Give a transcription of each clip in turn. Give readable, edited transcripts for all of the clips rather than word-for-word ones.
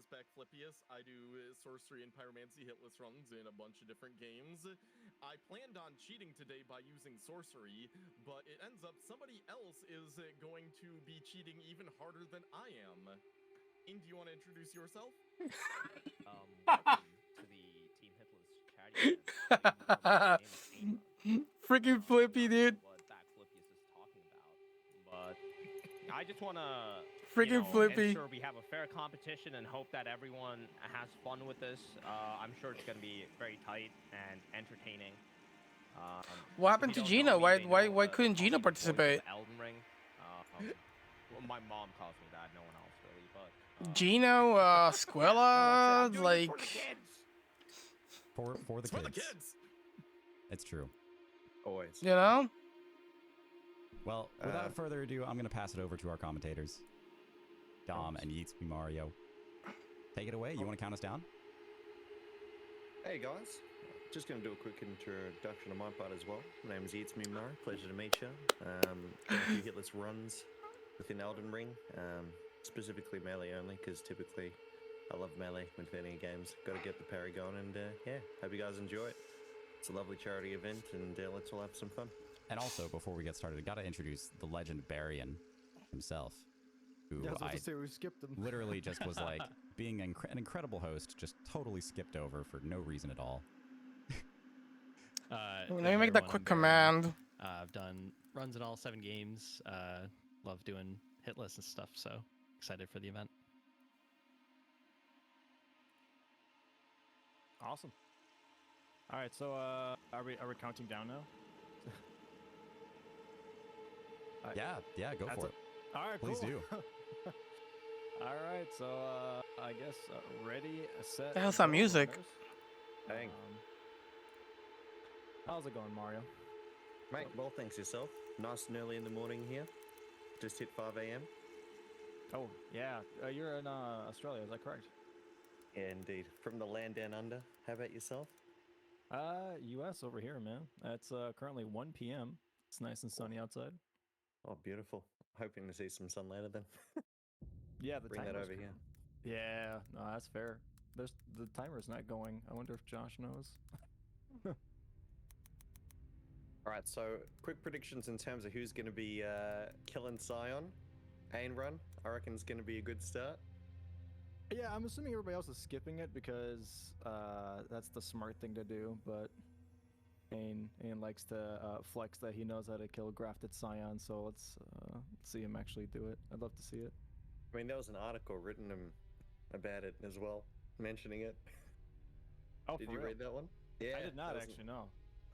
is Flippius. I do sorcery and pyromancy hitless runs in a bunch of different games. I planned on cheating today by using sorcery, but it ends up somebody else is going to be cheating even harder than I am. Ing, do you want to introduce yourself? Welcome to the Team Hitless chatty event. My name is Freaking Flippy, dude. What Flippius is talking about, but I just want to Freaking Flippy. ensure we have a fair competition and hope that everyone has fun with this. I'm sure it's going to be very tight and entertaining. What happened to Gino? Why couldn't Gino participate? Elden Ring. Well, my mom calls me that. No one else really, but Gino, Squilla, like for the For kids. the kids! It's true. Always. you know. Well, without further ado, I'm going to pass it over to our commentators, Dom and Yeats Me Mario. Take it away. You want to count us down? Hey guys, just going to do a quick introduction on my part as well. My name is Yeats Me Mario. Pleasure to meet you. Done a few hitless runs within Elden Ring, specifically melee only, because typically I love melee with any games. Got to get the parry going, and yeah, hope you guys enjoy it. It's a lovely charity event, and let's all have some fun. And also, before we get started, I got to introduce the legend Barian himself, who Yeah, I was about to say we skipped him. literally just was like being an incredible host, just totally skipped over for no reason at all. Let me make that quick command. I've done runs in all 7 games. Love doing hit lists and stuff, so excited for the event. Awesome. All right, so are we counting down now? Yeah, go for it. All right, Please cool. do. All right, so I guess ready, set. The hell's that go, music? runners. Dang. How's it going, Mario? Mate, well, thanks yourself. Nice and early in the morning here. Just hit 5 a.m. Oh yeah, you're in Australia, is that correct? Yeah, indeed. From the land down under. How about yourself? U.S. over here, man. It's currently 1 p.m. It's nice and sunny outside. Oh, beautiful. Hoping to see some sun later then. Yeah, the Bring that timer's over here. Yeah, no, that's fair. The timer's not going. I wonder if Josh knows. All right, so quick predictions in terms of who's going to be killing Scion. Ain run, I reckon is going to be a good start. Yeah, I'm assuming everybody else is skipping it because that's the smart thing to do, but Ain likes to flex that he knows how to kill grafted Scion, so let's see him actually do it. I'd love to see it. I mean, there was an article written about it as well, mentioning it. Oh, Did for you real? read that one? Yeah. I did not that was- actually know.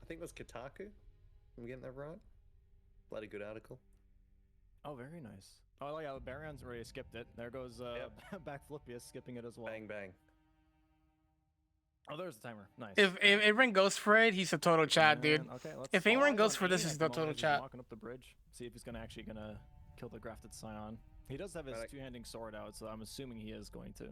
I think it was Kotaku. I'm getting that right. Bloody good article. Oh, very nice. Oh yeah, Baron's already skipped it. There goes back Flippius skipping it as well. Bang, bang. Oh, there's the timer. Nice. If Aaron goes for it, he's a total chat, dude. Okay, let's. If all anyone eyes goes on for this, Ain he's at the the total moment as he's chat. Walking up the bridge. See if he's actually gonna kill the grafted Scion. He does have his Right. two-handing sword out, so I'm assuming he is going to.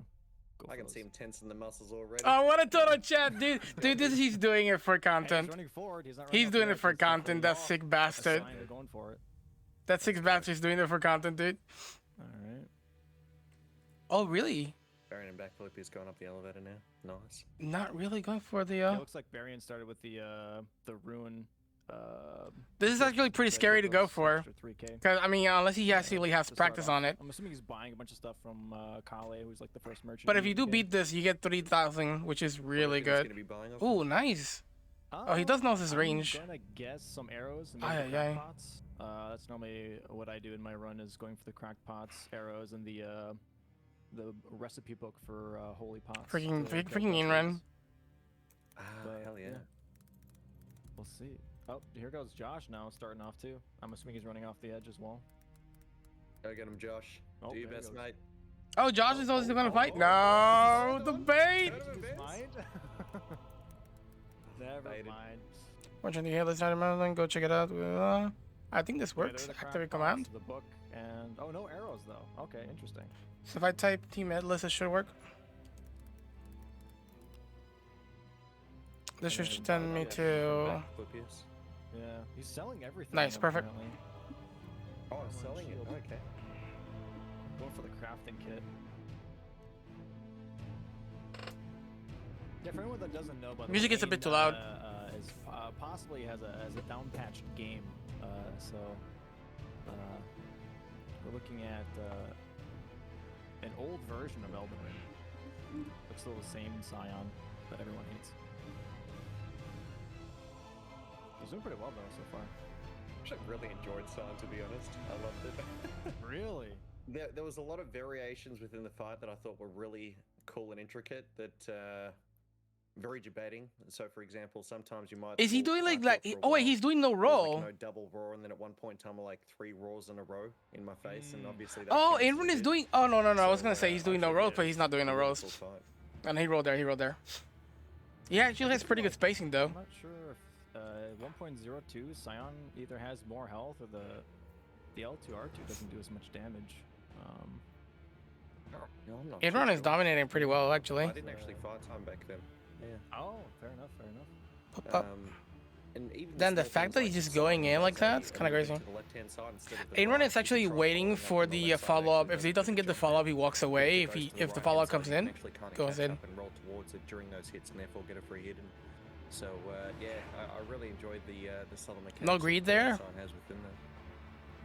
Go I for can those. see him tensing the muscles already. Oh, what a total chat, dude. Dude, he's doing it for Hey, he's content. running forward. He's not running He's off doing the it for edge, he's definitely content. That off. sick A bastard. sign they're going for it. That sick bastard's doing it for content, dude. All right. Oh, really? Baron and backflip is going up the elevator now. Nice. Not really going for the. It looks like Barian started with the ruin. This is actually pretty scary to go for. Extra 3K. Cause I mean, unless he actually has To start practice off. on it. I'm assuming he's buying a bunch of stuff from Kale, who's like the first merchant. But in if you the do game. beat this, you get 3,000, which is really What do you good. think he's gonna be buying off Ooh, nice. Oh, he does know his range. I'm gonna guess some arrows and Aye, maybe the aye, aye. crack pots. That's normally what I do in my run is going for the crack pots, arrows, and the recipe book for holy pots. Freaking to build freaking those Inran. things. Ah, But, hell yeah. We'll see. Oh, here goes Josh now, starting off too. I'm assuming he's running off the edge as well. Go get him, Josh. Oh, Do your there he best, goes. mate. Oh, Josh is also gonna fight. oh, No, oh, the oh, bait. oh, oh, Never mind. Never Baited. mind. Watching the Halo Saturday, go check it out. I think this Yeah, there are works. the crack Activate pots, command. The book and oh, no arrows though. Okay, interesting. So if I type team headless, it should work. This should And send me yeah, to. Backflip is. Yeah, he's selling everything. Nice, perfect. apparently. Oh, Armor and selling it. shield. Okay. Going for the crafting kit. Yeah, for anyone that doesn't know, by the Music way, is a bit too Ain, loud. Is possibly has a down patched game. So we're looking at an old version of Elden Ring. Looks still the same Scion that everyone hates. He's doing pretty well though so far. Actually, I really enjoyed Scion, to be honest. I loved it. Really? There was a lot of variations within the fight that I thought were really cool and intricate. That very debating. So, for example, sometimes you might. Is he pull doing like parkour for a oh wait, while. he's doing no There was, roll. like, no double roar, and then at one point in time, like 3 roars in a row in my face, and obviously. That Oh, counts as a Aaron is hit. doing. Oh no. I was So, gonna say he's doing no actually, rolls, yeah, but he's not doing no a really rolls. cool fight. And he rolled there. He actually has pretty good spacing though. I'm not sure if 1.02 Scion either has more health or the L2R2 doesn't do as much damage. No, I'm not Aaron too is sure. dominating pretty well actually. I didn't actually fight time back then. Yeah. Oh, fair enough. And even Then the small fact things that like he's just the going side in like effects, that, you it's kinda move crazy. to the left-hand side instead of the Aaron right, is you actually can try waiting following for up on the left side, follow-up. actually If he doesn't doesn't do get the jump follow-up, back. he walks If away. it If goes he to the if the right-hand follow-up side, comes you can in, actually kinda goes catch in. up and roll towards it during those hits and therefore get a free hit. And so yeah, I really enjoyed the subtle mechanics. No greed that there? Scion has within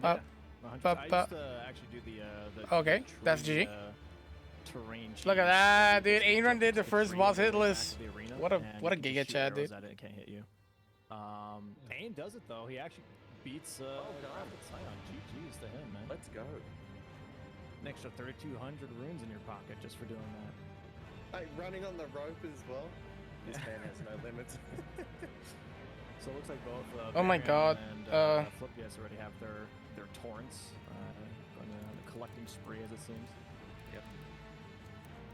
that. Uh, I used to actually do the Okay, that's tree, GG. Terrain. Look at cheese, that, where you dude. basically Aaron did jump the into first tree boss all the way back hitless. to the arena, What a and what a you can giga just shoot chat, arrows dude. at it, it can't hit you. Ain does it though. He actually beats Crafted Scion. GG's to him, man. Let's go. An extra 3,200 runes in your pocket just for doing that. Hey, running on the rope as well. This man has no limits. So it looks like both. Oh my Varian God, And Flipgas already have their torrents. Going on a collecting spree, as it seems. Yep.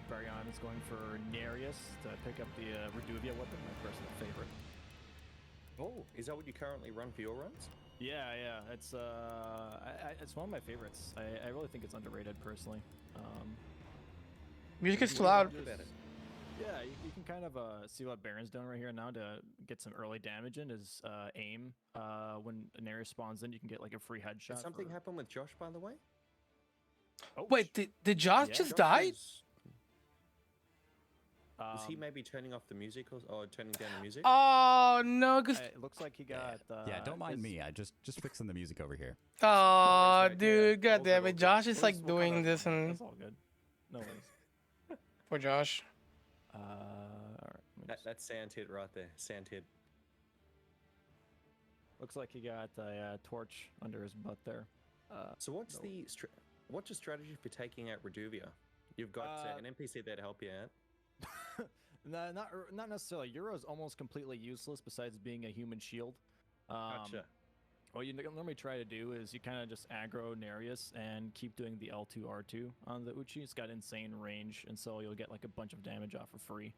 Varian is going for Nereus to pick up the Reduvia weapon, my personal favorite. Oh, is that what you currently run for your runs? Yeah, it's it's one of my favorites. I really think it's underrated personally. Music is too what loud. you can do is- Yeah, you can kind of see what Baron's doing right here now to get some early damage in is aim. When an area spawns in, you can get like a free headshot. Did something for... happen with Josh, by the way? Oh, Wait, did Josh Yeah, just Josh die? Was he maybe turning off the music or turning down the music? Oh no, cause it looks like he got. Yeah, don't mind his- me. I just fixing the music over here. oh mate, dude, yeah. god damn We'll it, Josh is we'll like just- we'll doing kinda- this and That's all good. No worries. poor Josh. All right. let me just- That's sand hit right there. Sand hit. Looks like he got a torch under his butt there. So what's no. what's your strategy for taking out Reduvia? You've got an NPC there to help you out. No, not necessarily. Euro's almost completely useless besides being a human shield. Gotcha. What you normally try to do is you kind of just aggro Nereus and keep doing the L2R2 on the Uchi. It's got insane range, and so you'll get like a bunch of damage off for free.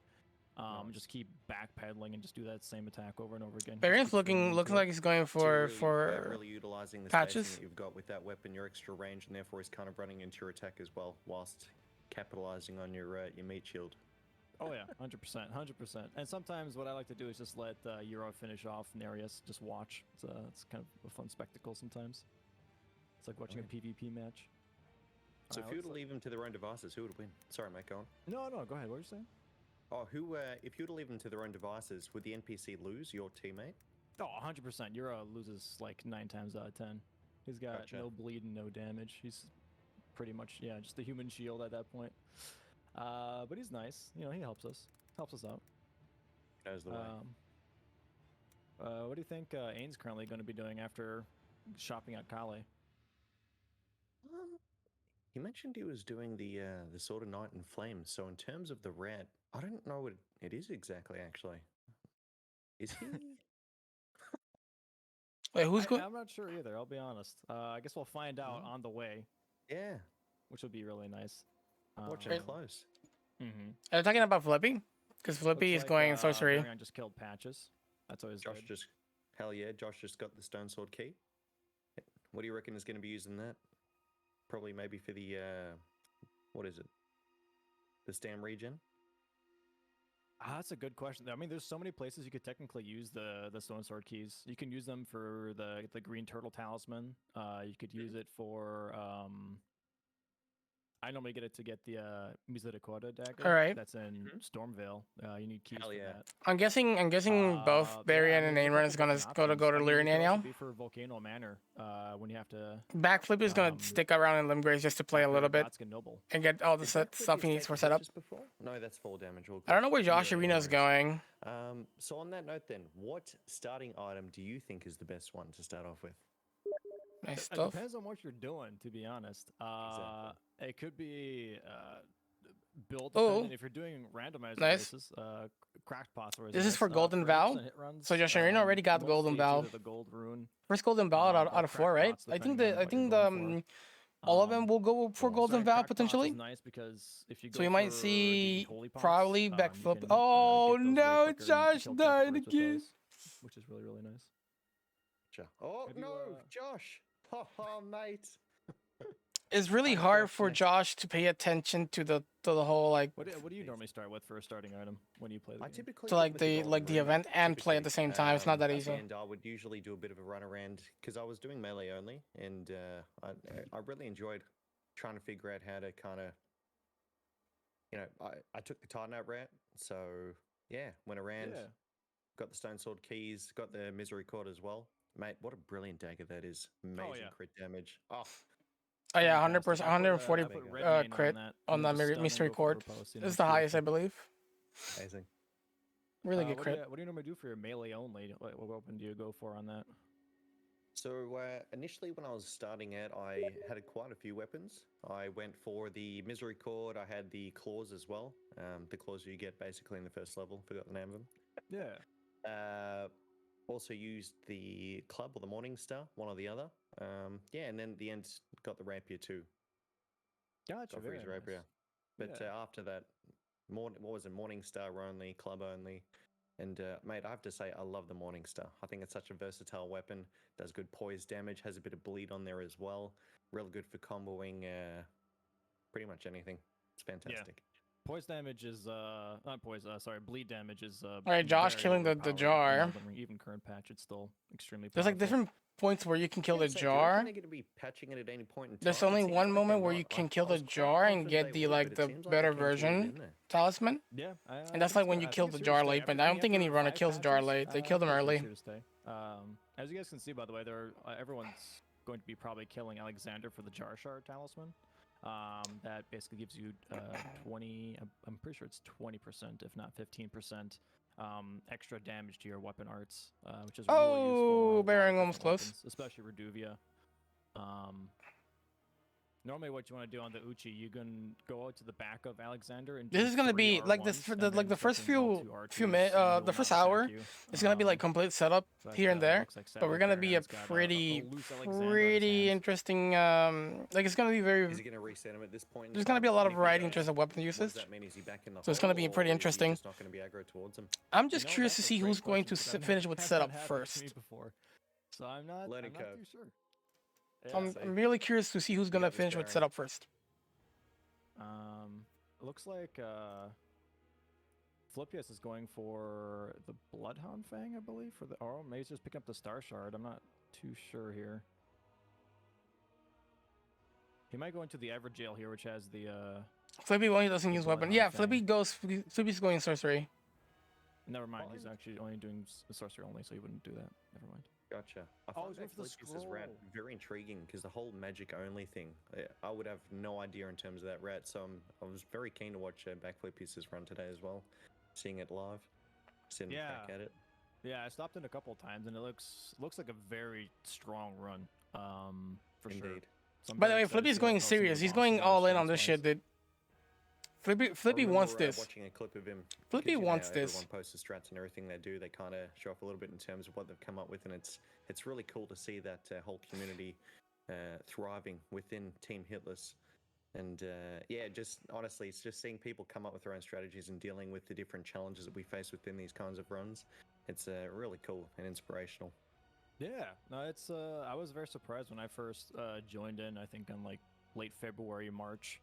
Just keep backpedaling and just do that same attack over and over again. Baron's looks like he's going So you're for really utilizing the patches. spacing that you've got with that weapon, your extra range, and therefore he's kind of running into your attack as well, whilst capitalizing on your meat shield. Oh yeah, 100%. And sometimes what I like to do is just let Euro finish off Nereus. Just watch. It's kind of a fun spectacle sometimes. It's like watching a PvP match. So if you were to leave them to their own devices, who would win? Sorry, mate, go on. No, go ahead. What were you saying? Oh, if you were to leave them to their own devices, would the NPC lose, your teammate? Oh, 100%. Euro loses like 9 times out of 10. He's got Gotcha. no bleed and no damage. He's pretty much, just a human shield at that point. But he's nice. You know, he helps us out. Knows the way. What do you think Ain's currently going to be doing after shopping at Kale? He mentioned he was doing the Sword of Night and Flames. So in terms of the rat, I don't know what it is exactly. Actually, is he? Wait, who's going? I'm not sure either. I'll be honest. I guess we'll find out on the way, Yeah, which would be really nice. watch Um, him close. Mm-hmm. Are you talking about Flippy? Because Flippy is going sorcery. Varian just killed Patches. That's always Josh good. hell yeah, Josh just got the Stone Sword key. What do you reckon is going to be using that? Probably maybe for the what is it? The Stam region. That's a good question. I mean, there's so many places you could technically use the Stone Sword keys. You can use them for the Green Turtle Talisman. You could use it for I normally get it to get the Misericordia dagger. All right. That's in Stormvale. You need keys Hell for yeah. that. I'm guessing both Barian and there's a Ainran is couple gonna different go to options. I mean, Lyrian it could also now. be for Volcano Manor when you have to. Backflip is gonna stick around in Limgrace just to play a little bit Gladskin Noble. and get all the Did Backflip stuff he just needs take for the setup. Duchess before? No, that's full damage. All I don't know good. where Josh Yeah, Arena's no going. So on that note, then, what starting item do you think is the best one to start off with? Nice It stuff. depends on what you're doing, to be honest. It could be build dependent. If you're doing randomizer Nice. races, cracked pots. This is for Golden Vow? So Josh Arena already got the Golden Vow. The gold rune. First Golden Vow out of 4, right? I think all of them will go for Golden Vow potentially. Nice because if you go So you might for see the holy pots, probably you backflip. can, Oh get those way no, quicker and Josh kill died Jeffers with again. those, which is really nice. Oh Have you, no, Josh! Oh, mate. It's really How hard much for next? Josh to pay attention to the whole like What do you normally start with for a starting item when you play the I game? typically to go like with the the golden rune, event and play at the same time. It's not that at easy. the end, I would usually do a bit of a run around because I was doing melee only, and I really enjoyed trying to figure out how to kind of, I took the Titan out route, so yeah, went around, Yeah. got the Stone Sword keys, got the Misery Cord as well. Mate, what a brilliant dagger that is! Amazing yeah. crit damage. Oh, Oh yeah, Fantastic. 100%, I put, 140 I put red uh, main crit on and the then just stun and mystery go for cord. riposte, It's the highest, I beautiful. believe. amazing. Really good What crit. do you normally do for your melee only? What weapon do you go for on that? So initially, when I was starting out, I had quite a few weapons. I went for the Misery Cord. I had the claws as well. The claws you get basically in the first level. Forgot the name of them. Yeah. Also used the club or the Morning Star, one or the other. Yeah, and then at the end got the rapier too. Gotcha. Got for Very his nice. rapier. But Yeah. After that, what was it? Morning Star only, club only. And mate, I have to say, I love the Morning Star. I think it's such a versatile weapon. Does good poise damage. Has a bit of bleed on there as well. Really good for comboing pretty much anything. It's fantastic. Poise damage is not poise. Sorry, bleed damage is. All right, Josh very killing the overpowered in jar. Elden Ring. Even current patch, it's still extremely. There's like powerful. different points where you can kill the Do you jar. reckon they're going to be patching it at any point in time? There's It only seems one like moment they're where not. you can I kill the was quite jar and confident get they the would, like but it the seems like better they came towards the version end there. talisman. Yeah, And that's like when you kill the jar late, but I don't think any runner kills the jar late. They kill them early. As you guys can see, by the way, everyone's going to be probably killing Alexander for the jar shard talisman. That basically gives you 20. I'm pretty sure it's 20%, if not 15%, extra damage to your weapon arts, which is really useful. Oh, on a lot of Bearing almost different close. weapons, especially Reduvia. Normally, what you want to do on the Uchi, you can go out to the back of Alexander and. This do is gonna 3 be like this R1s for and the then first fucking all few 2 minutes, R2s, and he the will first not attack hour. you. It's gonna be like complete setup But, here and there, looks like but we're gonna Savage be a Baron's got pretty loose Alexander on his pretty hands. interesting. Like it's gonna be very. Is he going to reset him at this point? in There's gonna time? be a lot And of if he variety in does, terms of weapon what usage. does that mean? Is he back in the So it's gonna hole, be pretty or is he interesting. just not going to be aggro towards him? I'm just You know, curious to that's a see great who's going to question, because finish with that's setup not happened to me first. before. So I'm not Learning too curve. sure. I'm really curious to see who's gonna got this, finish with Baron. setup first. Looks like Flippius is going for the Bloodhound Fang, I believe, for the or maybe he's just picking up the Star Shard. I'm not too sure here. He might go into the Everjail here, which has the Flippy only doesn't use weapon. Yeah, Bloodhound Flippy's going sorcery. never mind, Fine. he's actually only doing sorcery only, so he wouldn't do that. Never mind. Gotcha. I Oh, find he's going for the Eclipse's route scroll. very intriguing because the whole magic only thing, I would have no idea in terms of that route. So I was very keen to watch Backflip's run today as well, seeing it live, sitting back Yeah. at it. Yeah, I stopped in a couple of times, and it looks like a very strong run. For sure. Indeed. So I'm By the very way, excited to Flippy's see going how some of the serious. He's bosses going are all in on this stats-wise. shit, dude. Flippy I wants remember, this. Watching a clip of him. Flippy because, you know wants how this. Everyone posts the strats and everything they do. They kind of show off a little bit in terms of what they've come up with, and it's really cool to see that whole community thriving within Team Hitless. And yeah, just honestly, it's just seeing people come up with their own strategies and dealing with the different challenges that we face within these kinds of runs. It's really cool and inspirational. Yeah, no, it's. I was very surprised when I first joined in. I think in like late February, March,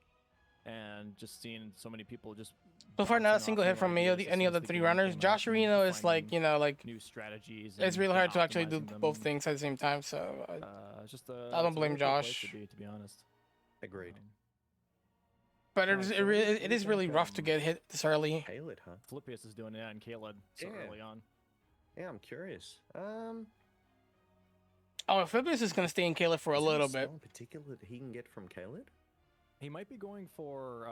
and just seeing so many people just. So far, not a bouncing single off hit new from ideas as any soon of the as the three game runners. came out Josh and Areno is like, finding you know, like new strategies. it's and really hard to actually do optimizing them both and, things at the same time. So Just I don't it's a blame really cool place Josh. to be honest. Agreed. But Alright, so it is really rough to get hit this early. Kaled, huh? Flippius is doing it, and Kaled so Yeah. early on. Yeah, I'm curious. Oh, Amphibious is gonna stay in Caleb for a is there little spell bit. in particular that he can get from Kaled? He might be going for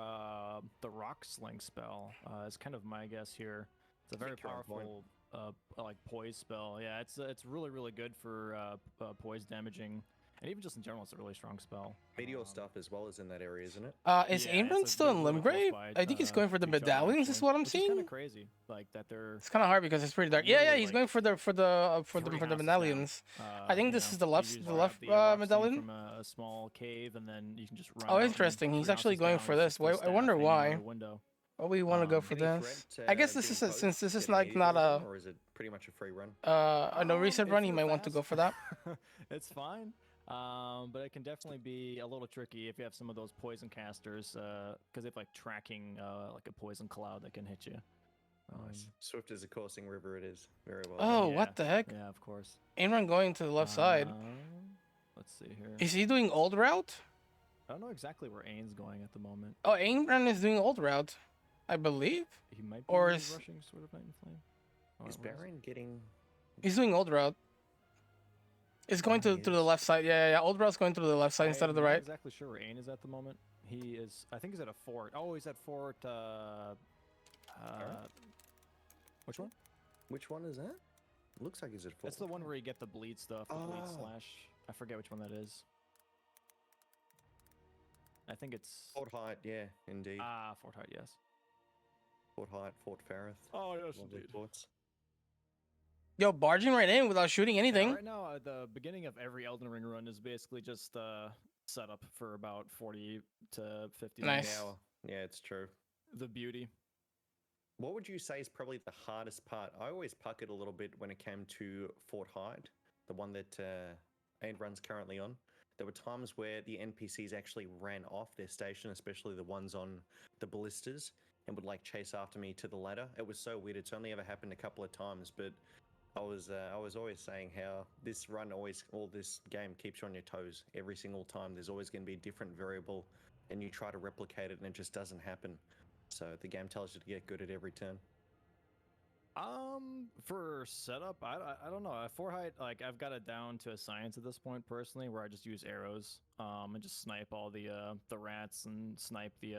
the Rock Sling spell. It's kind of my guess here. It's a very think you're on point. powerful like poise spell. Yeah, it's really good for poise damaging, and even just in general, it's a really strong spell. Meteor stuff as well is in that area, isn't it? Is Yeah, Aimrun it's still in really close Limgrave? by, I think he's going for the to each other, medallions. Is actually, what I'm which is kind seeing. of crazy, like that they're. It's kind of hard because it's pretty dark. Yeah, Literally, he's like, going for the three houses medallions. down. I think You this know, is the you left just the grab left the rock sling medallion. from a small cave, and then you can just run. Oh, out and interesting. He's three actually houses going down, for it's this. just a I staff wonder hanging out why. the window. Oh, we want to go for Any this. threat, I guess this getting is close, since this is getting like immediate not run, a or is it pretty much a free run? no reset run. If You you're might want to go fast, for that. It's fine. But it can definitely be a little tricky if you have some of those poison casters, because they have like tracking, like a poison cloud that can hit you. Nice. Swift as a coursing river, it is. Very well. Oh, done. what the heck? Yeah, of course. Aimrun going to the left side. Let's see here. Is he doing old route? I don't know exactly where Ain's going at the moment. Oh, Aimrun is doing old route, I believe. He might be Or is- rushing Sword of Night and Flame. Oh, Is where it? Baron getting? He's doing old route. It's going he to the is. left side. Yeah. Old route's going to the left side instead of the I'm not right. exactly sure where Ain is at the moment. He is. I think he's at a fort. Oh, he's at fort. Which one? Which one is that? Looks like he's at full. That's the one where you get the bleed stuff. The bleed Oh. slash. I forget which one that is. I think it's. Fort Height, yeah, indeed. Fort Height, yes. Fort Height, Fort Farith. Oh, yes, Lovely forts. Yo, barging right in without shooting anything. Right now, the beginning of every Elden Ring run is basically just setup for about 40 to 50 Nice. minutes. Yeah, it's true. The beauty. What would you say is probably the hardest part? I always puckered a little bit when it came to Fort Hyde, the one that Aid runs currently on. There were times where the NPCs actually ran off their station, especially the ones on the ballistas, and would like chase after me to the ladder. It was so weird. It's only ever happened a couple of times, but I was always saying how this this game keeps you on your toes every single time. There's always going to be a different variable, and you try to replicate it, and it just doesn't happen. So the game tells you to get good at every turn. For setup, I don't know. Fort Height, like I've got it down to a science at this point personally, where I just use arrows, and just snipe all the rats and snipe the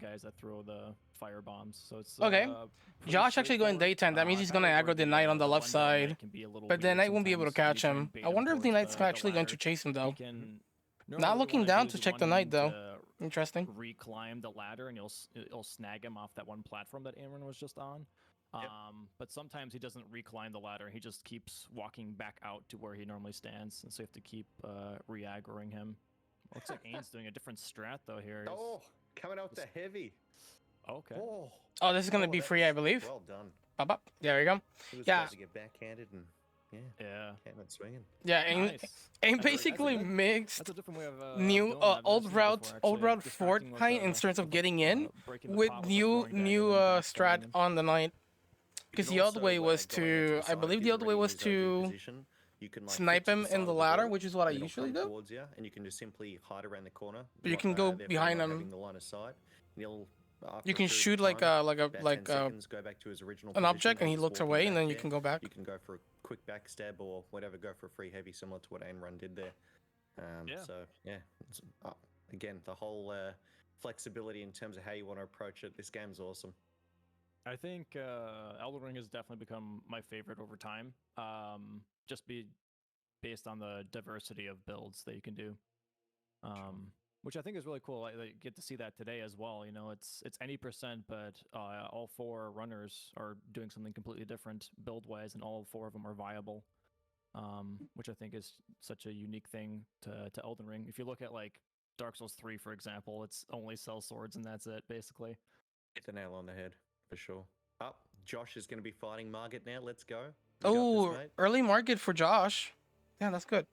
guys that throw the fire bombs. So it's Okay. pretty Josh actually going straightforward. daytime. That means I he's found gonna it where aggro the knight on the left one side, knight can be a little but the weird knight won't be able to sometimes. catch You try him. and bait I wonder if the towards knight's the actually going to ladder. chase him He though. can- Not normally what looking you wanna down do to is check you the want knight him though. to Interesting. reclimb the ladder, and you'll snag him off that one platform that Aaron was just on. But sometimes he doesn't reclimb the ladder. He just keeps walking back out to where he normally stands, and so you have to keep re-aggroing him. Looks like Ain's doing a different strat though here. Oh, coming out the heavy. Okay. Oh, this is gonna be free, I that's believe. Well done. Pop up. There we go. He was Yeah. about to get backhanded and Yeah. came out swinging. Yeah, Aim Nice. Aim That's a- basically that's a- mixed That's a different way of new doing it. I've never old seen it route before, old actually, route distracting Fort with Height the- in terms of getting in breaking the with pot new throwing new daggers and back strat stabbing him. on the knight. Because You the can other way also, was going out to the I side, believe if the he's other way already was moved out of your to position, you can, like, snipe flip to him the in side the of ladder, board, which is what I and he'll usually come do. towards you, and you can just simply hide around the corner. But you can go therefore behind not him. having the line of sight, and he'll, after You a can period of shoot like time, a about 10 like seconds, go back to his original an position, object, and he just looks walking away, and back then you there. can go back. You can go for a quick backstab or whatever, go for a free heavy, similar to what Ain Run did there. Yeah. So, yeah, it's, again, the whole flexibility in terms of how you want to approach it, this game's awesome. I think Elden Ring has definitely become my favorite over time. Just based on the diversity of builds that you can do, which I think is really cool. I get to see that today as well. You know, it's any percent, but all four runners are doing something completely different build wise, and all four of them are viable. Which I think is such a unique thing to Elden Ring. If you look at like Dark Souls 3, for example, it's only sell swords and that's it, basically. Hit the nail on the head, for sure. Josh is going to be fighting Margit now. Let's go. You got Oh, this, mate. early market for Josh. Yeah, that's good.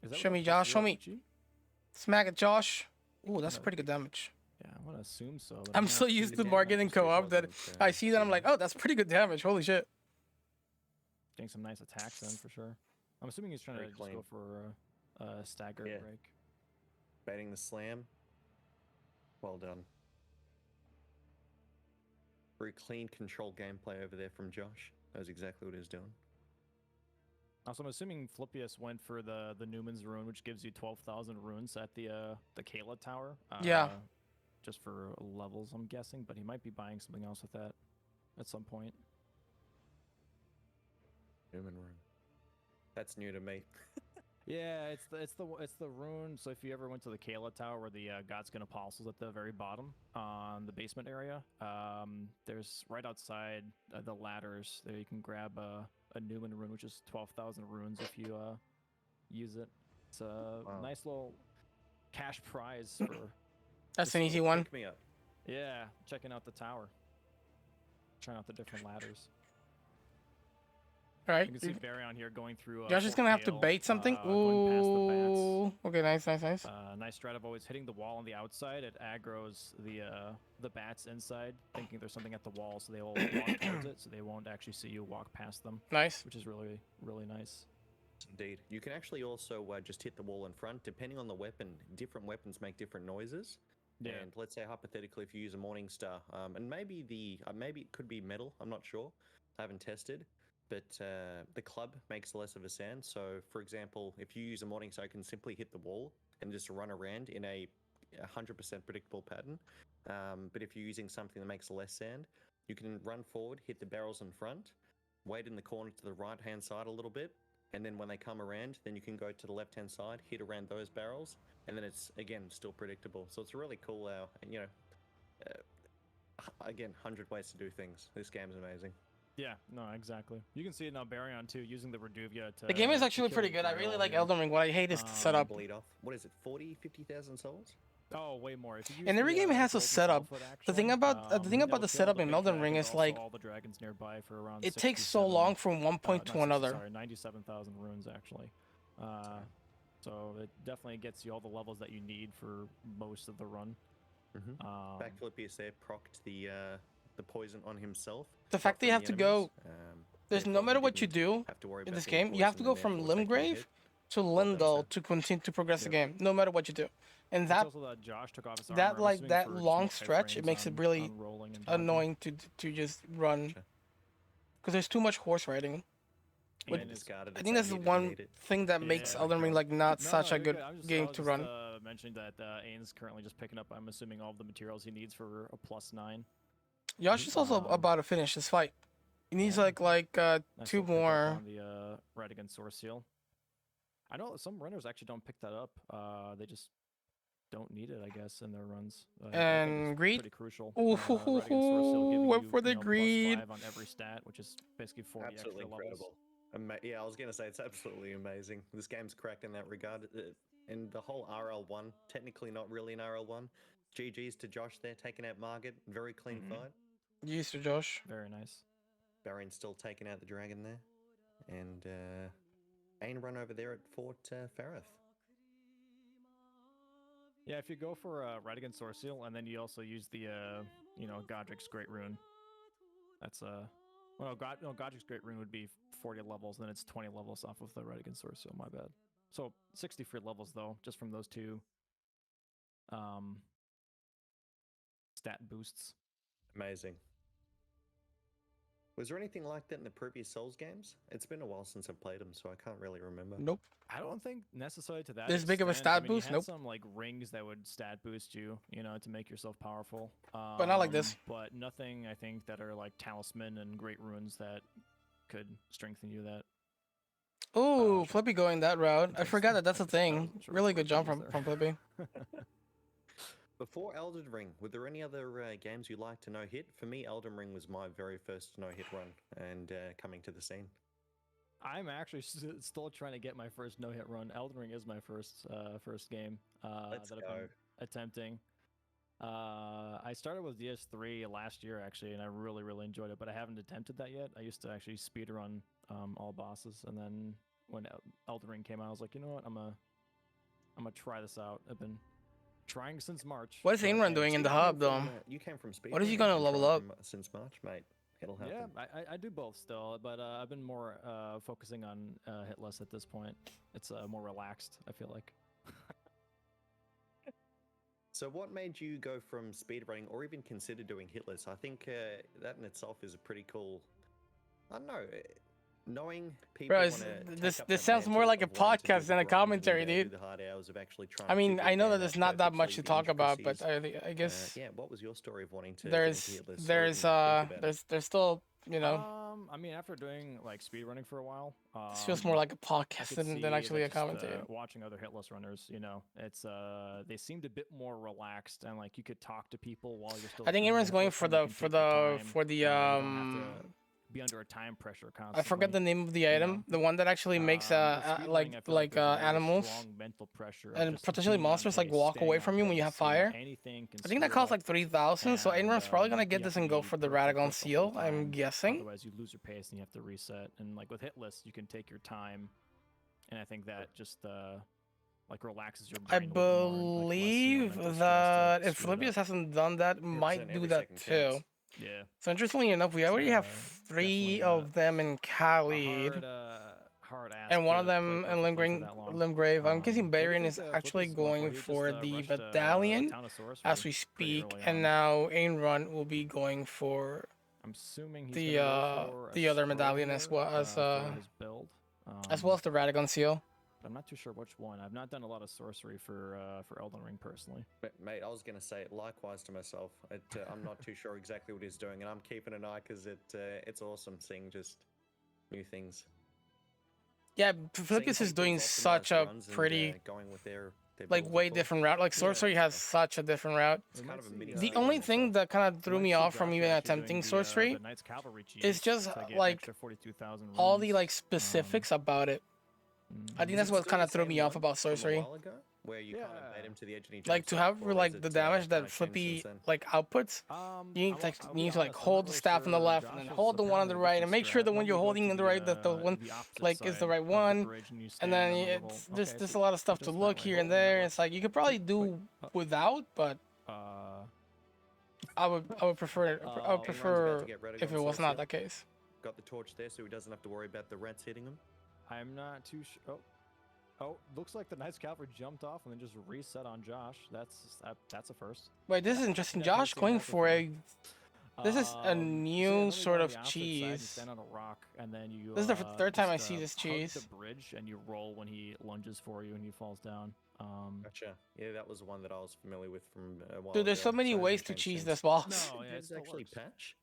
Is that Show what me, that's Josh, supposed show to be, me. RPG? Smack it, Josh. Ooh, that's No. pretty good damage. Yeah, I want to assume so. but I'm not so too used to damage bargaining just co-op that wasn't, I see that I'm yeah. like, oh, that's pretty good damage. Holy shit. Getting some nice attacks in for sure. I'm assuming he's trying Very to just clean. go for a stagger Yeah. break. Baiting the slam. Well done. Very clean, controlled gameplay over there from Josh. That was exactly what he was doing. Also, I'm assuming Flippius went for the Newman's rune, which gives you 12,000 runes at the Kayla Tower. Yeah. Just for levels, I'm guessing, but he might be buying something else with that at some point. Human rune. That's new to me. Yeah, it's the rune. So if you ever went to the Kayla Tower, where the Godskin Apostles at the very bottom on the basement area, there's right outside the ladders there. You can grab a Newman rune, which is 12,000 runes if you use it. It's a nice little cash prize for. That's an easy one. Pick me up. Yeah, checking out the tower, trying out the different ladders. All right. You can see Barry on here going through. Josh is gonna have to bait something. Ooh. Okay, nice. Nice strat of always hitting the wall on the outside. It aggroes the bats inside, thinking there's something at the wall, so they will walk towards it, so they won't actually see you walk past them. Nice. Which is really, really nice. Indeed. You can actually also just hit the wall in front. Depending on the weapon, different weapons make different noises. Yeah. And let's say hypothetically, if you use a Morning Star, and maybe maybe it could be metal. I'm not sure. I haven't tested. But the club makes less of a sound. So, for example, if you use a Morning Star, you can simply hit the wall and just run around in a 100% predictable pattern. But if you're using something that makes less sound, you can run forward, hit the barrels in front, wait in the corner to the right-hand side a little bit, and then when they come around, then you can go to the left-hand side, hit around those barrels, and then it's, again, still predictable. So it's really cool, and, you know, again, 100 ways to do things. This game's amazing. Yeah, no, exactly. You can see it now, Baryon, too, using the Reduvia to... The game is actually pretty good. I really like Elden Ring. What I hate is the setup. Bleed off. What is it, 40, 50,000 souls? Oh, way more. If you use And every game has a golden setup. Foot The thing action, about the it'll setup kill in the big Elden Ring dragon, is but like also all the dragons nearby for around it takes so 67 long from one point to another. Sorry, 97,000 runes actually. So it definitely gets you all the levels that you need for most of the run. Backflip there procced the poison on himself. The fact that you have to go, there's no matter what you do have to worry in about this being game, you have to poisoned go and from therefore taking a Limgrave hit. to Lindell to continue to progress the game, no matter what you do. And It's that also that Josh took off his armor, that I'm like assuming that for long small stretch, it iframes makes it on- really on rolling and dodging. annoying to just run because there's too much horse riding. When And it's discarded, I it's think that's the out, you didn't one need it. thing that makes Yeah, Elden Ring like not such a you're good I game was to run. Mentioning that Ain's currently just picking up, I'm assuming, all of the materials he needs for a +9. Josh is also about to finish this fight. He needs like Nice two little pickup more. on the right against Source Seal. I know some runners actually don't pick that up. They just don't need it, I guess, in their runs. I think And it's greed? pretty crucial. Ooh, Right against Source Seal, giving went you, for the you know, greed. +5 on every stat, which is basically 40 Absolutely extra levels. incredible. Yeah, I was going to say it's absolutely amazing. This game's cracked in that regard. And the whole RL1, technically not really an RL1. GG's to Josh there, taking out Margit. Very clean fight. Used to Josh. Very nice. Baron still taking out the dragon there. And Ain run over there at Fort Farith. Yeah, if you go for right against Source Seal, and then you also use the, Godric's Great Rune, that's Godric's Great Rune would be 40 levels, then it's 20 levels off of the right against Source Seal, my bad. So 60 free levels, though, just from those two stat boosts. Amazing. Was there anything like that in the previous Souls games? It's been a while since I've played them, so I can't really remember. Nope. I don't think necessarily to that This big of a extent. I stat mean, you boost? had Nope. some like rings that would stat boost you, to make yourself powerful. But not like this. But nothing, I think, that are like talisman and great runes that could strengthen you. That Ooh, Flippy going that route. I forgot that that's a thing. Sure, Really good sure, jump sure. from Flippy. Before Elden Ring, were there any other games you liked to no-hit? For me, Elden Ring was my very first no-hit run and coming to the scene. I'm actually still trying to get my first no-hit run. Elden Ring is my first game Let's that go. I've been attempting. I started with DS3 last year actually, and I really enjoyed it. But I haven't attempted that yet. I used to actually speedrun all bosses, and then when Elden Ring came out, I was like, you know what, I'm gonna try this out. I've been trying since March. What is but- Ainrun doing in the hub though? You came from speed. What is he gonna level up? Since March, mate? It'll happen. Yeah, I do both still, but I've been more focusing on hitless at this point. It's more relaxed, I feel like. So what made you go from speedrunning or even consider doing hitless? I think that in itself is a pretty cool. I don't know. Knowing people Bro, want to this sounds more like a podcast than a commentary, dude. The hard hours of actually trying I to mean, figure I the know game that there's out not that much to perfectly, the talk about, but intricacies. I guess Yeah, what was your story of wanting to there's get into hitless? or even think about it? there's still, you know, I mean, after doing like speedrunning for a while, this feels more like a I podcast could than see actually that a commentary. watching other hitless runners, you know, it's they seemed a bit more relaxed and like you could talk to people while you're still. I think trying everyone's to going hitless for and you the can for take your the time. for the You don't have to be under a time pressure constantly. I forgot the name of the item, the one that actually makes With speedrunning, I feel like there's a very animals strong mental pressure of and just potentially being on monsters like pace, walk staying away on from you when you have pace, you know, fire. anything can I think that screw it costs up, like 3,000, so and everyone's probably gonna you get have this to and go be for the perfect Radagon with the whole Seal, I'm time, guessing. Otherwise, you lose your pace and you have to reset. And like with hitless, you can take your time, and I think that just like relaxes your I brain a little more, and, like, less, you know, believe mental stress that to if screw it Philippius up. hasn't done that, 100% might do every that second too. counts. Yeah, So interestingly enough, we already have definitely 3 of them in a Khalid, hard ask and one to of play them in perfectly for that long. Limgrave. I'm guessing What do you Barian think is actually Philippius is going going He just, for the rushed, Battalion Town of Sorcery as we pretty speak, early and on. now Ainrun will be going for I'm assuming he's the gonna go for the a other scroll medallion here, as well for his build. as the Radagon Seal. I'm not too sure which one. I've not done a lot of sorcery for Elden Ring personally. But, mate, I was going to say it likewise to myself. I'm not too sure exactly what he's doing, and I'm keeping an eye because it's awesome seeing just new things. Yeah, Seeing Philippius is doing people's such optimized a runs and, pretty going with their like builds, way of course. different route. Like Yeah, sorcery has so such a different route. it's We kind might of a see, mini. The study in only thing itself. that kind of threw We me might see off from Josh even actually attempting doing sorcery the Knights Cavalry is cheese just to get an like extra 42,000 all the runes. like specifics about it. I think that's Is it what still kind the of threw same me off one about from a sorcery. while ago, where you kind of bait him to the edge and he Like jumps to up, have or like is the it, damage that kinda changed Flippy since then? like outputs. You need to I'll you need be to like honest, I'm hold not the really staff on the sure. left and then Josh hold is the one on the apparently right and make sure strat. the one you're Normally holding you go on to the right that the one opposite like is the side right of the one. bridge and you And stand then on the it's little- there's okay, there's so a lot of stuff to just that look way. here and Hold on, there. that It's like you could probably do without, but I would prefer Aaron's about to get if it Radagon was Soul not Seal. the case. Got the torch there, so he doesn't have to worry about the rats hitting him. I'm not too sure. Oh, looks like the Knights Cavalry jumped off and then just reset on Josh. That's a first. Wait, this is interesting. Definitely Josh seen going that for a this is a So yeah, new normally sort go on of the opposite side, you cheese. stand on a rock, and then you. This is the third time I just, see this hug cheese. the bridge, and you roll when he lunges for you and he falls down. Gotcha. Yeah, that was one that I was familiar with from a while Dude, there's ago, so many it ways hasn't to changed cheese since. this boss. No, yeah, it There's still actually works. patch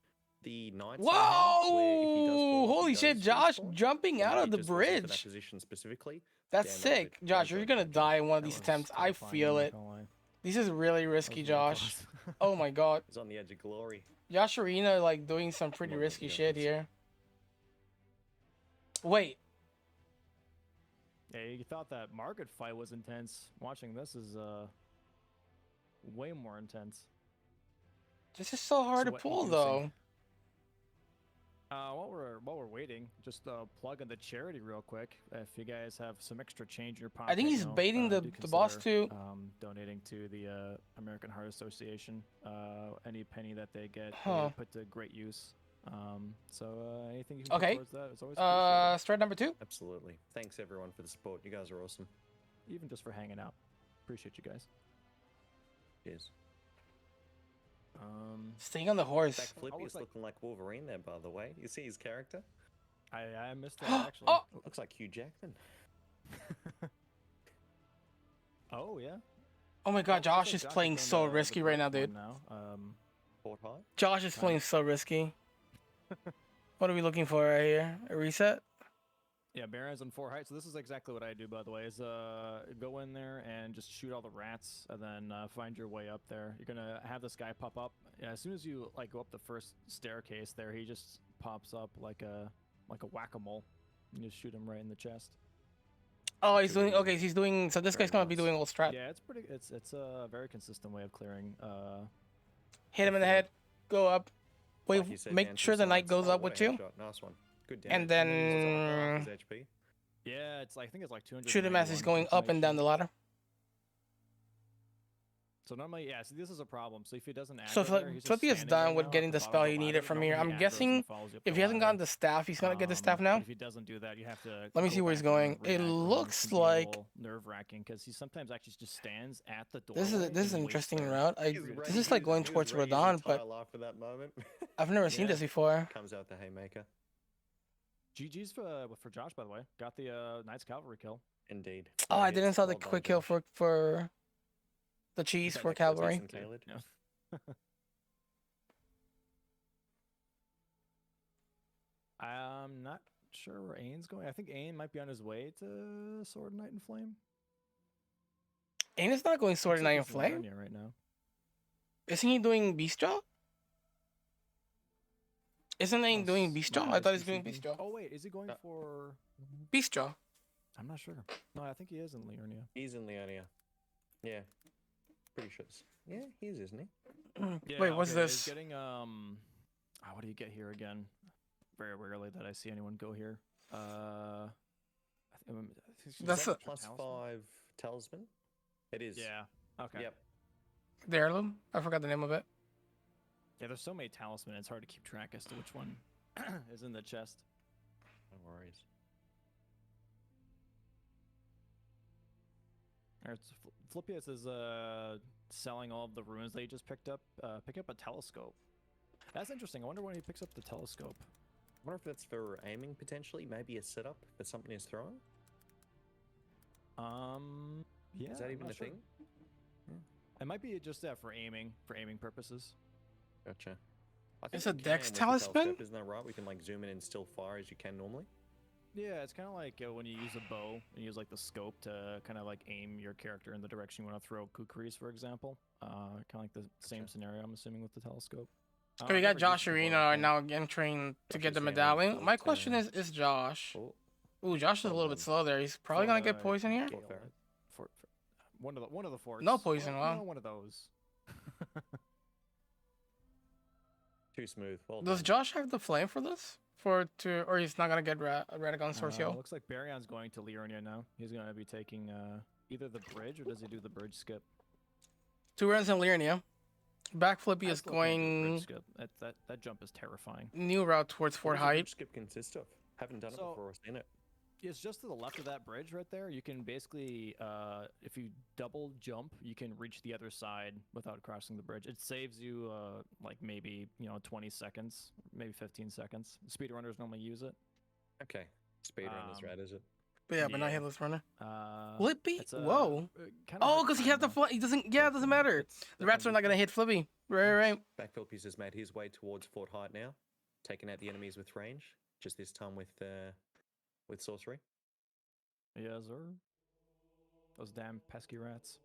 the knights. where he does fall Whoa! off, Holy he shit, does Josh respawn, jumping or out maybe of it the just wasn't for that bridge. position specifically. That's Damn, that was sick. a Josh, very you're good gonna catch. die in one of That these was attempts. I terrifying, feel I'm not it. gonna lie. This is really That risky, was really Josh. close. Oh my god. He's on the edge of glory. Josh Arena like doing some pretty Love risky those shit examples. here. Wait, Yeah, you thought that Margaret fight was intense. Watching this is way more intense. this is so hard So to what pull you though. think? While we're waiting, just plug in the charity real quick. If you guys have some extra change in your pocket, I think he's you know, baiting do the boss consider, too. Donating to the American Heart Association. Any penny that they get, Huh. they put to great use. So anything you can Okay. put towards that is always appreciated. Strat number 2. Absolutely. Thanks everyone for the support. You guys are awesome. Even just for hanging out. Appreciate you guys. Cheers. Staying on the horse. Back Flippy looks is like- looking like Wolverine there, by the way. You see his character? I missed that actually. Oh! Looks like Hugh Jackman. Oh yeah. Oh my god, Looks Josh like is playing doing so the risky great right now, one dude. Now. Port High. Josh is playing so risky. What are we looking for right here? A reset? Yeah, Baron's on 4 height. So this is exactly what I do, by the way. Is go in there and just shoot all the rats, and then find your way up there. You're gonna have this guy pop up. Yeah, as soon as you like go up the first staircase, there he just pops up like a whack-a-mole. You just shoot him right in the chest. Oh, he's doing okay. He's doing so. This Very guy's gonna be nice. doing old strat. Yeah, it's a very consistent way of clearing. Hit him in the head. Go up. Wait, Like you said, make Dan, sure two the knight sides. goes Oh, up what with a you. headshot. Nice one. Good And damage. then- His HP. Yeah, I think it's like 200. Shoot him as he's going up and down the ladder. So normally, yeah. So this is a problem. So if he doesn't aggro So there, he's just Flippy is standing done there with now getting at the bottom spell of he the needed ladder. from Normally here. he I'm aggroes and guessing follows you up if the he hasn't gotten ladder. the staff, he's gonna get the staff But now. if he doesn't do that, you have to. Let me go see where he's back around going. and It re-aggro him, looks can be a like little nerve-wracking because he sometimes actually just stands at the this doorway. is an and waits interesting there. route. This is like going towards Radon, but for that moment. I've never seen this Yeah. before. Comes out the haymaker. GG's for Josh, by the way. Got the Knights Cavalry kill. Indeed. Oh, No I didn't hits. saw the Well done, quick kill Josh. for the cheese Besides for that, cavalry. Decent tailored. Yeah. I'm not sure where Ain's going. I think Ain might be on his way to Sword Knight and Flame. And it's not going Sword Looks Knight like and he's in Flame. Liurnia right now. Isn't he doing Beast Jaw? Isn't he doing Beast Jaw? I thought he was doing Beast Jaw. Oh wait, is he going for? Beast Jaw. I'm not sure. No, I think he is in Liurnia. He's in Leonia. Yeah. Pretty sure. Yeah, he is, isn't he? Yeah, Wait, what's okay, this? He's getting what do you get here again? Very rarely that I see anyone go here. I think That's Is that a- +5 talisman? It is. Yeah. Okay. Yep. The heirloom? I forgot the name of it. Yeah, there's so many talisman. It's hard to keep track as to which one is in the chest. No worries. Flippius is selling all of the runes that he just picked up. Pick up a telescope. That's interesting. I wonder when he picks up the telescope. I wonder if that's for aiming potentially. Maybe a setup for something he's throwing. Yeah. Is that I'm even not a sure. thing? It might be just for aiming purposes. Gotcha. I It's we a can dex with the talisman? telescope, isn't that right? We can like zoom in and still fire as you can normally. Yeah, it's kind of like when you use a bow and use like the scope to kind of like aim your character in the direction you want to throw kukris, for example. Kind of like the same scenario, I'm assuming, with the telescope. So we got Josh Arena are now entering to Josh get the is medallion. down My to- question is Josh? Oh, Ooh, Josh is a little bit slow there. He's probably gonna get poison here. Fort Fair. One of the forts. No poison, Oh, wow. no, one of those. too smooth. Well Does done. Josh have the flame for this? Or he's not gonna get Radagon Sorcio? Looks like Barion's going to Liurnia now. He's going to be taking either the bridge or does he do the bridge skip? 2 runs in Liurnia. Back Flippy I is still think the going bridge skip. That jump is terrifying. new route towards What Fort does the Hyde. bridge skip consist of? Haven't done it So- before or seen it. It's just to the left of that bridge right there. You can basically, if you double jump, you can reach the other side without crossing the bridge. It saves you like maybe 20 seconds, maybe 15 seconds. Speedrunners normally use it. Okay. Speedrun is right, is it? But yeah, but not Yeah. Hitless Runner. Uh, Flippy? it's, Whoa. kinda Oh, hard to because he time, has the though. he doesn't. Yeah, it doesn't matter. It's The rats are not gonna hit Flippy. Right. Back Philippines has made his way towards Fort Height now, taking out the enemies with range. Just this time with sorcery. Yes, sir. Those damn pesky rats.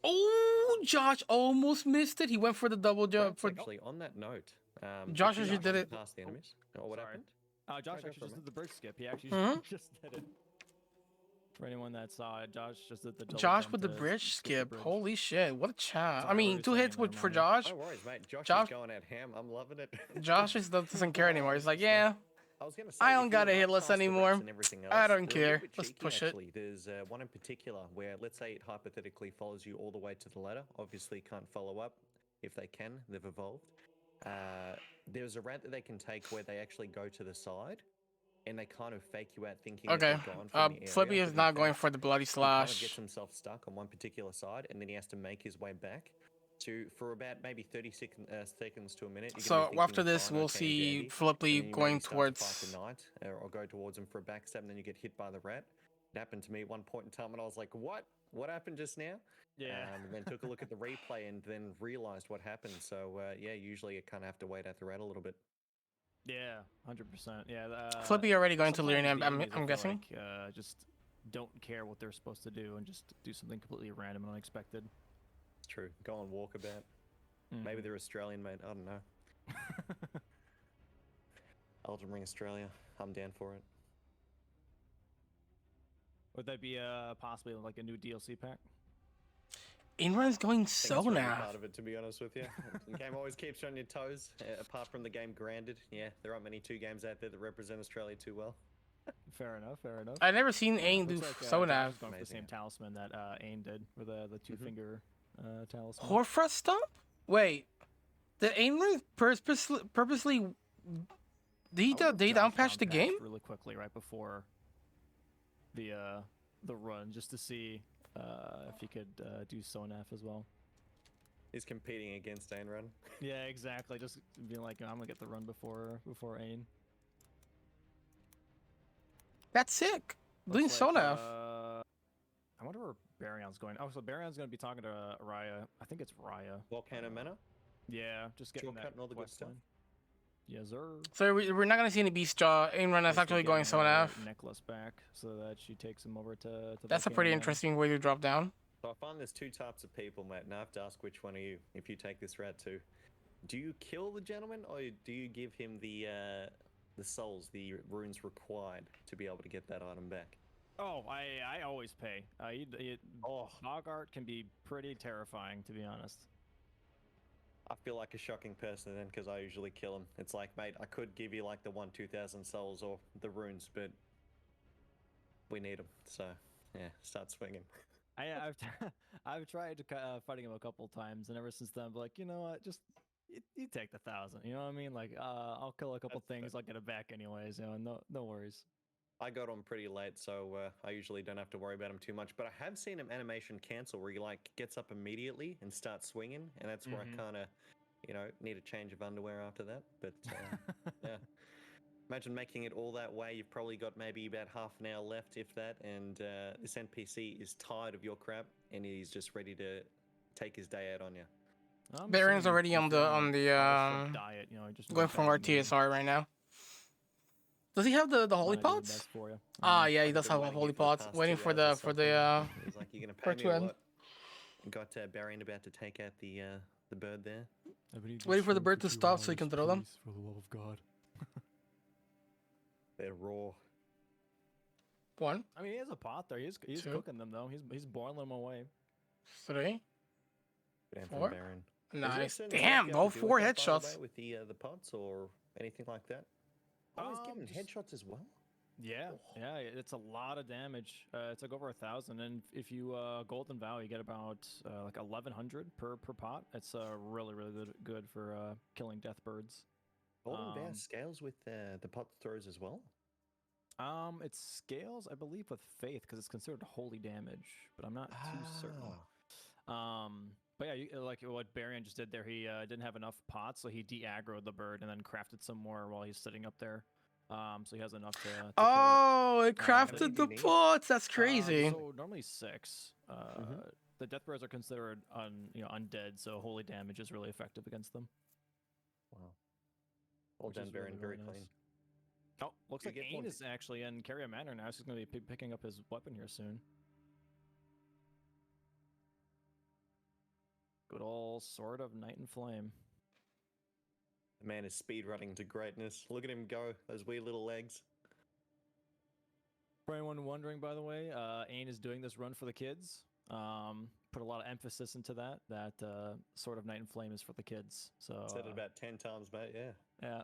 Oh, Josh almost missed it. He went for the double jump. Rats, actually, on that note, Josh if you actually did run it. past the enemies. Oh, what Sorry. happened? Josh go actually for just it. did the bridge skip. He actually Mhm. just did it. For anyone that saw it, Josh just did the double Josh jump with the to bridge the skip. bridge. Holy shit! What a chat. Sorry, I what mean, were you 2 hits saying with there, for Mario? Josh. No worries, mate. Josh Josh- is going at ham. I'm loving it. Josh just doesn't care anymore. He's like, yeah, I was gonna say, I if don't you got a run hit list past the anymore. rats and everything I else, don't they're a little care. bit Let's cheeky, push it. actually. There's one in particular where, let's say, it hypothetically follows you all the way to the ladder. Obviously, can't follow up. If they can, they've evolved. There's a rat that they can take where they actually go to the side, and they kind of fake you out thinking that Okay. they're gone from the area. Flippy is but in not going fact, for the bloody he kind of slash. gets himself stuck on one particular side, and then he has to make his way back for about maybe 30 seconds to a minute. You're gonna be So thinking after you're this, fine, we'll okay, see dandy, Flippy and then you going maybe start to fight towards. the knight or go towards him for a backstab, and then you get hit by the rat. It happened to me at one point in time, and I was like, "What? What happened just now?" And then took a look at the replay, and then realized what happened. So yeah, usually you kind of have to wait out the rat a little bit. Yeah, 100%. Yeah. Flippy already going to sometimes Liurnia, the enemies, I I'm feel guessing. like, just don't care what they're supposed to do and just do something completely random and unexpected. True. Go on walkabout. Maybe they're Australian, mate. I don't know. Elden Ring Australia. I'm down for it. Would that be possibly like a new DLC pack? Inrun's going I think so that's really now. part of it, to be honest with you. The game always keeps you on your toes. Apart from the game Grounded, yeah, there aren't many 2 games out there that represent Australia too well. Fair enough. Fair enough. I never seen Aang do Looks like, Sonaf. Josh is going for the Amazing. same talisman that Aang did, with the two-finger talisman. Horfrust stomp? Wait, the Aang rune purposely did he down patch the game? really quickly right before the run, just to see if he could do Sonaf as well. He's competing against Ayn Run. Yeah, exactly. Just being like, I'm gonna get the run before Aang. That's sick. Doing Looks like, Sonaf. I wonder where Barion's going. Oh, so Barion's gonna be talking to Raya. I think it's Raya. Volcano Manor. Yeah, just getting Shortcut that and all the good quest stuff. line. Yes, sir. So we're not gonna see any Beast Jaw. Aang Run is Basically actually going getting her Sonaf. necklace back so that she takes him over to That's a Volcano pretty Manor. interesting way to drop down. So I find there's two types of people, mate, and I have to ask which one are you if you take this route too. Do you kill the gentleman, or do you give him the souls, the runes required to be able to get that item back? Oh, I always pay. Hoggart can be pretty terrifying, to be honest. I feel like a shocking person then, because I usually kill him. It's like, mate, I could give you like the 2,000 souls or the runes, but we need them. So yeah, start swinging. I've tried to fighting him a couple times, and ever since then, I'm like, you know what, just you take the 1,000. You know what I mean? Like, I'll kill a couple things, I'll get it back anyways. You know, no worries. I got on pretty late, so I usually don't have to worry about him too much. But I have seen him animation cancel, where he like gets up immediately and starts swinging, and that's where I kind of, need a change of underwear after that. But yeah, imagine making it all that way. You've probably got maybe about half an hour left, if that, and this NPC is tired of your crap, and he's just ready to take his day out on you. Baron's already on the diet, just going from RTSR right now. Does he have the holy pots? Ah, yeah, he does have holy pots. Waiting for the He's like, you're gonna pay for it me to a end. lot. Got Barian about to take out the bird there. Waiting for the bird to stop so he can throw them. For the love of God. They're raw. One, I mean, he has a pot there. He's Two. cooking them though. He's boiling them away. 3. Damn, Four. from Baron. Nice. Is there certain Damn, stuff you all have to do 4 with that, by the headshots. way, with the pots or anything like that? Oh, he's getting just- headshots as well. Yeah, it's a lot of damage. It's like over 1,000, and if you Golden Vow, you get about like 1,100 per pot. It's really good for killing death birds. Golden Bear scales with the pot throws as well. It scales, I believe, with faith because it's considered holy damage, but I'm not too certain. But yeah, like what Barian just did there, he didn't have enough pots, so he de-aggroed the bird and then crafted some more while he's sitting up there. So he has enough to kill it. Oh, it many crafted do the you need? pots. That's crazy. So normally 6. The death birds are considered undead, so holy damage is really effective against them. Wow. Well Which done, is Baron. Very nice. clean. Oh, looks You like get Ain one- is actually in Carrier Manor now. So he's going to be picking up his weapon here soon. Good old Sword of Night and Flame. The man is speed running to greatness. Look at him go. Those weird little legs. For anyone wondering, by the way, Ain is doing this run for the kids. Put a lot of emphasis into that Sword of Night and Flame is for the kids. So Said it about 10 times, mate. Yeah. yeah,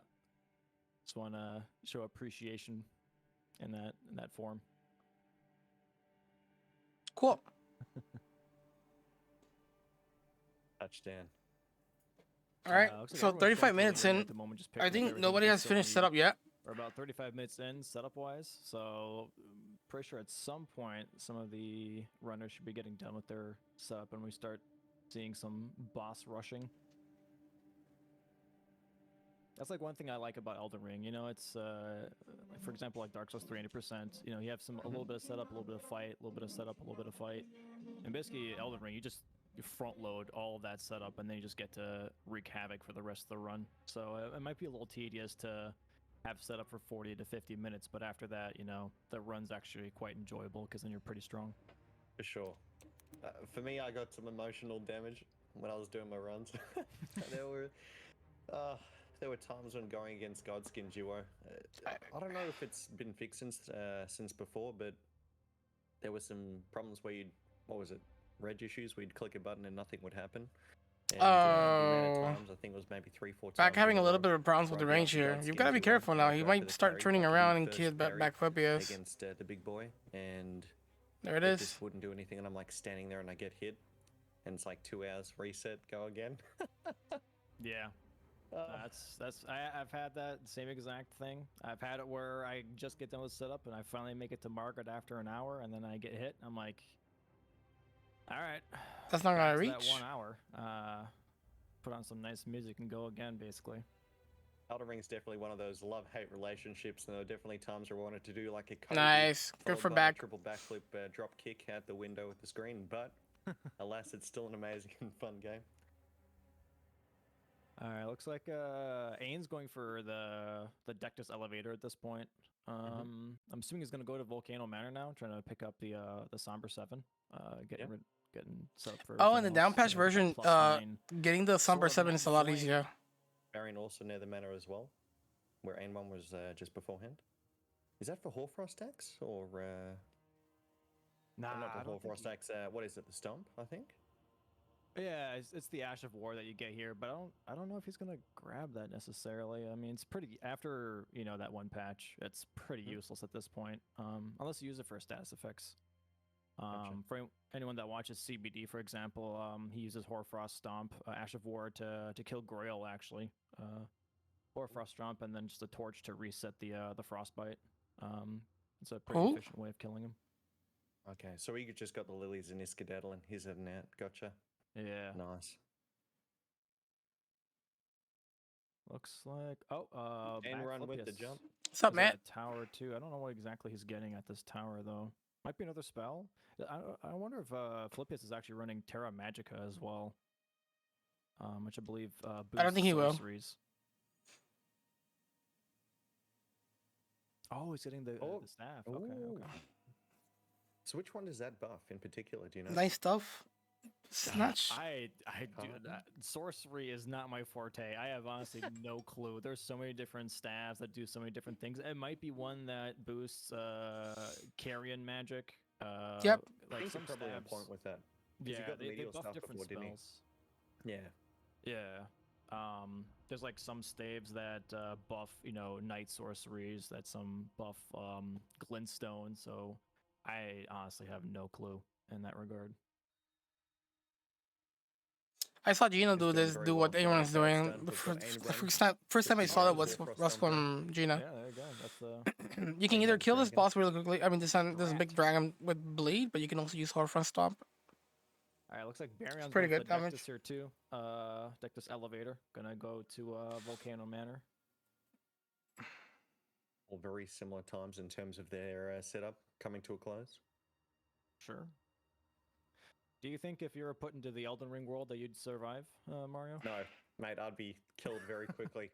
just want to show appreciation in that form. Cool. Touchdown. All right. Looks like So everyone's 35 going minutes through in. at the moment, just I picking up think everything nobody with has finished facility. setup yet. We're about 35 minutes in setup wise, so pretty sure at some point some of the runners should be getting done with their setup and we start seeing some boss rushing. That's like one thing I like about Elden Ring. It's like, for example, like Dark Souls 300%. You have a little bit of setup, a little bit of fight, a little bit of setup, a little bit of fight, and basically Elden Ring, you front load all of that setup and then you just get to wreak havoc for the rest of the run. So it might be a little tedious to have set up for 40 to 50 minutes, but after that, the run's actually quite enjoyable because then you're pretty strong. For sure. For me, I got some emotional damage when I was doing my runs. There were times when going against Godskin Duo. I don't know if it's been fixed since before, but there were some problems where reg issues, where you'd click a button and nothing would happen. And the amount of Oh. times, I think it was maybe 3-4 times. Back having in a little row bit of problems with where the I'd be range up here. against You've got to be into careful now. and He I'd go for might the start parry, turning like around the and first parry back Flipius. against the big boy, and There it it is. just wouldn't do anything, and I'm like standing there and I get hit, and it's like 2 hours reset, go again. Yeah. I've had that same exact thing. I've had it where I just get done with setup and I finally make it to market after an hour, and then I get hit. I'm like, all right, That's not back gonna to that reach. 1 hour. Put on some nice music and go again, basically. Elden Ring's definitely one of those love-hate relationships, and there were definitely times where I wanted to do like a Kobe, Nice. Good followed for by a back. triple backflip drop kick out the window with the screen, but alas, it's still an amazing and fun game. All right, looks like Ains going for the Dectus elevator at this point. I'm assuming he's gonna go to Volcano Manor now, trying to pick up the Somber 7. Getting set up for. Oh, in the Thanos, down patch get that version, +9 getting the Somber Sword 7 not is a lot flame. easier. Varian also near the manor as well, where Ain 1 was just beforehand. Is that for Hoarfrost axe or Nah, not I the don't think Hoarfrost axe? What is it? The stump, I think. Yeah, it's the Ash of War that you get here, but I don't know if he's gonna grab that necessarily. I mean, it's pretty after that one patch. It's pretty useless at this point, unless you use it for status effects. For anyone that watches CBD, for example, he uses Hoarfrost Stomp, Ash of War to kill Grail actually. Hoarfrost Stomp, and then just a torch to reset the Frostbite. It's a pretty Cool. efficient way of killing him. Okay, so we just got the lilies and Iskaddle, and he's heading out. Gotcha. Yeah. Nice. Looks like And back run with the Flipius jump. What's up, is at Matt? a tower too. I don't know what exactly he's getting at this tower though. Might be another spell. I wonder if Flipius is actually running Terra Magica as well, which I believe boosts I don't think he will. sorceries. Oh, he's getting the staff. Okay. So which one does that buff in particular? Do you know? Nice stuff. Snatch. I do that. Sorcery is not my forte. I have honestly no clue. There's so many different staffs that do so many different things. It might be one that boosts carrion magic. Yep. Like He's some probably on stabs. point with that. 'Cause you Yeah, got the they medial buff stuff different before, didn't he? spells. Yeah. Yeah. There's like some staves that buff, night sorceries, that some buff glintstone. So I honestly have no clue in that regard. I saw Gino He's do doing this, very do well what for everyone's Ain doing. Done. We've got Ain Run. First time I saw that Flipius, was Hoarfrost from Gino. Yeah, there you go. That's You can Ain either Run's kill this dragon. boss really quickly. I mean, this is a big dragon with bleed, but you can also use Horfront Stomp. All right, looks like Barion's pretty going good for the damage. Dectus here too. Dectus Elevator, gonna go to Volcano Manor. All very similar times in terms of their setup coming to a close. Sure. Do you think if you were put into the Elden Ring world that you'd survive, Mario? No, mate, I'd be killed very quickly.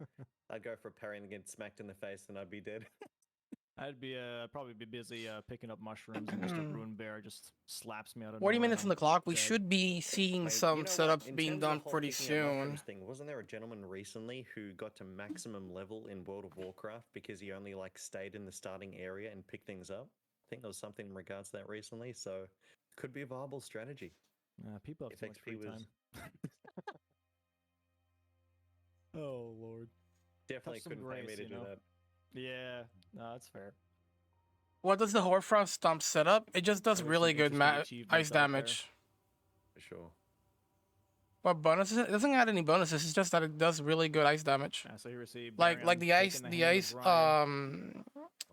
I'd go for a parry and get smacked in the face, and I'd be dead. I'd be probably be busy picking up mushrooms, and just a rune bear just slaps me out of 40 nowhere minutes on and the clock. We dead. should be seeing Mate, some you know what? setups In being terms of done the whole pretty picking up mushrooms soon. thing, wasn't there a gentleman recently who got to maximum level in World of Warcraft because he only stayed in the starting area and picked things up? I think there was something in regards to that recently, so could be a viable strategy. People have If so much free XP was time. Oh Lord. definitely some couldn't pay me grace, to you do know? that. Yeah, no, that's fair. What does the Horfront Stomp set up? It just does There's really some good interesting achievements ice out there. damage. For sure. What bonuses? It doesn't add any bonuses. It's just that it does really good ice damage. So you receive Like Baryon the ice, taking the hand of ice. Ryan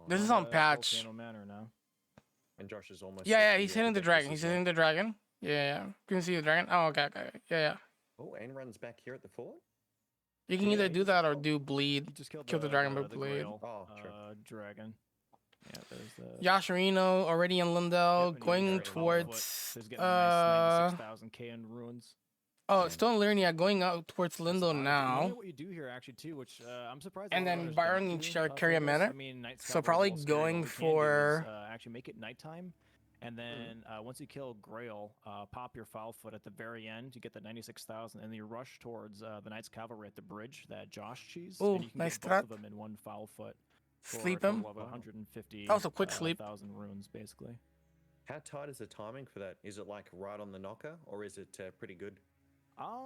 This is to on patch. Volcano Manor now. And Josh is almost. Yeah, at he's the hitting the Dectus dragon. as He's well. hitting the dragon. Yeah. You can see the dragon. Oh, okay. Yeah. Oh, Ain runs back here at the fort. You can Yeah, either he do just that or killed- do bleed. He just killed Kill the dragon with the blade. Grail, Oh, true. dragon. Yeah, there's the. Yasharino already in Lindell, Yep, and going he's very towards. Foot. He's getting a nice 96,000 K in runes. Oh, Man. still in Liurnia, going out towards Lindell You now. know what you do here actually too, which I'm surprised. And a lot of then runners Byron don't needs do, to carry a for this. minute. I mean, Night So Scout is probably a little scary, going but what we can do is, for- actually make it nighttime, and then once you kill Grail, pop your foul foot at the very end. You get the 96,000, and then you rush towards the Knights Cavalry at the bridge that Josh cheese. Ooh, and you can nice get both of strat. them in one foul foot. For Sleep a total him. of 150. That was a quick sleep. 1,000 runes, basically. How tight is the timing for that? Is it right on the knocker, or is it pretty good?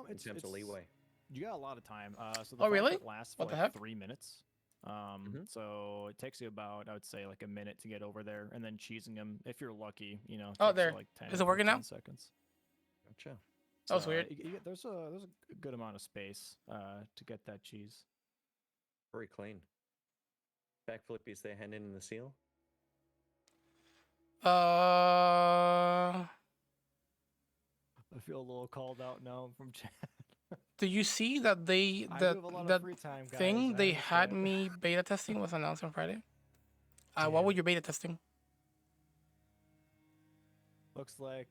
It's terms of leeway? You got a lot of time. So the Oh, really? pit lasts for What the like heck? 3 minutes. Mhm. So it takes you about, I would say, like a minute to get over there, and then cheesing them, if you're lucky, it Oh, takes you there. like 10 Is or it working now? 15 seconds. Gotcha. That was weird. There's a good amount of space to get that cheese. Very clean. Backflip is there, hand in the seal. I feel a little called out now from chat. Do you see that I do have a lot of free time, guys. thing I they had understand. me beta testing was announced on Friday? What Yeah. were you beta testing? Looks like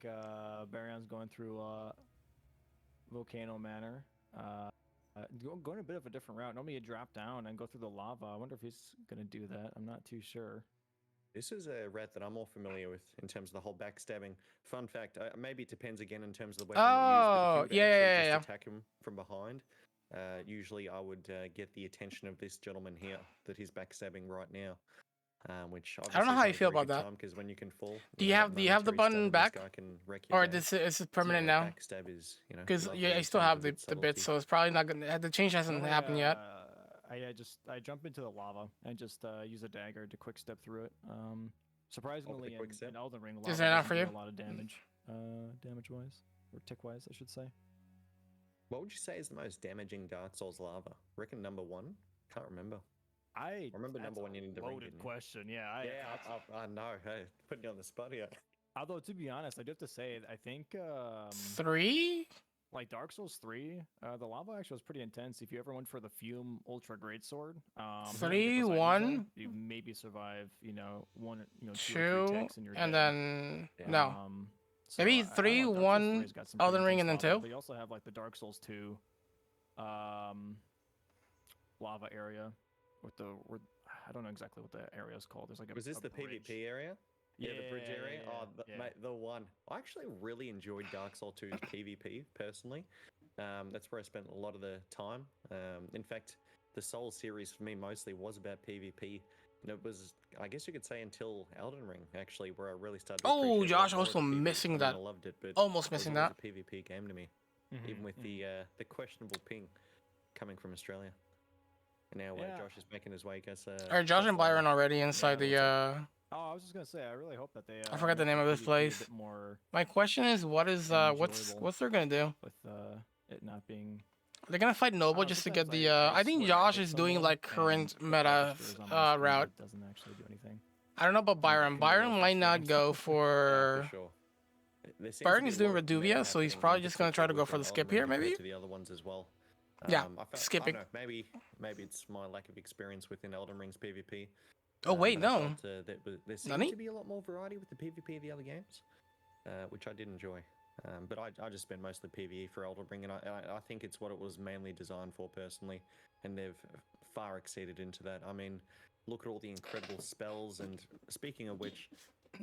Barion's going through Volcano Manor. Going a bit of a different route. Normally you drop down and go through the lava. I wonder if he's going to do that. I'm not too sure. This is a route that I'm more familiar with in terms of the whole backstabbing. Fun fact, maybe it depends again in terms of the weapon you use, but Oh, if you would yeah, actually yeah. just attack him from behind, usually I would get the attention of this gentleman here that he's backstabbing right now. Which I don't know how you obviously feel is not a about very good that. time, because when you can fall, Do you have the button back? This guy can wreck your Or day. this is permanent So now? backstab is, Because lovely I in still terms have of the its bits, subtlety. so it's probably not gonna. The change hasn't Normally, happened yet. I jump into the lava and just use a dagger to quick step through it. Surprisingly, quick step? in Elden Ring, lava Is that not doesn't for do you? a lot of damage, damage-wise, or tick-wise, I should say. What would you say is the most damaging Dark Souls lava? Reckon number 1? Can't remember. I remember number one you need to ring, loaded didn't you? question. Yeah, I know. Hey, putting you on the spot here. Although to be honest, I do have to say, I think 3? like Dark Souls 3, the lava actually was pretty intense. If you ever went for the Fume Ultra Greatsword, 3, 1, you maybe survive, one, 2 or 2, 3 ticks and you're and dead. then Yeah. no. So Maybe I don't 3, know, Dark Souls 1, 3 has got some Elden pretty Ring, intense and then lava, 2? But you also have like the Dark Souls 2 lava area with I don't know exactly what the area is called. There's like Was this a the bridge. PvP area? Yeah, the bridge area. Yeah, Oh, yeah. mate, the one. I actually really enjoyed Dark Souls 2's PvP personally. That's where I spent a lot of the time. In fact, the Souls series for me mostly was about PvP. And it was, I guess you could say, until Elden Ring, actually, where I really started to Oh, appreciate Josh, more of also the PvP. missing I mean, that. I loved it, but Almost it was missing always that. a PvP game to me, Mhm, even with mhm. the questionable ping coming from Australia. And now Yeah. Josh is making his way, I guess. Are Josh and Byron already inside Yeah, the Oh, I was just gonna say, I really hope that they. I forgot the make name of this PvP place. A bit more My question is, what's enjoyable. they're gonna do? with it not being. They're gonna fight Noble just to get the I think Josh is doing like current meta route. It doesn't actually do anything. I don't know about Byron. Byron might not go Yeah, for for sure. There seems to Byron be is a doing lot of meta Reduvia, so he's happening, probably in just gonna try to particular go for the within skip Elden here, Ring compared maybe? to the other ones as well. Yeah, I skipping. don't know, maybe it's my lack of experience within Elden Ring's PvP. Oh wait, but I no. felt, there seemed Nani? to be a lot more variety with the PvP of the other games, which I did enjoy. But I just spent mostly PvE for Elden Ring, and I think it's what it was mainly designed for personally, and they've far exceeded into that. I mean, look at all the incredible spells, and speaking of which,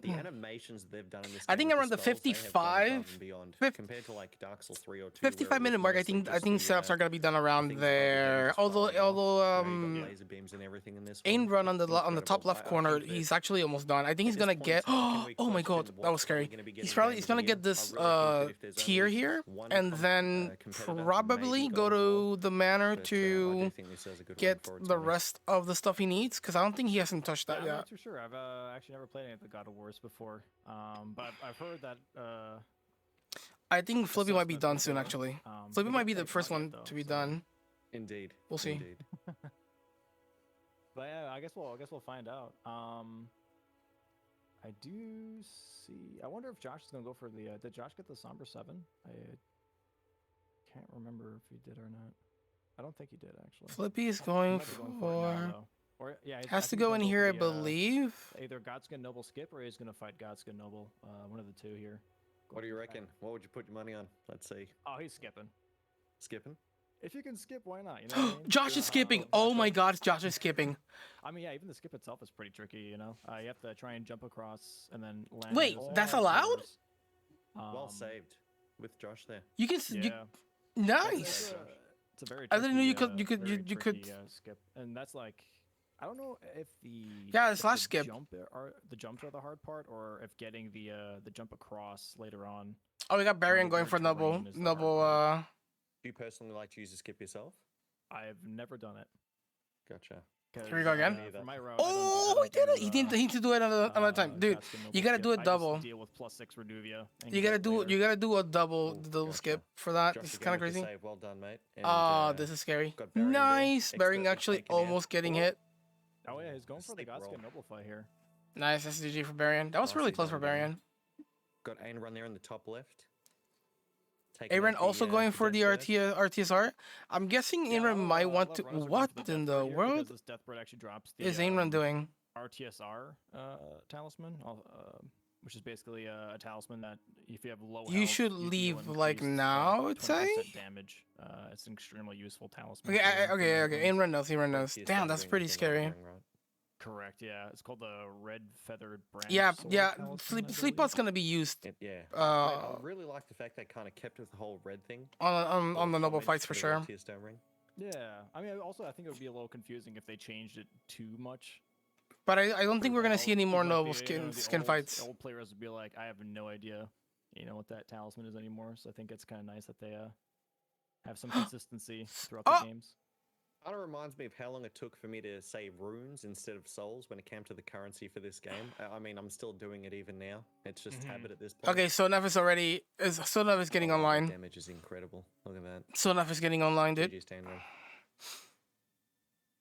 the animations that they've done in this I game think with around the spells, they have gone above 55 and beyond, fif- compared to like Dark Souls 3 or 2, 55-minute mark. I think setups are gonna be done around things above your head there. just Although flying off. You um, got laser beams and everything in this Ain one. run on the top Incredible. left I corner. think that He's actually almost done. I think he's at this gonna point in get. time, can we Oh my god, question that was what scary. we're gonna be He's getting gonna games get in? this I really think that if there's tier only here, one and then competitor, probably maybe go God of War, to the manor but, I to do think this is a good one get for its the money. rest of the stuff he needs. Because I don't think he hasn't touched that I'm yet. not too sure. I've actually never played any of the God of Wars before. But I've heard that. I think Flippy might be assessment done soon. before. Actually, They Flippy might didn't be the say first not yet, one though, to be so- done. Indeed. We'll see. Indeed. But yeah, I guess we'll find out. I do see. I wonder if Josh is gonna go for the. Did Josh get the Somber 7? I can't remember if he did or not. I don't think he did actually. Flippy is He going might be going it now, for. though. Or yeah, I Has to think go he's in gonna here, I for the, believe. either Godskin Noble skip or he's gonna fight Godskin Noble. One of the two here. What do you reckon? What would you put your money on? Let's see. Oh, he's skipping. Skipping? If you can skip, why not? You know what I mean? Josh is skipping. Oh my god, Josh is skipping. I mean, yeah, even the skip itself is pretty tricky. You have to try and jump across and then land. Wait, those that's hard allowed? corners. Well Um, saved with Josh there. You can. Yeah. Nice. It's a very. I didn't know you tricky, could- very you could- tricky, skip, and that's like, I don't know if the Yeah, if slash the skip. the jumps are the hard part, or if getting the jump across later on. Oh, we got Barian the going for terrain Noble. is the hard Noble. part. Do you personally like to use a skip yourself? I've never done it. Gotcha. Here we go again. For my route, I Oh, don't he did it. do, He didn't. He needs to do it another time, dude. Gatskin Noble You gotta skip. do it I double. just deal with +6 Reduvia. and You get gotta do. later. You gotta do a double, Ooh, double gotcha. skip for that. Josh It's again kind of with the crazy. save. Well done, mate. And, Oh, this is scary. got Baron there, Nice. Baring expertly actually taken out. almost getting Oh. hit. Oh yeah, he's going for the Stick roll. Gatskin Noble fight here. Nice SDG for Barian. That was really Nicely close for done, Baron. Barian. Got Ain run there in the top left. Taking Aaron out the, also going for the Death Bird. RTSR. I'm guessing Yeah, Aaron might want let to. runners go What for the in Death the Bird here, world because this Death Bird actually drops the, is Aaron doing? RTSR talisman, which is basically a talisman that if you have low You health, should you deal leave, like, increased, now, I would 20% say? damage. It's an extremely useful talisman. Okay, for okay. runners. Aaron knows. Aaron knows. RTSR Damn, that's ring pretty within scary. Elden Ring, right? Correct, yeah. It's called the Red Feathered Branch. Yeah, Sword yeah. talisman, Sleep I Sleepot's believe. gonna be used Yeah. Mate, uh I really like the fact they kind of kept with the whole red thing. on the noble Homage fights for to the sure. Red Tearstone ring. Yeah, I mean, also I think it would be a little confusing if they changed it too much. But I don't think we're gonna see any more Like noble the skin fights. Old players would be like, I have no idea, what that talisman is anymore. So I think it's kind of nice that they have some consistency throughout the games. Kind of reminds me of how long it took for me to save runes instead of souls when it came to the currency for this game. I mean, I'm still doing it even now. It's just habit at this point. Okay, so Neff is already Neff is getting Oh, wow, the online. damage is incredible. Look at that. So Neff is getting online, dude. GG stand run.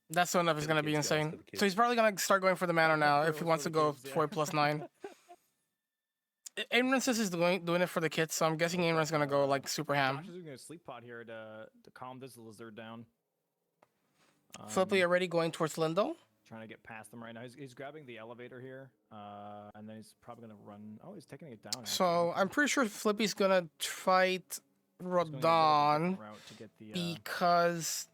That so Neff is For the gonna be kids, guys, insane. for the So he's kids. probably gonna start going for the mana now if he Goes wants for to the go kids, yeah. for +9. Aaron says he's doing it for the kids, so I'm guessing Aaron's gonna go like super ham. Josh is doing a sleep pod here to calm this lizard down. Flippy already going towards Lindo. Trying to get past them right now. He's grabbing the elevator here, and then he's probably gonna run. Oh, he's taking it down. So I'm pretty sure Flippy's gonna fight Rodon because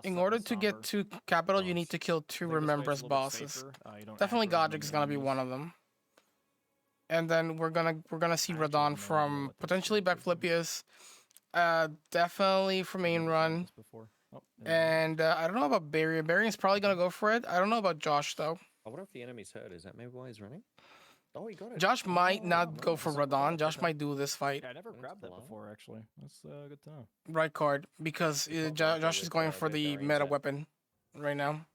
in order to get to capital, you need to kill 2 Remembrance bosses. Definitely Godric is gonna be one of them. And then we're gonna see Radon from potentially back Flippius, definitely from main run. And I don't know about Barry. Barry is probably gonna go for it. I don't know about Josh though. I wonder if the enemy's hurt. Is that maybe why he's running? Oh, he got it. Josh might not go for Radon. Josh might do this fight. Yeah, I never grabbed that before actually. That's good to know. Right card because Josh is going for the meta weapon right now.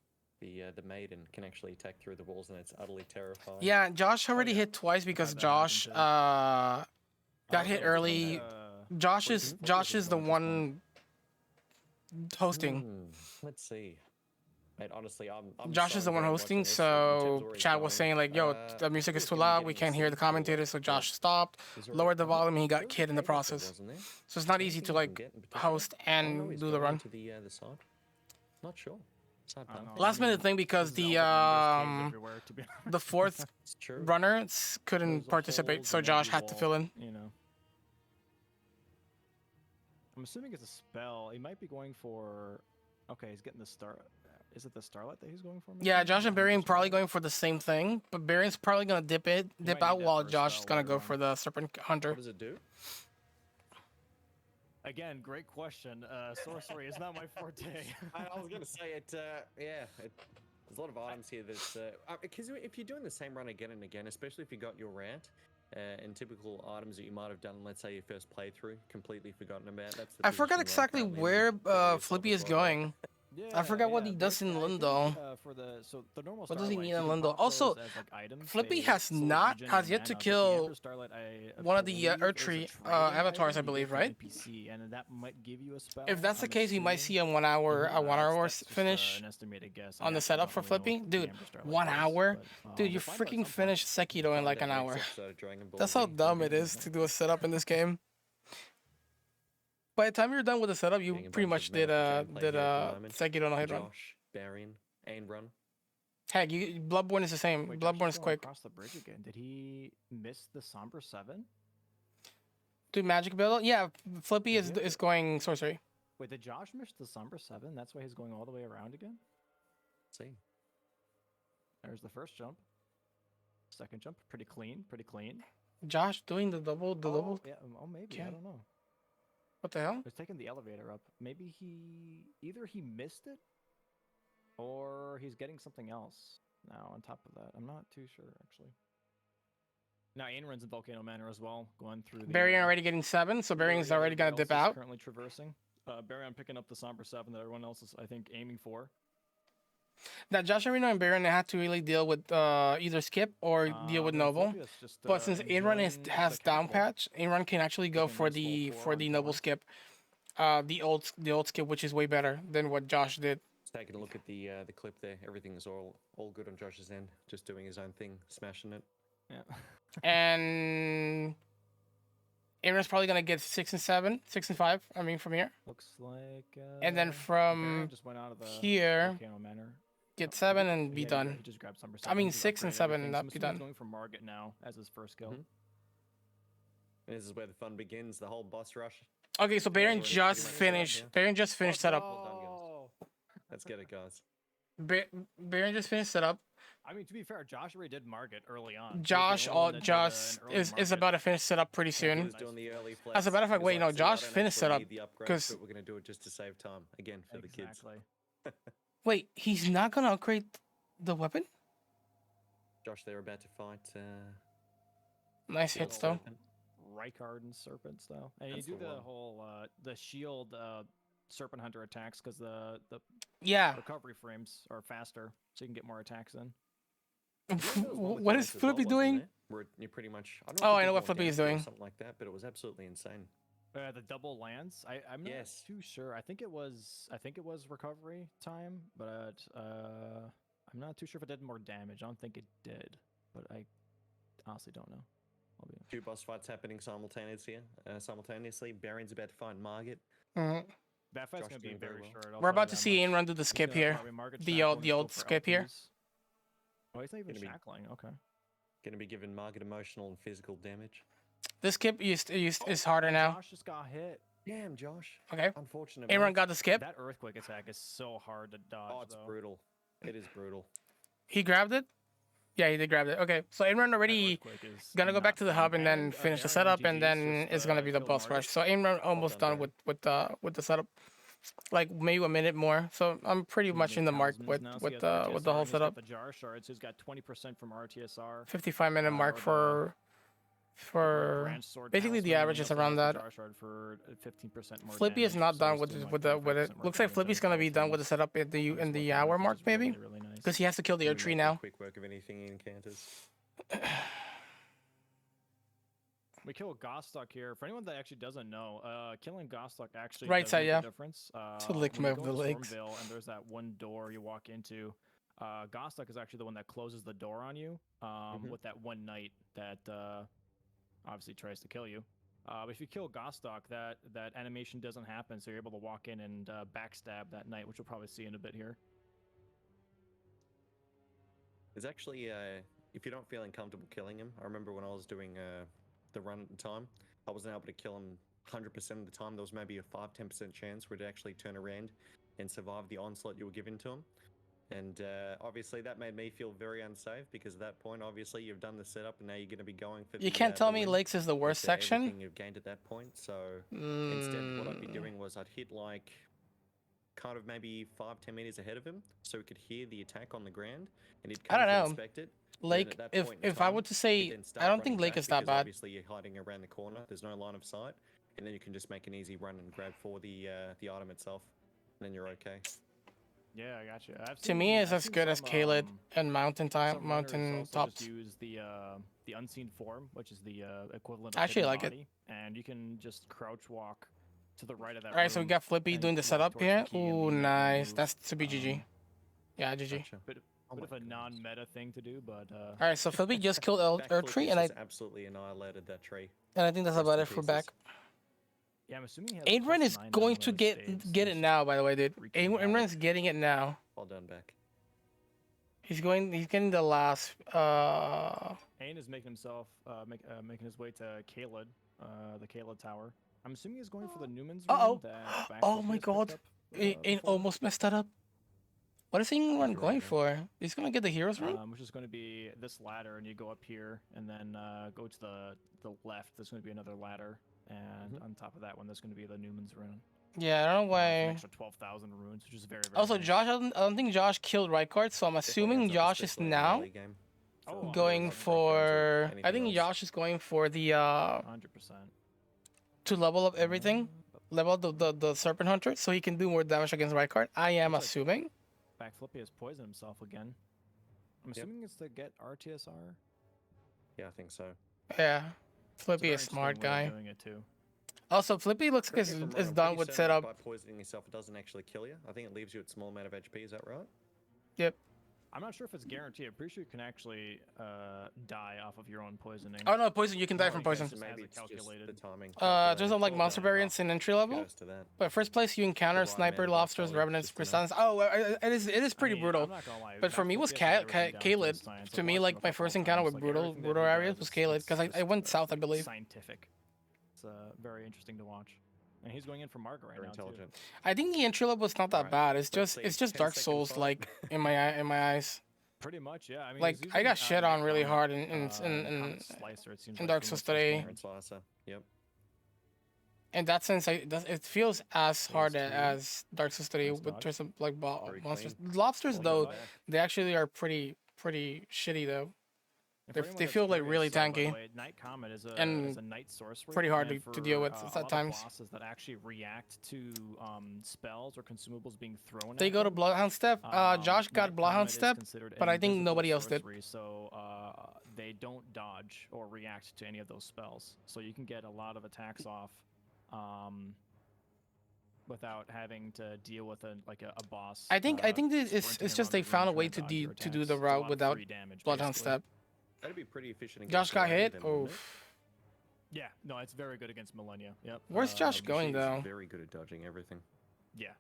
The maiden can actually attack through the walls, and it's utterly terrifying. Yeah, Josh already hit twice because Josh got hit early. Josh is the one hosting. Let's see. Mate, honestly, I'm Josh is the one hosting, so Chad was saying like, "Yo, the music is too loud. We can't hear the commentators." So Josh stopped, lowered the volume, and he got killed in the process. So it's not easy to like host and do the run. To the side. Not sure. Last minute thing because the 4th runner couldn't participate, so Josh had to fill in. I'm assuming it's a spell. He might be going for. Okay, he's getting the star. Is it the Starlight that he's going for? Maybe? Yeah, Josh and Barian probably going for the same thing, but Barian's probably gonna dip out while Josh is gonna go for the Serpent Hunter. What does it do? Again, great question. Sorcery is not my forte. I was gonna say it. There's a lot of items here that's because if you're doing the same run again and again, especially if you got your rant and typical items that you might have done, let's say your first playthrough, completely forgotten about. That's the I forgot position exactly you're where currently in. Flippy is going. I forgot what he does in Lindo. What does he need in Lindo? Also, Flippy has yet to kill one of the Erdtree avatars, I believe, right? If that's the case, we might see a 1 hour finish on the setup for Flippy. Dude, 1 hour? Dude, you freaking finished Sekiro in like an hour. That's how dumb it is to do a setup in this game. By the time you're done with the setup, you pretty much did Sekiro no Hit Run. Josh, Barian, and run. Heck, Bloodborne is the same. Wait, Bloodborne Josh is going quick. Across the bridge again. Did he miss the Somber 7? Dude, Magic Build? Yeah, Flippy is going sorcery. Wait, did Josh miss the Somber 7? That's why he's going all the way around again? Let's see. There's the first jump. Second jump, pretty clean. Josh doing the double. Yeah, maybe. I don't know. What the hell? He's taking the elevator up. Maybe either he missed it, or he's getting something else now on top of that. I'm not too sure actually. Now Ain runs in Volcano Manor as well, going through. Barian already getting 7, so Barian's already gonna dip out. Currently traversing. Baryon picking up the Somber 7 that everyone else is, I think, aiming for. Now, Josh Arena and Baron, they had to really deal with either skip or deal with Then Noble. Flippy is just, But since Inrun has the down capital. patch, Inrun can actually go Taking a for nice the full 4 on Noble 4. skip, the old skip, which is way better than what Josh did. Taking a look at the clip there, everything's all good on Josh's end, just doing his own thing, smashing it. Yeah. And Inrun's probably gonna get 6 and 7, 6 and 5. I mean, from here, Looks like. and then Baron from just went out of the here, Volcano Manor. get 7 and be Yeah, done. He just grabbed Somber I mean, 7, he 6 and upgraded 7 everything, and so that I'm be assuming he's done. going for Margit now as his first kill. Mhm. And this is where the fun begins, the whole boss rush. Okay, so Baron already pretty just much finished. done, yeah. Baron just finished setup. Well done, guys. Let's get it, guys. Baron just finished setup. I mean, to be fair, Josh already did Margit early on. He was the Josh, only one that did, Josh an early is Margit. about to finish setup pretty He soon. was doing the early As a matter of fact, flex. He was wait, no, like, "See, I Josh don't finished actually setup need the upgrades, 'cause- but we're gonna do it just to save time again for the kids." Exactly. Wait, he's not gonna upgrade the weapon? Josh, they're about to fight. Nice hits though. Rykard and Serpent style. And That's you do the the one. whole the shield Serpent Hunter attacks because the Yeah. recovery frames are faster, so you can get more attacks in. What is Flippy doing? Where you pretty much. I don't Oh, if I you know did what more Flippy is damage or doing. Something like that, but it was absolutely insane. The double lands. I'm not Yes. too sure. I think it was recovery time, but I'm not too sure if it did more damage. I don't think it did, but I honestly don't know. Two boss fights happening simultaneously. Baron's about to find Margit. Mhm. That fight's Josh gonna be doing very very well. short. I'll We're tell about you to that see much. Inrun do the He's skip gonna here. probably Margit The shackle old and just go for skip here. LPs. Oh, he's not even Gonna be- shackling. Okay. Going to be giving Margit emotional and physical damage. This skip is harder now. Josh just got hit. Damn, Josh. Okay. Unfortunate. Inrun mate. got the skip. That earthquake attack is so hard to dodge. Oh, it's though. brutal. It is brutal. He grabbed it. Yeah, he did grab it. Okay, so Inrun That already earthquake is gonna go back not to the fun. hub and then finish the Baron setup, GG's and then just, it's gonna be the killed boss Margit. rush. So Inrun almost done, done with the setup, like maybe a minute more. So I'm pretty He's much made in the mark talismans now, so he with has the RTSR, whole and he's got setup. The jar shards. He's got 20% from RTSR. 55-minute mark or for branch sword basically the talisman, average and is he also around has that. the jar shard for 15% more Flippy is damage, not so done he's with doing, it, like, with it. 25% more Looks like damage Flippy's than gonna be both done with the teams. setup in This the weapon, hour which mark is really, maybe, really nice. because he has to kill the Gonna air tree make now. Quick work of anything he encounters. We kill Gostock here. For anyone that actually doesn't know, killing Gostock actually Right does side, make yeah. a difference. To lick when him you over go the into legs. Stormvale and there's that one door you walk into, Gostock is actually the one that closes the door on you with that one knight that obviously tries to kill you. But if you kill Gostock, that animation doesn't happen, so you're able to walk in and backstab that knight, which we'll probably see in a bit here. There's actually, if you're not feeling comfortable killing him, I remember when I was doing the run at the time, I wasn't able to kill him 100% of the time. There was maybe a 5-10% chance where he'd actually turn around and survive the onslaught you were giving to him. And obviously that made me feel very unsafe because at that point, obviously, you've done the setup and now you're going to be going for You the, can't tell the me win lakes is the worst with, section. everything you've gained at that point. So instead, what I'd be doing was I'd hit like kind of maybe 5-10 meters ahead of him so he could hear the attack on the ground and he'd I come don't to know. inspect it. Lake, if I were to say, I don't think Lake is that bad. Obviously, you're hiding around the corner. There's no line of sight, and then you can just make an easy run and grab for the item itself, and then you're okay. Yeah, I got you. To me, it's as good as Kaled and Mountain also Tops. just use the unseen form, which is the equivalent. I Of actually hidden like it. body, and you can just crouch walk to the right of that. All right, so we room got Flippy and doing the walk setup towards here. the key and Ooh, lean over and nice. move. That's to be GG. Yeah, GG. Gotcha. Bit Oh of my a goodness. non-meta thing to do, but All right, so Flippy just killed Backflip Tree, and just absolutely annihilated that tree. I think that's Rest about in it for pieces. back. yeah, I'm assuming he has Adrian plus is 9 going now to on get his it saves. now, by the way, dude. Freaking out. Adrian's getting it now. Well done, back. He's getting the last. Ain is making himself making his way to Kaled, the Kaled Tower. I'm assuming he's going for the Newman's Uh-oh. room that Backflip Oh my has picked God. up, It before. almost messed that up. What is England You're going right, for? He's gonna get the hero's room. Which is going to be this ladder, and you go up here, and then go to the left. There's going to be another ladder, and on top of that one, there's going to be the Newman's rune. Yeah, I don't know For an why. extra 12,000 runes, which is very, very Also, nice. Josh, I don't think Josh killed Rykard, so I'm assuming Definitely adds up, Josh is especially in the now early game. Oh, For going like for. breakdowns or I anything think else. Josh is going for the 100%. to level up everything. level up the Serpent Hunter so he can do more damage against Rykard. I am assuming. Back Flippy has poisoned himself again. I'm assuming it's to get RTSR. Yeah, I think so. Yeah. It's a Flippy very is a smart interesting way guy. of doing it too. Also, Flippy looks like Correct me if I'm wrong, is I'm done pretty with certain that setup. By poisoning yourself, it doesn't actually kill you. I think it leaves you at a small amount of HP. Is that right? Yep. I'm not sure if it's guaranteed. I'm pretty sure you can actually die off of your own poisoning. Oh no, poison. You can die Oh, from okay, poison. so Maybe has it it's just calculated? the timing. There's no like monster variants in entry level. Goes to that. But first place you encounter The right sniper, amount of lobsters, value, revenants, just enough. persons. Oh, it is pretty I mean, brutal. I'm not gonna lie, But for Back me, was Flippy has everything down to a Caled. science. To I've me, watched like him my a couple first encounter times, with like, everything that brutal he areas does was is Caled because I just, went south, I believe. Scientific. It's very interesting to watch. And he's going in for Margaret right Very now intelligent. I think the entry level was not that Alright, bad. It's let's just see, 10 Dark second Souls fight. like in my eyes. too. Pretty much, yeah. I mean, Like he's I got using, shit on Night really Comet, hard in Comet Slicer, it seems in like, Dark for Souls most of his 3. games. Iron Slicer. Yep. In that sense, it feels as hard PS2. as Dark Souls 3 Thanks, with Dodge. terms of like Very monsters. clean. Lobsters Well though, done there. they actually are pretty shitty though. And They- for anyone they that's feel, like, curious, really by the tanky. way, Night Comet is And is a night sorcery. pretty hard and to deal with for, at a lot of times. bosses that actually react to spells or consumables being thrown They at go to them. Bloodhound Step. Josh got Night Bloodhound Comet is Step, considered but an I think invisible nobody else did. sorcery, so they don't dodge or react to any of those spells. So you can get a lot of attacks off without having to deal with a boss. I think that it's sprinting just around they the found a room way trying to dodge your do the attacks. It's a route lot of without free damage, Bloodhound basically. Step. That'd be pretty efficient. Josh against got Millennia hit. then, wouldn't it? Oof. Yeah, no, it's very good against Millennia. Yep. Where's Josh going She's though? very good at dodging everything. Yeah.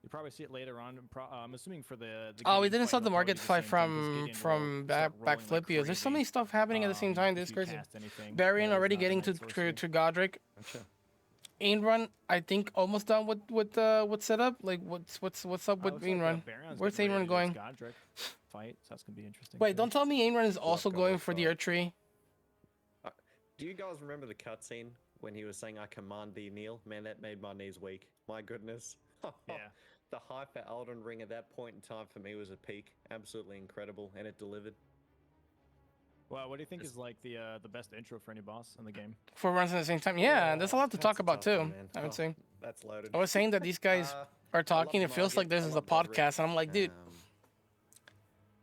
You probably see it later on. I'm assuming for the Oh, we Gideon didn't fight, start it'll the market probably be the fight same thing, 'cause Gideon from will start back rolling like Flippios. There's so crazy, many stuff happening at the same time. if This is you crazy. cast anything Barian that is already not getting night to sorcery. Godric. Gotcha. Ain Run, I think almost done with setup. Like what's up with looks Ain like, Run? Baron's Where's getting Ain Run ready to do his going? Godric fight, so that's gonna be interesting. Wait, too. don't tell me Ain Run is also Love going Godric for the fight. Earth Tree. Do you guys remember the cutscene when he was saying, "I command thee, kneel"? Man, that made my knees weak. My goodness. Yeah. The hype for Elden Ring at that point in time for me was a peak. Absolutely incredible, and it delivered. Well, what do you think is like the best intro for any boss in the game? 4 runs at the same time. Yeah, there's a lot to That's talk a about tough too. one, man. I would Oh, say. That's loaded. I was saying that these guys I are talking. love It feels like Margit, this I is a love Godric. podcast, and I'm like, dude,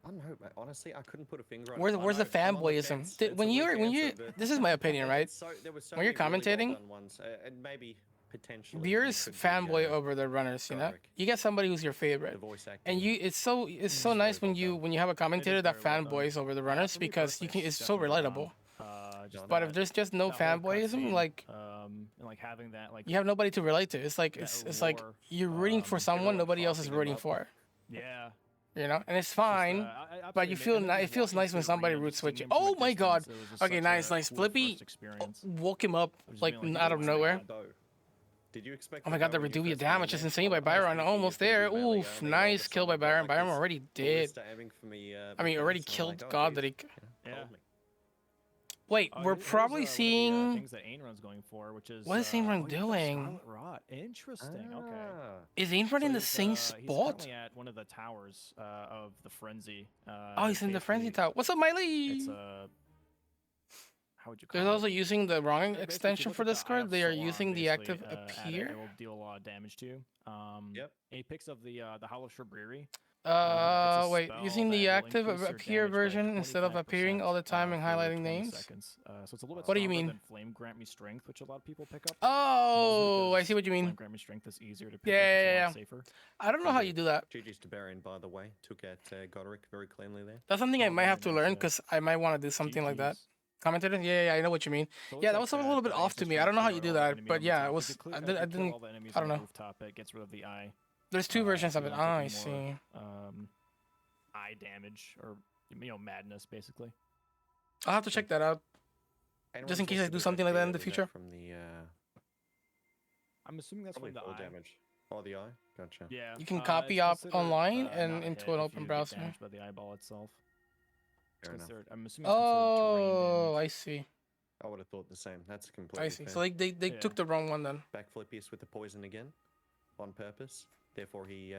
I don't know, man. Honestly, I couldn't put a finger on it. where's I the know, I'm on the fanboyism? fence. Did- It's when a you're weak when you, answer, but this is my opinion, right? there were so When you're many really commentating, well-done ones, and maybe potentially Beer's it could be, fanboy over the runners. You know, Godric. you get somebody who's your the favorite. voice acting. And it's so It's nice very when well done. you have a commentator that very well done. fanboys over the runners For me because you personally, can. It's so definitely relatable. Just But that- if there's just no that whole fanboyism, cutscene, like and like having that, like you have nobody to relate to. It's like that it's like lore, you're rooting for someone everyone nobody else is propping them rooting up. for. yeah. You know, and it's Just, fine. But absolutely you ama- feel and then it just feels walking nice when through somebody arena, roots just with seeing you. him from Oh a my god. distance, it was just Okay, such nice, a nice. cool Flippy first experience. woke him up Just like being out of "Oh my nowhere. God." Though, did you expect? Oh my to god, the go when you Reduvia first damage came is in? insane by I was Byron. thinking Almost it was there. gonna be melee Oof, only, all of a nice kill by sudden, Byron. Godric Byron is already full dead. list aiming for me, I mean, already defense, and I'm killed like, oh, Godric. geez, Yeah. hold me. Wait, Oh, we're here's, probably one of the, seeing. things that Ain Run's going for, which is What is Ain Run oh, he's got doing? Scarlet Rot. Interesting. Okay. Ah, Is Ain Run in the he's, same He's spot? currently at one of the towers of the Frenzy. Oh, he's in the Frenzy basically- Tower. What's up, Miley? It's a. How would you call They're it? also using the wrong Basically, if you extension look for at the this Eye card. of They are Sauron, using the basically, active at it, appear. It will deal a lot of damage to you. Yep. He picks up the Howl of Shabriri. Wait, spell using the that will active increase your appear damage by version instead of appearing all the 25%, time and for highlighting 20 names. Seconds. So it's a little bit What do you stronger mean? than Flame Grant Me Strength, which a lot of people pick up. Oh, I because see what you mean. Flame Grant Me Strength is easier to pick Yeah, up. It's yeah, a yeah. lot safer. I don't know how you do that. GG's to Baron, by the way. Took out Godric very cleanly there. That's something I Oh, might have to very learn nice, because I might want to do something like that. GGs. Commentator? Yeah, I know what you mean. So it Yeah, looks that was a little bit the off to me. I infrastructure don't know how you or do all the that, enemies but on the yeah, top. it If was. you clear- I if you kill didn't. all the enemies I on don't the know. rooftop, it gets rid of the eye. There's two versions so of you it. don't Ah, I take see. any more, eye damage or madness, basically. I'll have to check that out. And Just in Ron's case I also do good something like that in the was future. From the I'm assuming that's probably from the full eye. damage. Oh, the eye. Gotcha. Yeah. You can it's copy up considered, online not and a into hit an if open you get browser. damaged by the eyeball itself. It's Fair enough. considered, I'm assuming it's considered terrain Oh, damage. I see. I would have thought the same. That's completely I see. fair. So like they Yeah. took the wrong one then. Back Flippius with the poison again, on purpose. Therefore, he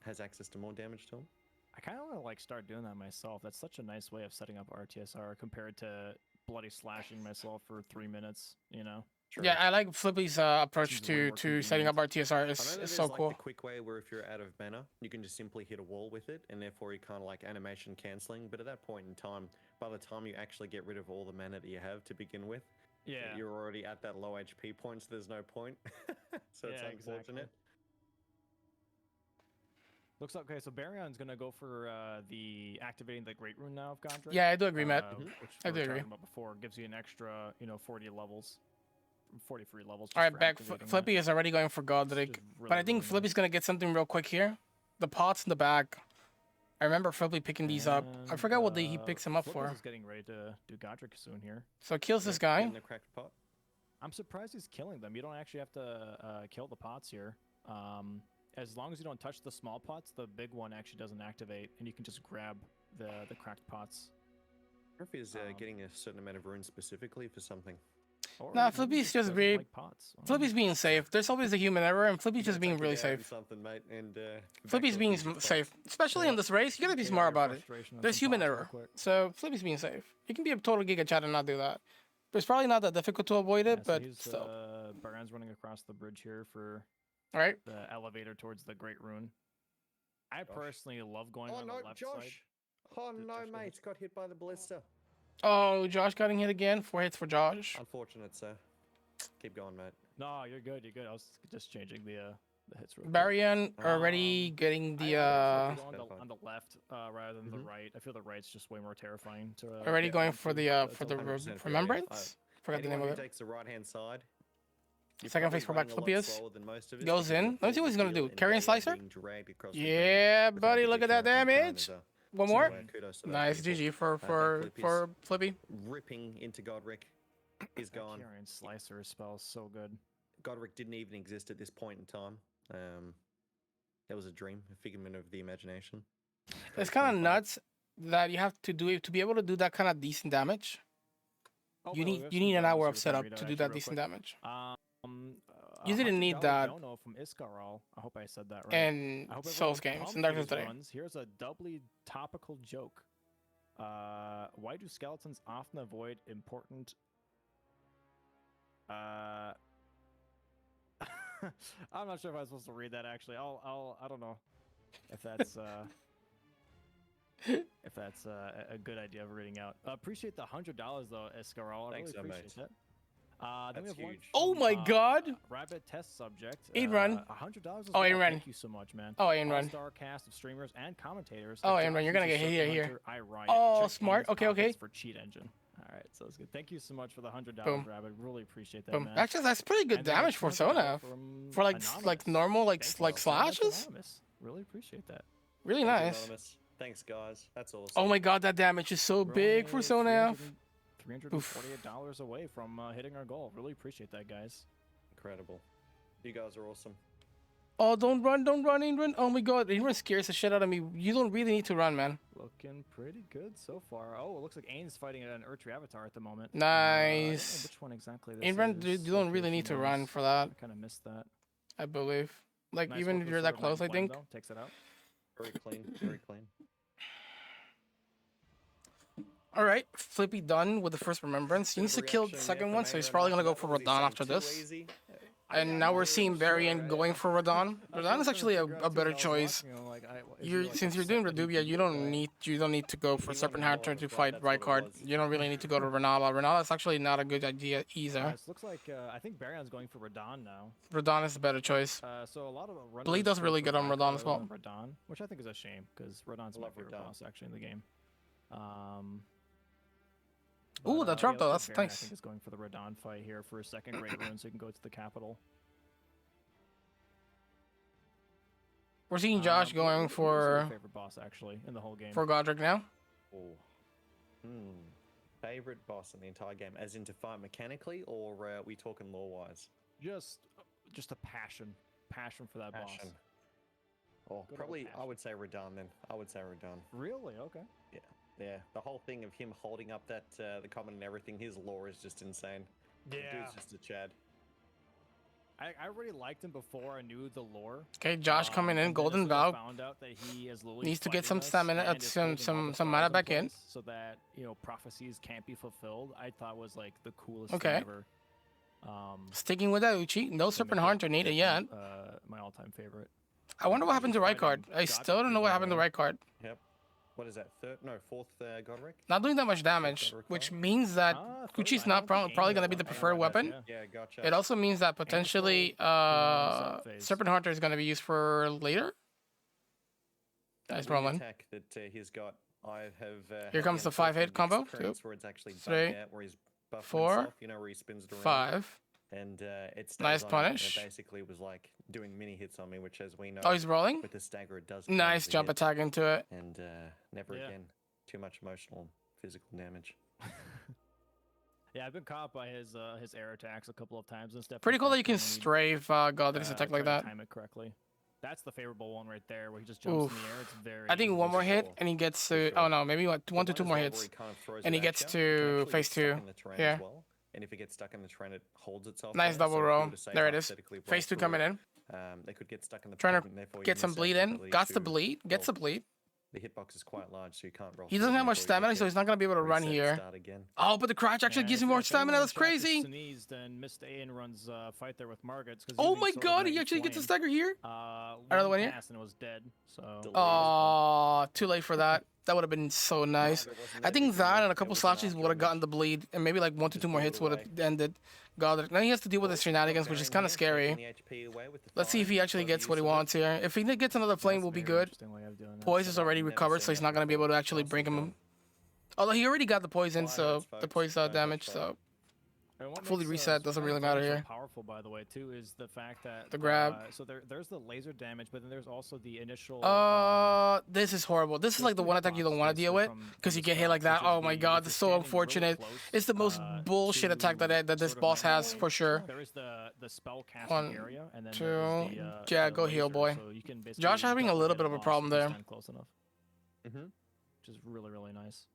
has access to more damage to him. I kind of want to like start doing that myself. That's such a nice way of setting up RTSR compared to bloody slashing myself for 3 minutes. You know. True. Yeah, I like Flippy's approach Seems way to more setting up our TSR. I know It's that there's so like cool. the quick way where if you're out of mana, you can just simply hit a wall with it, and therefore you kind of like animation canceling. But at that point in time, by the time you actually get rid of all the mana that you have to begin with, Yeah. you're already at that low HP point, so there's no point. So it's Yeah, unfortunate. exactly. Looks like, okay, so Baryon's gonna go for the activating the Great Rune now of Gondrick. Yeah, I do agree, Matt. Mhm. Which I we do were agree. talking about before gives you an extra, 40 levels, 43 levels. All just right, for back. activating that. Flippy is already going for Godric, Which is but I really, think really Flippy's nice. gonna get something real quick here. The pots in the back. I remember Flippy picking these up. I And, forgot what he picks them up Flippers for. is getting ready to do Godric soon here. So it kills this Yep, guy. getting the cracked pot. I'm surprised he's killing them. You don't actually have to kill the pots here. As long as you don't touch the small pots, the big one actually doesn't activate, and you can just grab the cracked pots. I wonder if he's getting a certain amount of runes specifically for something. Or Nah, maybe he Flippy's just doesn't very- like pots. I don't Flippy's know. being safe. There's always a human error, and Flippy's just Gonna being take really it out in safe. Something, mate, and Flippy's backdoor being these pots. safe, especially in this race. You gotta be Get smart your about it. frustration on There's some human pots real error, quick. so Flippy's being safe. You can be a total giga chat and not do that. But it's probably not that difficult to avoid it, Yeah, so but he's, still. Baron's running across the bridge here for All right. the elevator towards the Great Rune. I personally love going Oh on no, the left side. Josh! Oh Did no, Josh get hit? mate, got hit by the ballista. Oh, Josh getting hit again. 4 hits for Josh. Unfortunate, sir. Keep going, mate. No, you're good. You're good. I was just changing the hits real quick. Barrian already getting the I That's prefer to go fine. on the left rather than the right. I feel the right's just way more terrifying to. already get going onto, for the but it's for the all good. 100% fair, yeah. remembrance. Forgot the Anyone name who of it. takes the right-hand side. you're Second probably phase for running a lot backflip is. slower than most of us Goes because in. of Let me see what he's gonna field do. and Carrying they are slicer? being dragged across the ring Yeah, without buddy. the Look at that different damage. counters, One so, more. kudos to those Nice people. GG for Backflip is for Flippy. ripping into Godric. He's That gone. Carrion Slicer spell so good. Godric didn't even exist at this point in time. That was a dream, a figment of the imagination. It's kind of nuts that you have to do it to be able to do that kind of decent damage. Oh, You by the way, need we have you some need an donos hour here of we can setup read out to do actually that real decent quick. damage. You didn't need that. Dono from Iskarol. I hope I said that right. And I hope Souls everyone games pumped and for Dark Souls these 3. runs. Here's a doubly topical joke. Why do skeletons often avoid important? I'm not sure if I'm supposed to read that. Actually, I don't know if that's if that's a good idea of reading out. Appreciate the $100 though, Escarol. I Thanks, really mate. appreciate that. Then we That's have one huge. Oh from, my God! Rabbit test subject. Aid run. $100 as Oh, well. aid run. Thank you so much, man. Oh, aid run. All-star cast of streamers and commentators. Oh, that aid run. Josh You're gonna uses get hit Circle here. Hunter, I Riot. Oh, Check smart. Aim's Okay, okay. pockets for cheat engine. All right, so that's good. Thank you so much for the $100, Boom. Rabbit. Really appreciate that, Boom. man. Actually, that's pretty good And then damage for $200 Sona. from For like Anonymous. normal Thank you like so much, slashes. Anonymous. Really appreciate that. Really Thank you, nice. Anonymous. Thanks, guys. That's awesome. Oh my God, that damage is so We're big for only Sona. $348 away from hitting our goal. Really appreciate that, guys. Incredible. You guys are awesome. Oh, don't run, Inran. Oh my God, Inran scares the shit out of me. You don't really need to run, man. Looking pretty good so far. Oh, it looks like Ane's fighting an Urtri avatar at the moment. Nice. I don't know which one exactly this Inran, is. you don't really need to run for that, I kind of missed that. I believe. Like, Nice even work if with you're Sword that of Might close, I and Flame, think. though. Takes it out. Very clean. Very clean. All right, Flippy done with the first remembrance. He needs to kill the second one, so he's probably gonna go for Radon after this. And now we're seeing Varian going for Radon. Radon is actually a better choice. Since you're doing Redubia, you don't need to go for Serpent Hunter to fight Rykard. You don't really need to go to Renala. Renala is actually not a good idea either. Nice. Looks like I think Barion's going for Radon now. Radon is a better choice. So a lot of runners Bleed does go really for good on Rykard Radon as rather well. than Radon, which I think is a shame because Radon's my Love favorite Radon. boss actually in the game. Ooh, that drop though, looks that's like Baron, I nice. think is going for the Radon fight here for a second Great Rune, so he can go to the capital. We're seeing Josh going who's for your favorite boss actually in the whole game. Godric now. Oh. Favorite boss in the entire game, as in to fight mechanically, or are we talking lore-wise? just a passion for that boss. Passion. Oh, Good old probably I passion. would say Radon then. I would say Radon. Really? Okay. Yeah, the whole thing of him holding up that the common and everything, his lore is just insane. The dude's just a Chad. I already liked him before I knew the lore. Okay, Josh coming in. And then Golden as soon as I Vow. found out that he is literally Needs to get fighting some us stamina, and is some holding all the mana stars back in. place so that prophecies can't be fulfilled. I thought was like the coolest Okay. thing ever. Sticking with that Uchi. No Serpent Hunter needed yet. My all-time favorite. I wonder what happened to right card. I still don't know what happened to right card. Yep. What is that? Fourth Godric? Not doing that much damage, which means that Uchi's not probably going to be the preferred weapon. Yeah, gotcha. It also means that potentially Serpent Hunter is going to be used for later. Nice rolling. Attack that he's got. I have. Here comes the 5-hit combo. 2, where it's actually 3, out, where he's buffing 4, himself, you know, where he spins it around. 5. And it stays Nice on, punish. and it basically was like doing mini hits on me, which, as we know, Oh, he's rolling. with the stagger, it does. Nice cause jump hit, attack into it. and never again too much emotional and physical damage. Yeah, I've been caught by his air attacks a couple of times and stuff. Pretty cool that you can strafe Godric attack like that. Time it correctly. That's the favorable one right there, where he just jumps in the air. It's very. I think one more hit and he gets to. Oh no, maybe 1 to 2 more hits, and he gets to phase 2. Yeah. And if it gets stuck in the terrain, it holds itself. Nice double roll. There it is. Phase 2 coming in. They could get stuck in the Trying to get some bleed in. Got the bleed. Gets the bleed. The hitbox is quite large, so you can't roll. He doesn't have much stamina, so he's not gonna be able to run here. Oh, but the crouch actually gives him more stamina. That's crazy. Sneezed and missed A and runs fight there with Margaret. Oh my god, he actually gets a stagger here. Another one here. And it was dead. So. Oh, too late for that. That would have been so nice. I think that and a couple slashes would have gotten the bleed, and maybe like 1 to 2 more hits would have ended Godric. Now he has to deal with the shenanigans, which is kind of scary. Let's see if he actually gets what he wants here. If he gets another flame, will be good. Poise is already recovered, so he's not going to be able to actually bring him. Although he already got the poison, so the poison damage, so fully reset doesn't really matter here. Powerful, by the way, too, is the fact that the grab. So there's the laser damage, but then there's also the initial. This is horrible. This is like the one attack you don't want to deal with because you get hit like that. Oh my god, this is so unfortunate. It's the most bullshit attack that this boss has for sure. There is the spell casting 1, area, and then 2. Yeah, go heal, boy. Josh having a little bit of a problem there. Close enough. Which is really nice.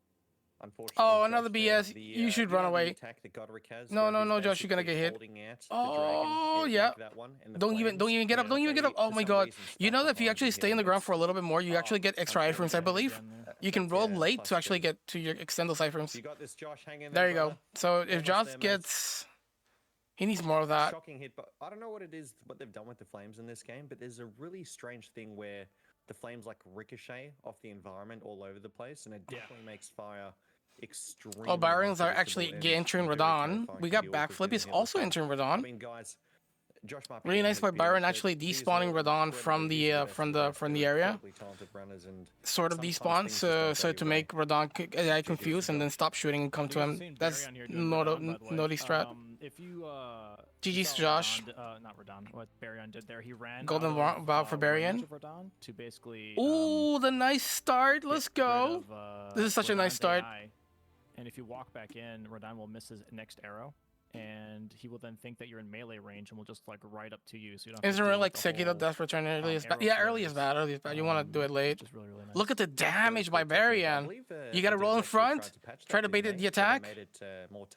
Oh, another BS. You should run away. No, Josh, you're gonna get hit. Oh, yeah. Don't even get up. Don't even get up. Oh my god. You know that if you actually stay in the ground for a little bit more, you actually get extra iframes, I believe. You can roll late to actually get to your extend those iframes. There you go. So if Josh gets... He needs more of that. Shocking hit, but I don't know what it is, what they've done with the flames in this game, but there's a really strange thing where the flames like ricochet off the environment all over the place, and it definitely makes fire extremely. Oh, Byron's are actually entering Radon. We got Backflip is also entering Radon. I mean, guys, Josh might be really nice by Byron actually despawning Radon from the area. Sort of despawn, so to make Radon AI confused and then stop shooting and come to him. That's naughty strat. If you GG's Josh. Not Radon. What Baryon did there? He ran. Golden Bow for Baryon. To basically. Ooh, the nice start. Let's go. This is such a nice start. And if you walk back in, Radon will miss his next arrow, and he will then think that you're in melee range and will just like right up to you. So you don't. Isn't it like Sekiro Death Return early is bad? Yeah, early is bad. Early is bad. You want to do it late. Really nice. Look at the damage by Baryon. You got to roll in front. Try to bait the attack.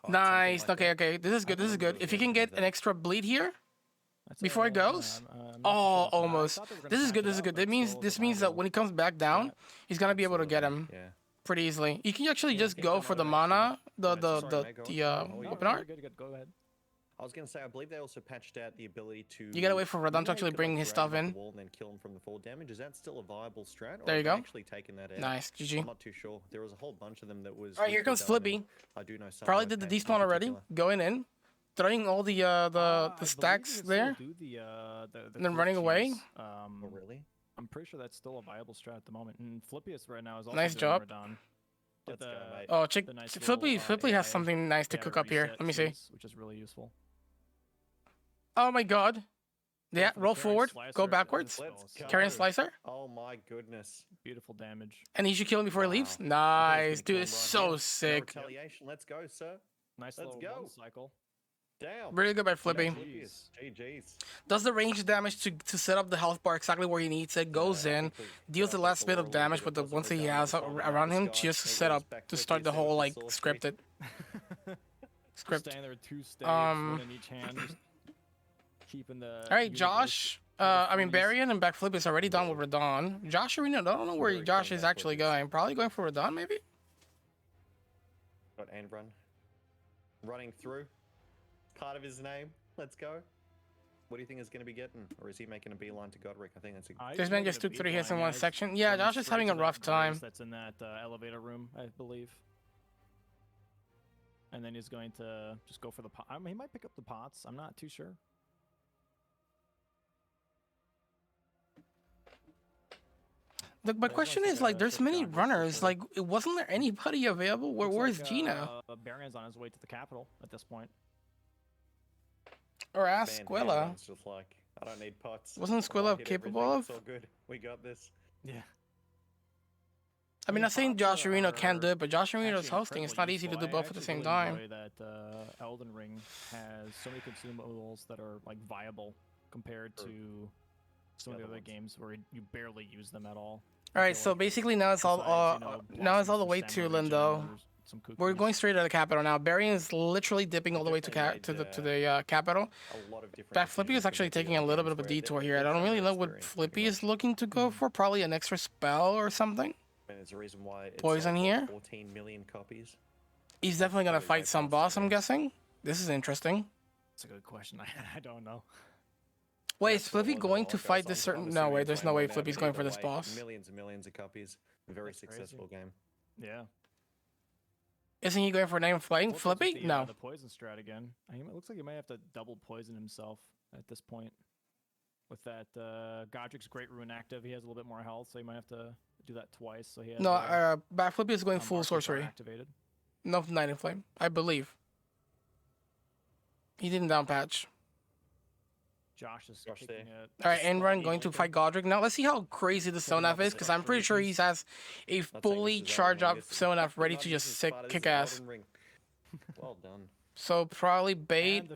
Nice. Okay. This is good. This is good. If you can get an extra bleed here before it goes. Oh, almost. This is good. This is good. This means that when he comes back down, he's gonna be able to get him. Yeah. Pretty easily. You can actually just go for the mana, the open art. Good. Go ahead. I was gonna say, I believe they also patched out the ability to. You gotta wait for Radon to actually bring his stuff in. And then kill him from the fall damage. Is that still a viable strat? Or there you go. Actually taken that out? Nice, GG. I'm not too sure. There was a whole bunch of them that was. All right, here comes Flippy. I do know. Probably did the despawn already. Going in, throwing all the stacks there, and then running away. Oh, really? I'm pretty sure that's still a viable strat at the moment. And Flippius right now is also nice job. Let's go, mate. Oh, Flippy has something nice to cook up here. Let me see. Which is really useful. Oh my god. Yeah, roll forward, go backwards. Carrion Slicer. Oh my goodness. Beautiful damage. And he should kill him before he leaves. Nice. Dude, it's so sick. Retaliation. Let's go, sir. Nice Let's little go. cycle. Damn. Really good by Flippy. GG's. Does the range damage to set up the health bar exactly where he needs it. Goes in, deals the last bit of damage with the ones that he has around him just to set up to start the whole like scripted. Script. Standing there with 2 staves, one in each hand, just keeping the. All right, Josh. Baryon and Backflip is already done with Radon. Josh Arena, I don't know where Josh is actually going. Probably going for Radon, maybe. Got and run. Running through. part of his name. Let's go. What do you think is going to be getting? Or is he making a beeline to Godric? I think that's a... This man just took 3 hits in one section. Yeah, Josh is having a rough time. That's in that elevator room, I believe. And then he's going to just go for the pot. I mean, he might pick up the pots. I'm not too sure. Look, my question is, like, there's many runners. Like, wasn't there anybody available? Where's Gina? Baron's on his way to the capital at this point. Or ask Squilla. Just like, I don't need pots. Wasn't Squilla capable of? It's all good. We got this. Yeah. I mean, not saying Josh Areno can't do it, but Josh Areno's hosting. It's not easy to do both at the same time. That Elden Ring has so many consumables that are like viable compared to some of the other games where you barely use them at all. All right, so basically now it's all now it's all the way to Lindo. We're going straight to the capital now. Barry is literally dipping all the way to the capital. That Flippy is actually taking a little bit of a detour here. I don't really know what Flippy is looking to go for. Probably an extra spell or something. And there's a reason why it's Poison here. 14 million copies. He's definitely gonna fight some boss, I'm guessing. This is interesting. That's a good question. I don't know. Wait, is Flippy going to fight this certain? No, wait. There's no way Flippy's going for this boss. Millions and millions of copies. Very successful game. Yeah. Isn't he going for name flame? Flippy? No. The poison strat again. It looks like he might have to double poison himself at this point. With that, Godric's Great Rune active, he has a little bit more health, so he might have to do that twice. So he has, no, Flippy is going full sorcery. Activated. No Night and Flame, I believe. He didn't down patch. Josh is kicking it. All right, Enron going to fight Godric. Now, let's see how crazy the Sonaf is, because I'm pretty sure he has a fully charged up Sonaf ready to just kick ass. Well done. So probably bait,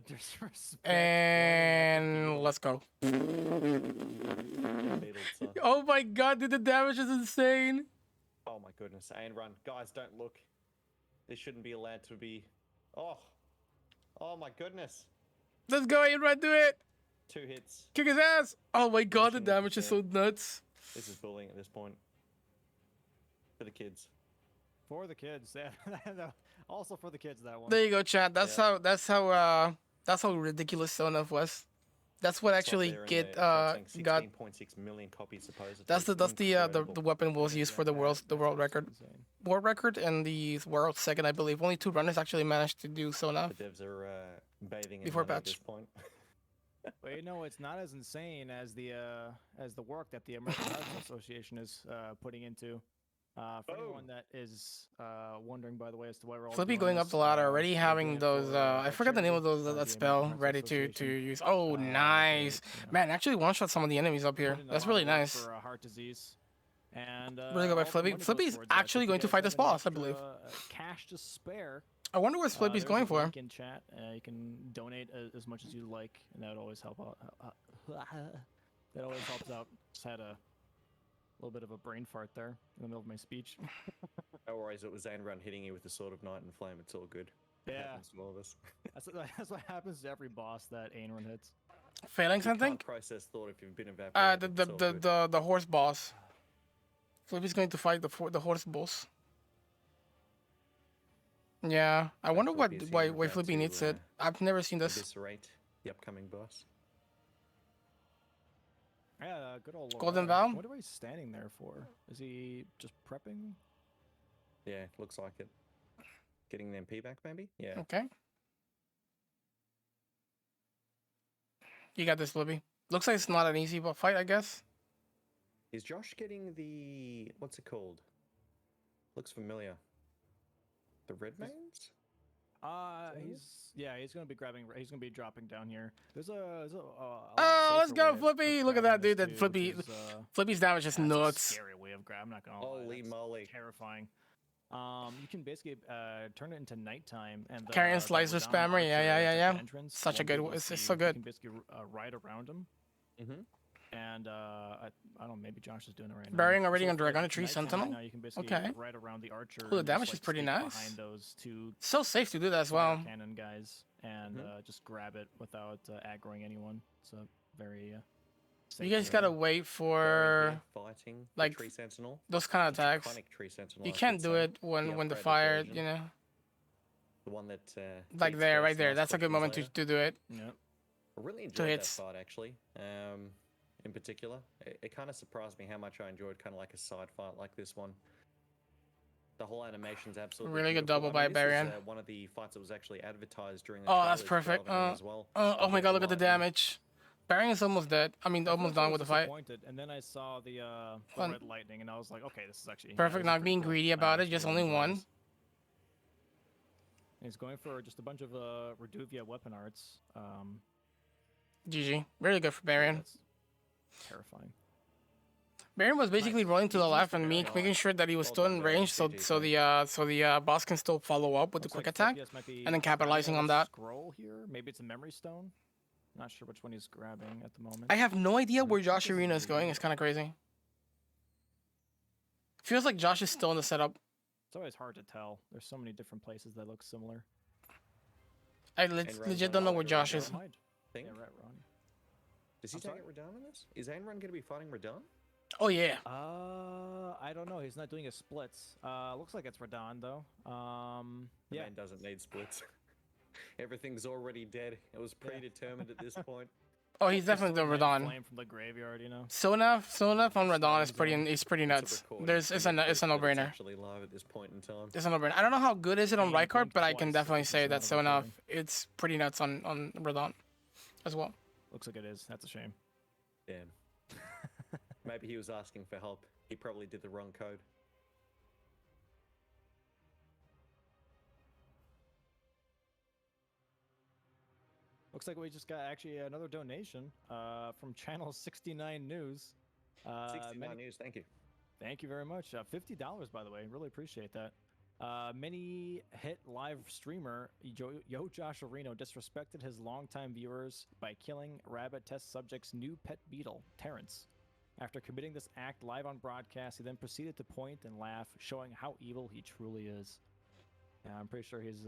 and let's go. Oh my god, dude, the damage is insane. Oh my goodness, and run. Guys, don't look. This shouldn't be allowed to be... Oh my goodness. Let's go, Enron, do it. 2 hits. Kick his ass. Oh my god, the damage is so nuts. This is bullying at this point. For the kids. For the kids, yeah. Also for the kids, that one. There you go, chat. That's how ridiculous Sonaf was. That's what actually got 16.6 million copies supposedly. That's the weapon was used for the world record. World record and the world second, I believe. Only 2 runners actually managed to do Sonaf. The devs are bathing in before money patch. At this point. Well, you know, it's not as insane as the work that the American Heart Association is putting into. For anyone that is wondering, by the way, as to why we're all Flippy going up the ladder, already having those. I forgot the name of those that spell ready to use. Oh, nice, man! Actually, one shot some of the enemies up here. That's really nice. For heart disease. And really good by Flippy. Flippy's actually going to fight this boss, I believe. Cash to spare. I wonder what Flippy's going for. In chat, you can donate as much as you like, and that would always help out. That always helps out. Just had a little bit of a brain fart there in the middle of my speech. No worries, it was Zanrun hitting you with the Sword of Night and Flame. It's all good. Yeah. It happens to all of us. That's what happens to every boss that Ainrun hits. Phalanx, I think? Process thought if you've been evaporated. The horse boss. Flippy's going to fight the horse boss. Yeah, I wonder why Flippy needs it. I've never seen this. Eviscerate the upcoming boss. Yeah, good old Golden Vow? What are we standing there for? Is he just prepping? Yeah, looks like it. Getting the MP back, maybe? Yeah. Okay. You got this, Flippy. Looks like it's not an easy fight, I guess. Is Josh getting the... What's it called? Looks familiar. The red names? He's gonna be grabbing. He's gonna be dropping down here. There's oh, let's go, Flippy! Look at that dude. That Flippy's damage is nuts. A scary way of grab. I'm not gonna lie. Holy moly! Terrifying. You can basically turn it into nighttime and Carrion Slicer Spammer. Yeah. Such a good. It's so good. You can basically ride around him. Mm-hmm. And I don't know, maybe Josh is doing it right now. Burying already on Dragon Tree Sentinel. Now you can basically ride around the archer. Oh, the damage is pretty nice. Behind those 2 so safe to do that as well. Cannon guys and just grab it without aggroing anyone. It's a very safe. You guys gotta wait for fighting like Tree Sentinel. those kind of attacks. Tree Sentinel, you can't do it when the fire, you know. The one that Like takes there, first right and there. asks That's a good questions moment later. to do it. Yep. I really Two enjoyed that hits. fight actually. In particular, it kind of surprised me how much I enjoyed kind of like a side fight like this one. The whole animation's absolutely Really good beautiful. double by this was, Barian. one of the fights that was actually advertised during the Oh, that's trailers for perfect. Elden Ring as well. Oh my god, look at the Lightning. damage. Baron is almost dead. I mean, At almost first I done was with the fight. disappointed, and then I saw the Fun. red lightning, and I was like, okay, this is actually Perfect, this is not pretty being cool. greedy I about it, actually just really only enjoy one. this. And he's going for just a bunch of Reduvia weapon arts. GG. Really good for Baron. That's terrifying. Baron was basically rolling to the left and making sure that he was still in range, so the boss can still follow up with the Looks quick like attack, Phobias might be and then capitalizing grabbing on a that. Scroll here. Maybe it's a memory stone. Not sure which one he's grabbing at the moment. I have no idea where Josh Arena is going. It's kind of crazy. Feels like Josh is still in the setup. It's always hard to tell. There's so many different places that look similar. I legit don't know where Josh is. Thing? Yeah, right, Ron. Does he I'm target Radahn in this? Is Aenron going to be fighting Radahn? Oh yeah. I don't know. He's not doing his splits. Looks like it's Radahn though. The Yeah. man doesn't need splits. Everything's already dead. It was predetermined at this point. Oh, he's definitely the Red Radahn. Flame from the graveyard, you know. Sonaf on Radahn is pretty nuts. It's a no-brainer. Actually live at this point in time. It's a no-brainer. I don't know how good is it on Being Rykard, but I can twice definitely is say not that a Sonaf recording. it's pretty nuts on Radahn as well. Looks like it is. That's a shame. Damn. Maybe he was asking for help. He probably did the wrong code. Looks like we just got actually another donation from Channel 69 News. 69 News, thank you. Thank you very much. $50, by the way. Really appreciate that. Many hit live streamer Yo Josh Areno disrespected his longtime viewers by killing rabbit test subject's new pet beetle, Terrence. After committing this act live on broadcast, he then proceeded to point and laugh, showing how evil he truly is. Yeah, I'm pretty sure he's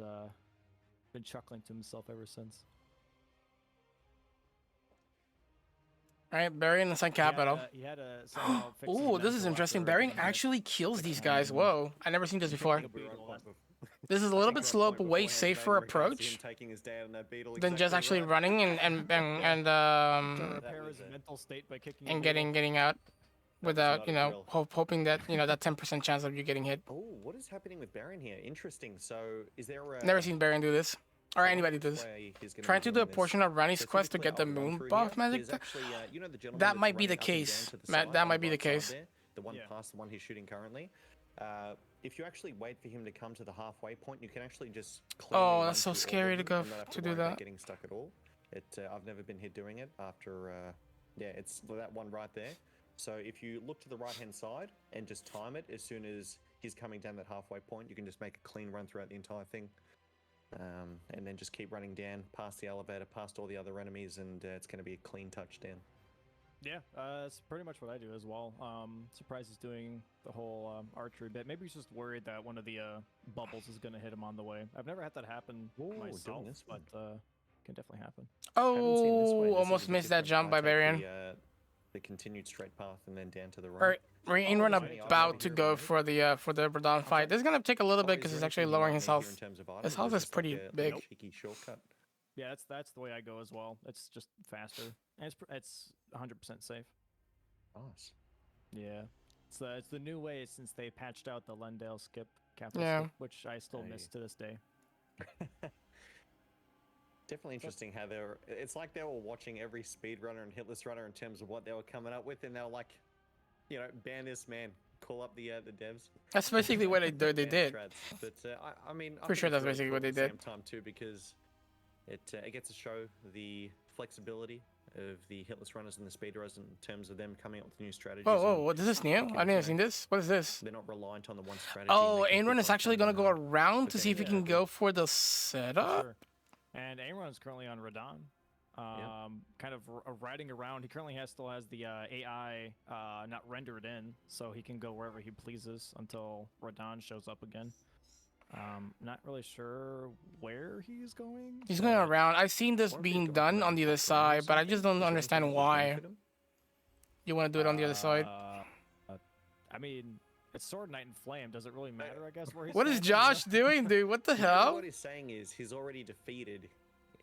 been chuckling to himself ever since. All right, Barry in the Sun Capital. He had a somehow fix his Ooh, this is mental interesting. after Barry getting hit. actually kills these guys. Whoa, I never seen this before. Beetle, This is a little bit slow, but way safer approach than just actually running and to repair his mental state by kicking a and beetle. getting out without not a drill. hoping that that 10% chance of you getting hit. Oh, what is happening with Baron here? Interesting. So, is there a... Never seen Baron do this or anybody do this. Trying to do a portion of Ranny's quest to get the moon buff magic. That might be the case, Matt. That might be the case. The one Yeah. past the one he's shooting currently. If you actually wait for him to come to the halfway point, you can actually just. Oh, run that's so through all scary of to them go and not have to do worry about that. Getting stuck at all. I've never been hit doing it after. Yeah, it's that one right there. So if you look to the right hand side and just time it as soon as he's coming down that halfway point, you can just make a clean run throughout the entire thing. And then just keep running down past the elevator, past all the other enemies, and it's going to be a clean touchdown. Yeah, that's pretty much what I do as well. Surprised he's doing the whole archery bit. Maybe he's just worried that one of the bubbles is going to hit him on the way. I've never had that happen Ooh, myself, doing this but can definitely happen. Haven't seen this way. Oh, This almost is a missed that different- jump I by take Varian. The continued straight path and then down to the right. Alright, Rain there's any about item to here go behind for the Radahn fight. This is gonna take a little bit Oh, because is he's there actually anything you lowering might his need here health. in terms of items, His or health is is this pretty like a big. cheeky shortcut? Yeah, that's the way I go as well. It's just faster, and it's 100% safe. Nice. Yeah, it's the new way since they patched out the Lendale skip, capital Yeah. skip, which I still miss to this day. Definitely interesting how it's like they were watching every speedrunner and hitless runner in terms of what they were coming up with, and they were like, ban this man, call up the devs. That's basically what they ban did. threads. But I mean, I For think sure it's that's really basically cool what they at the did. same time too, because it gets to show the flexibility of the hitless runners and the speedrunners in terms of them coming up with new strategies. Oh, and what is this new? I Okay, never seen this. What is this? they're not reliant on the one strategy. Oh, and they can Aenron pick is up actually and, gonna go around to but see if he then, can go for the setup. Sure. And Aemon is currently on Radahn. Kind of riding around. He currently still has the AI not rendered in, so he can go wherever he pleases until Radahn shows up again. Not really sure where he's going. He's going but- around. I've seen this Or if being you've got done red on the other top lane or side, but I just something, don't is there understand anything that will why benefit him? you want to do it on the other side. I mean, It's Sword Knight and Flame. Does it really matter? I guess where he's. What is standing, you know? Josh doing, dude? What the Maybe hell? what he's saying is he's already defeated,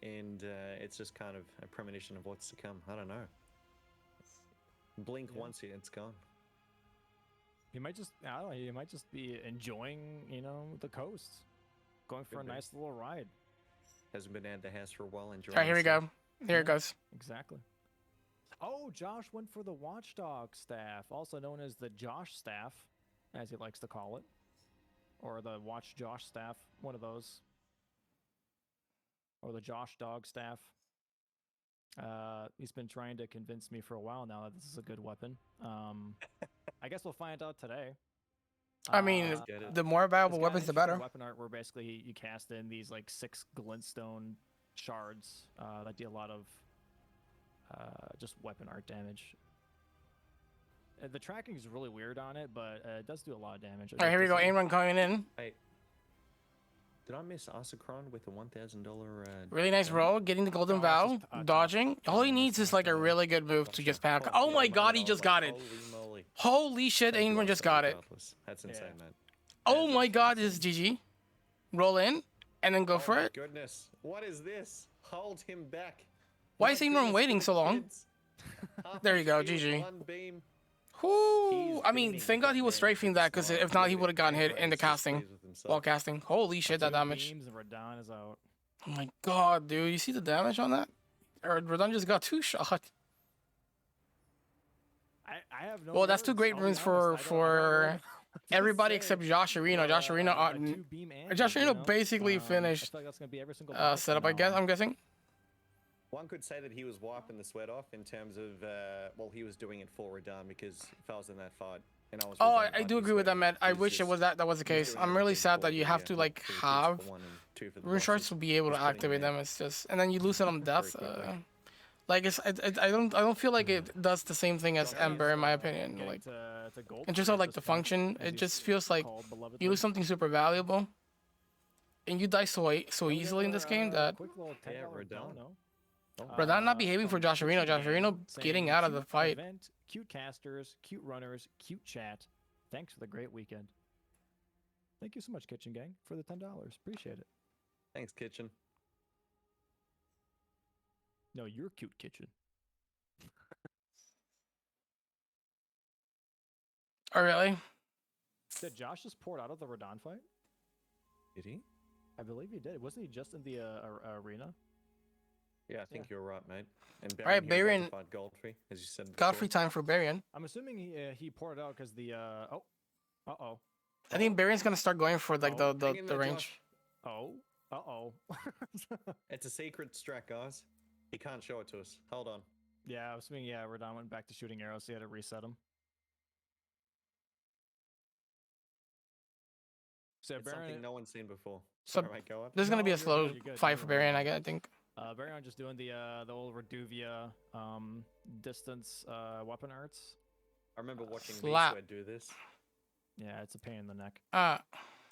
and it's just kind of a premonition of what's to come. I don't know. Blink once here, it's gone. He might just, I don't know, he might just be enjoying, you know, the coast. Going for Could a be. nice little ride. Hasn't been out of the house for a while. Enjoying. All right, here we himself. go. Here it goes. Exactly. Oh, Josh went for the Watchdog staff, also known as the Josh staff, as he likes to call it. Or the Watch Josh staff, one of those. Or the Josh Dog staff. He's been trying to convince me for a while now that this is a good weapon. I guess we'll find out today. I mean, Get it. the more valuable It's got weapons, the interesting better. Weapon art where basically you cast in these like 6 glintstone shards that deal a lot of just weapon art damage. The tracking is really weird on it, but it does do a lot of damage. All right, here we go. Aim run coming in. Hey, did I miss Asakron with a $1,000? Really nice roll. Getting the golden Oh, vow. that's just- Dodging. All he that's needs is not like a bad. really good move to just spam. Oh my god, he just got it. Holy moly. Holy shit, Thank you, Aim run just Asa, got it. regardless. That's insane, Yeah. man. Oh my god, this is GG. Roll in and then go Oh for my it. Goodness, what is this? Hold him back. Why My is Aim run goodness, waiting these so long? kids. Half There a you go, shield, GG. one beam. Whoo! He's I mean, beaming thank God he was that strafing man that, with because smile. if not, he Look would at have gotten hit Aim in the Ray's just casting. pleased with himself. While casting. Holy shit, that 2 damage. beams and Radon is out. Oh my god, dude. You see the damage on that? Or Rodon just got 2 shot. I have no Well, that's 2 words, great I'll be runes honest. for I don't know what to everybody say except Josh Areno. for, Josh Areno, a 2-beam Andy, Josh you Areno know? basically I finished feel like that's gonna be every single boss setup, from I now guess. on. I'm guessing. One could say that he was wiping the sweat off in terms of, well, he was doing it for Radon because if I was in that fight and I was. Oh, Radon, I I'd do be agree with that, sweating. Matt. I He's wish it just- was that was the he's case. doing I'm really everything sad for that you the, have to like for the kids have for 1 and 2 for the rune shards bosses. to be able to He's putting activate them them. It's just, and then you lose it on death. Very quickly. Like I don't feel like it does the same thing as Josh Ember in my is, opinion. getting Like to gold in terms three of at like this the point, function, as it he's just feels like called belovedly. you lose something super valuable, and you die so Can we get easily in this game a that quick little $10 Yeah, Radon. dono? Radon not behaving for Josh Areno. Josh Kitchen Areno Gang getting saying, out of the "Cute fight. Event, cute casters, cute runners, cute chat. Thanks for the great weekend. Thank you so much, Kitchen Gang, for the $10. Appreciate it. Thanks, Kitchen. No, you're cute, Kitchen. Oh really? Did Josh just poured out of the Radon fight? Did he? I believe he did. Wasn't he just in the arena? Yeah, I think you're right, mate. And All right, here Barian- is about to fight Godfrey, as you said before. Godfrey time for Barian. I'm assuming he poured it out because the uh-oh. I think Barian's gonna start going for like Oh, hang in the there, range. Josh. Oh. It's a secret strat, guys. He can't show it to us. Hold on. Yeah, I was assuming Radon went back to shooting arrows, so he had to reset him. So It's something Baron, no one's seen before. So Sorry, mate, go on. This is gonna be No, a you're slow good, you're good, fight you're for good. Barian, I think. Baron just doing the old Reduvia distance weapon arts. I remember watching Slap. V-Sweat do this. Yeah, it's a pain in the neck. think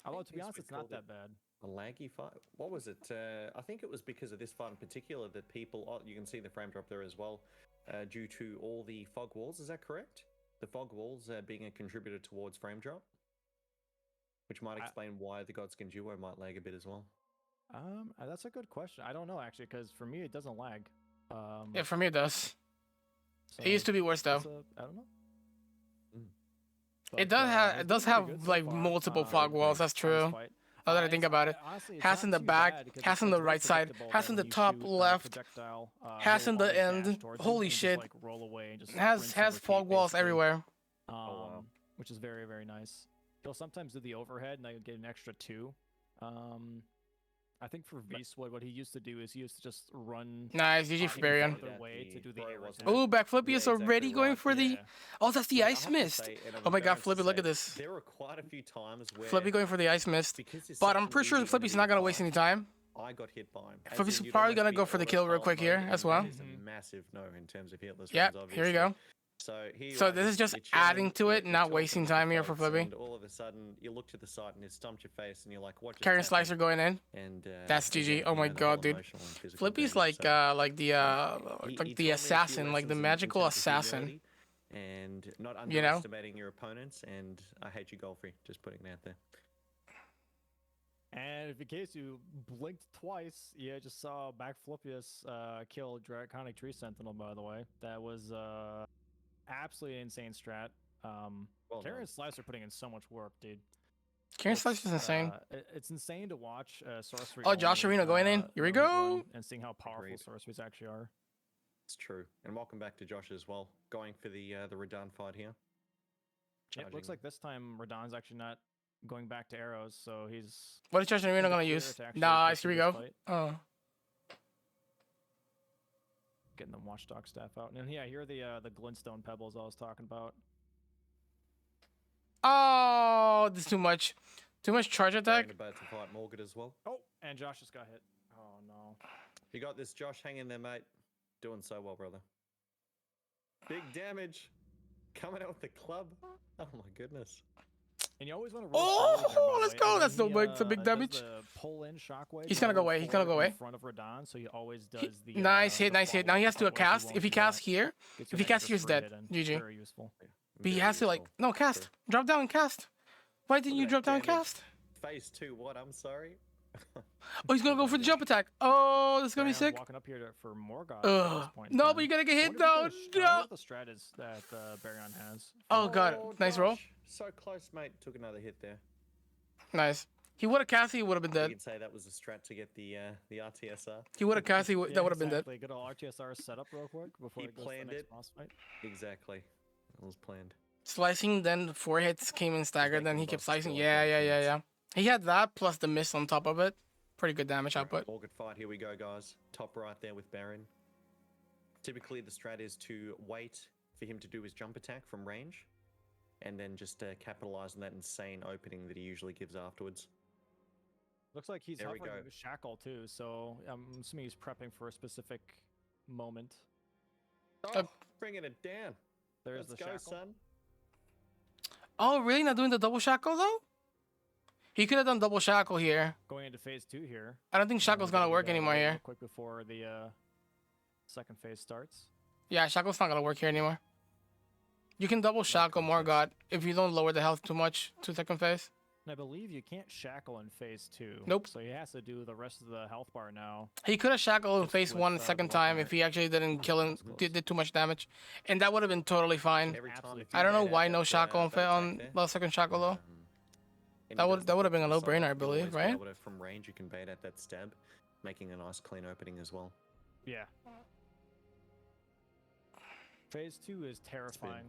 Although to be V-Sweat honest, it's not called that bad. A laggy fight? What was it? I think it was because of this fight in particular that people... Oh, you can see the frame drop there as well. Due to all the fog walls, is that correct? The fog walls being a contributor towards frame drop? Which might explain why the Godskin duo might lag a bit as well. That's a good question. I don't know actually, because for me it doesn't lag. Yeah, for me it does. So It used to be worse though. I don't know. It But, does have it's it does been pretty have good so like far, multiple fog walls. That's on this true. fight. Now that I think about it, Honestly, it's has not in the too back, bad because has in it's the very right side, predictable has that in when the you top shoot a left, projectile, has he'll in the always dash end. towards it Holy and just, shit. like, roll away and just has rinse and has fog repeat, walls basically. everywhere. wow. Which is very, very nice. He'll sometimes do the overhead and I get an extra 2. I think for V-Sword, what he used to do is he used to just run Nice, GG for even Barian. farther away to do the Throw air wasn't attack. Oh, back Flippy Yeah, is already exactly going right. for the. Yeah. Oh, that's the But I ice have to mist. say, and I'm Oh my god, embarrassed to Flippy, look say, at this. There were quite a few times where... Flippy going for the ice mist. because it's But such I'm an pretty sure easy Flippy's enemy not to gonna waste fight, any time. I got hit by him. As Flippy's in, you'd probably almost gonna be go in for the auto kill real pilot quick here mode, as and well. that is a massive no in terms of hitless Yep, runs, here we obviously. go. So here you So are, this is just you're chilling, adding to it, you're not talking wasting to the time here for folks, Flippy. And all of a sudden, you look to the side and it stumped your face, and you're like, "What?" just Carrying happened? Slicer going in. And That's again, GG. Oh you my know, the god, whole dude. emotional and physical Flippy's damage, like so- the He told me a few assassin, like the lessons in magical terms of assassin. humility, and not You know? underestimating your opponents. And I hate you, Golfrey. Just putting it out there. And if in case you blinked twice, you just saw Backflipius kill Draconic Tree Sentinel, by the way. That was absolutely insane strat. Well Karen done. and Slice are putting in so much work, dude. Karen Slice is insane. It's insane to watch sorcery. Oh, Josh only, Arena going in. Here we moment go. run and seeing how powerful Agreed. sorceries actually are. It's true. And welcome back to Josh as well. Going for the Radahn fight here. It looks like this time Radahn's actually not going back to arrows, so he's. What is Josh Arena in the gonna clear use? to actually Nice. pursue Here we this go. fight. Oh. Getting the Watchdog staff out, and yeah, here are the glintstone pebbles I was talking about. Oh, this is too much. Too much charge attack. About to fight Morgan as well. Oh, and Josh just got hit. Oh no. You got this, Josh. Hang in there, mate. Doing so well, brother. Big damage. Coming out with the club. Oh my goodness. And you always want to Oh, let's go. That's no big, some big damage. Pull in shockwave. He's gonna go away. He's gonna go away. In front of Radahn, so he always does the. Nice hit. the Nice hit. Now he has to do a follow-up, cast. won't If he do casts that. here, Gets if your he casts neighbors here, he's for a dead. hit in. GG. Very useful. but he Very has to like useful. no cast. Drop down and cast. Why didn't Look you at drop that down and damage. cast? Phase 2, what? I'm sorry. Oh, he's gonna go for the jump attack. Oh, this is gonna be Baron's sick. Walking up here for Morgoth. At this Ugh. point in No, time. but you're gonna get hit I though. wonder No. what the strat is that Baryon has. Oh god, nice roll. Josh, So close, mate. Took another hit there. Nice. He would have cast. He would have been You dead. could say that was a strat to get the RTSR. He would have cast. That would have been dead. Good old RTSR setup real quick before He it goes planned to the next it. boss fight. Exactly. It was planned. Slicing, then 4 hits came in staggered. Then making he the kept boss slicing. feel like Yeah. that. He had that plus the miss on top of it. Pretty good damage output. All good fight. Here we go, guys. Top right there with Baron. Typically, the strat is to wait for him to do his jump attack from range, and then just capitalize on that insane opening that he usually gives afterwards. Looks like he's There we hovering go. with Shackle too, so I'm assuming he's prepping for a specific moment. Oh, bringing it down. There's Let's the go, Shackle. son. Oh, really? Not doing the double shackle though? He could have done double shackle here. Going into phase 2 here. I don't think shackle's gonna work anymore real here. Quick before the second phase starts. Yeah, shackle's not gonna work here anymore. You can double shackle Morgoth if you don't lower the health too much to second phase. And I believe you can't shackle in phase 2. Nope. So he has to do the rest of the health bar now. He could have shackled in Just phase with, 1 the the second weapon time art. if he actually didn't kill him, did too much damage, and that would have been totally fine. Every time Absolutely. if you I don't know bait out why no that, shackle on, that attack on there, the second shackle though. and he That would- does that would have the been a flip no-brainer, side, I you'll believe, always be right? able to, from range, you can bait at that stab, making a nice clean opening as well. Yeah. Phase 2 is terrifying.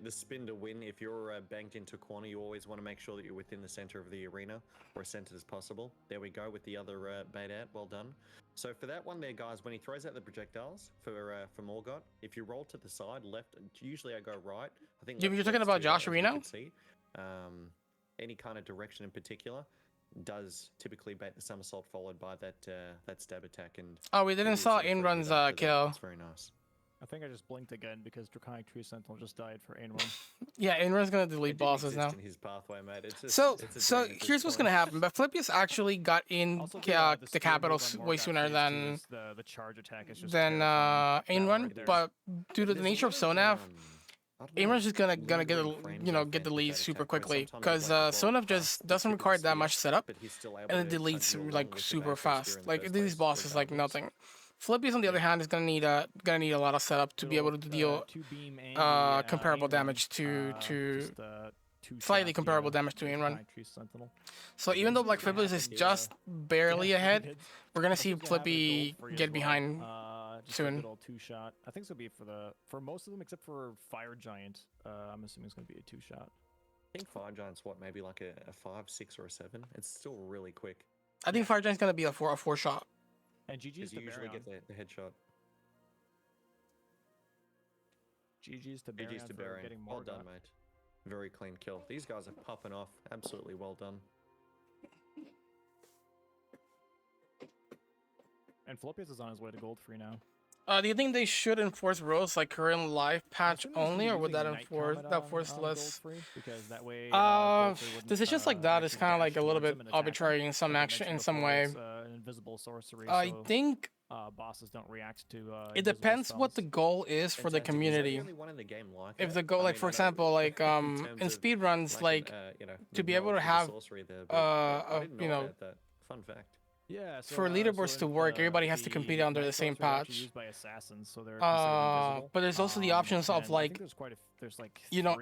The spin to win, if you're banked into a corner, you always want to make sure that you're within the center of the arena, or as centered as possible. There we go with the other bait out. Well done. So for that one there, guys, when he throws out the projectiles for Morgoth, if you roll to the side, left, usually I go right. I think You're left talking works about too, Josh as you Arena? can see. Any kind of direction in particular does typically bait the somersault followed by that stab attack. And Oh, we it didn't is saw a pretty good Inrun's after that. kill. It's very nice. I think I just blinked again because Draconic Tree Sentinel just died for Ainrun. Yeah, Inrun's gonna It delete didn't bosses now. exist in his pathway, mate. It's just, So, it's a so dream at this here's what's point. gonna happen. But Flipius actually got in Also, the speed capital move on way Morgoth sooner phase 2 than is the charge attack is just than terrifying. That Ainrun. right there. But due to the There's a nature of lot Sonaf, I don't know, Ainrun's just gonna get lingering a, frames you know of get the that lead super attack where quickly sometimes because like roll Sonaf just past, doesn't you can require see that it, much setup but he's still able and it to tug deletes you along like with the super bait since fast. you're in the Like first these place, bosses like regardless. nothing. Flipius on the other hand is gonna need a lot of setup to Good be able old, to deal two beam comparable Ainrun, damage to just, two slightly shots, comparable yeah, damage to Ainrun. Draconic Tree Sentinel. So even though Black Flippers is just barely Yeah, ahead, it's- we're gonna I see think he's gonna have a Flippy gold free as get well. behind. Just soon. a good old 2-shot. I think it's gonna be for most of them except for Fire Giant. I'm assuming it's gonna be a 2-shot. I think Fire Giant's what, maybe like a 5, 6, or a 7. It's still really quick I think Fire Giant's gonna be a four shot. And GG's because to you usually Baron. get the headshot. GG's to Baron GG's to for Baron. getting Well more done, mate. Very clean kill. These guys are popping off. Absolutely well done. And Flopius is on his way to gold free now. Do you think they should enforce rules like current live patch Assuming he's only, or would that using Night enforce Comet that force on less? gold free, because that way, Uh, gold free wouldn't, decisions like that is actually kind of like dash a little towards bit him and attack him. arbitrary in some Like I action, mentioned in some before, way. it's, an invisible sorcery. I so, think bosses don't react to. It depends what the goal is for the community. If the goal, like for example, like in speedruns, like to be able to have fun fact. Yeah, so, for leaderboards to work, everybody has to compete under the same patch. Used by assassins, so they're considered but there's also the options of like,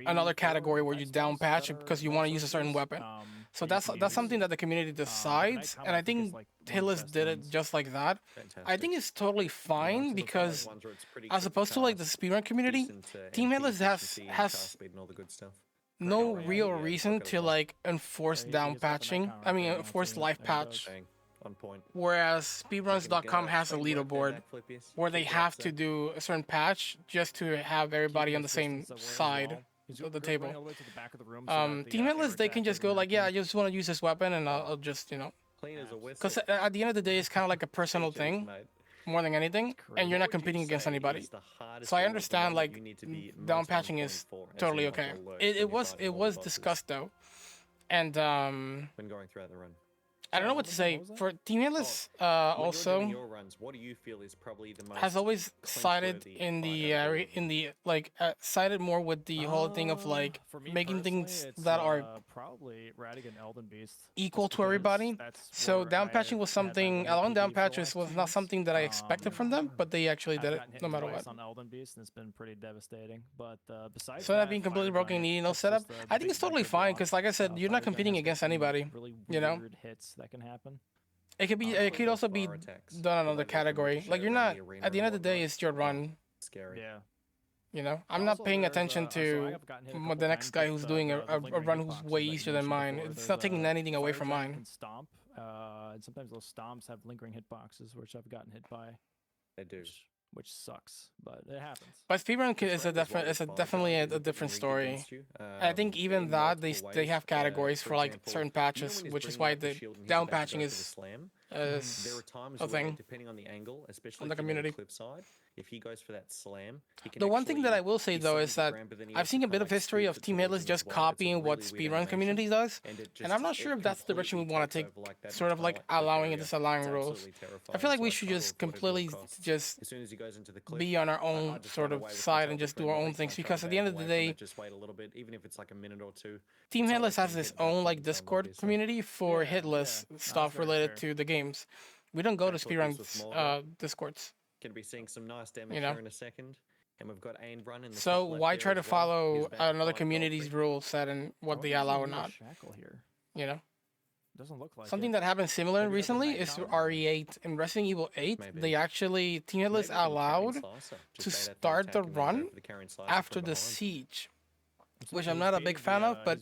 another category where you down patch it because you want to use a certain weapon. So that's something that the community decides, and I think Hillis did it just like that. I think it's totally fine because, as opposed to like the speedrun community, Team Hillis has no real reason to like enforce down patching. I mean, enforce life patch. On point. Whereas speedruns.com has a leaderboard where they have to do a certain patch just to have everybody on the same side of the table. Team Atlas, they can just go like, yeah, I just want to use this weapon, and I'll just, because at the end of the day, it's kind of like a personal thing more than anything, and you're not competing against anybody. So I understand like down patching is totally okay. It was discussed though, and when going throughout the run. I don't know what to say. For Team Atlas, also what do you feel is probably the most has always sided in the sided more with the whole thing of like making things that are probably Radigan Elden Beast equal to everybody. So down patching was something. Allowing down patches was not something that I expected from them, but they actually did it no matter what. On Elden Beast, and it's been pretty devastating. But besides so that being completely broken and needing no setup, I think it's totally fine because, like I said, you're not competing against anybody. You know. Hits that can happen. It could be. It could also be done in another category. Like you're not. At the end of the day, it's your run. Scary. Yeah. I'm not paying attention to the next guy who's doing a run who's way easier than mine. It's not taking anything away from mine. Stomp. And sometimes those stomps have lingering hitboxes, which I've gotten hit by. They do. Which sucks, but it happens. But speedrun is definitely a different story. I think even that they have categories for like certain patches, which is why the down patching is a thing depending on the angle, especially on the community. Clip side. If he goes for that slam, the one thing that I will say though is that I've seen a bit of history of Team Headless just copying what speedrun community does, and I'm not sure if that's the direction we want to take, sort of like allowing and disallowing rules. I feel like we should just completely just be on our own sort of side and just do our own things, because at the end of the day, just wait a little bit, even if it's like a minute or two. Team Headless has its own like Discord community for hitless stuff related to the games. We don't go to speedrun's Discords. Going to be seeing some nice damage here in a second, and we've got Ain run in the so why try to follow another community's rule set and what they allow or not? You know, doesn't look like something that happened similar recently is RE8 in Resident Evil 8. They actually Team Headless allowed to start the run after the siege, which I'm not a big fan of. But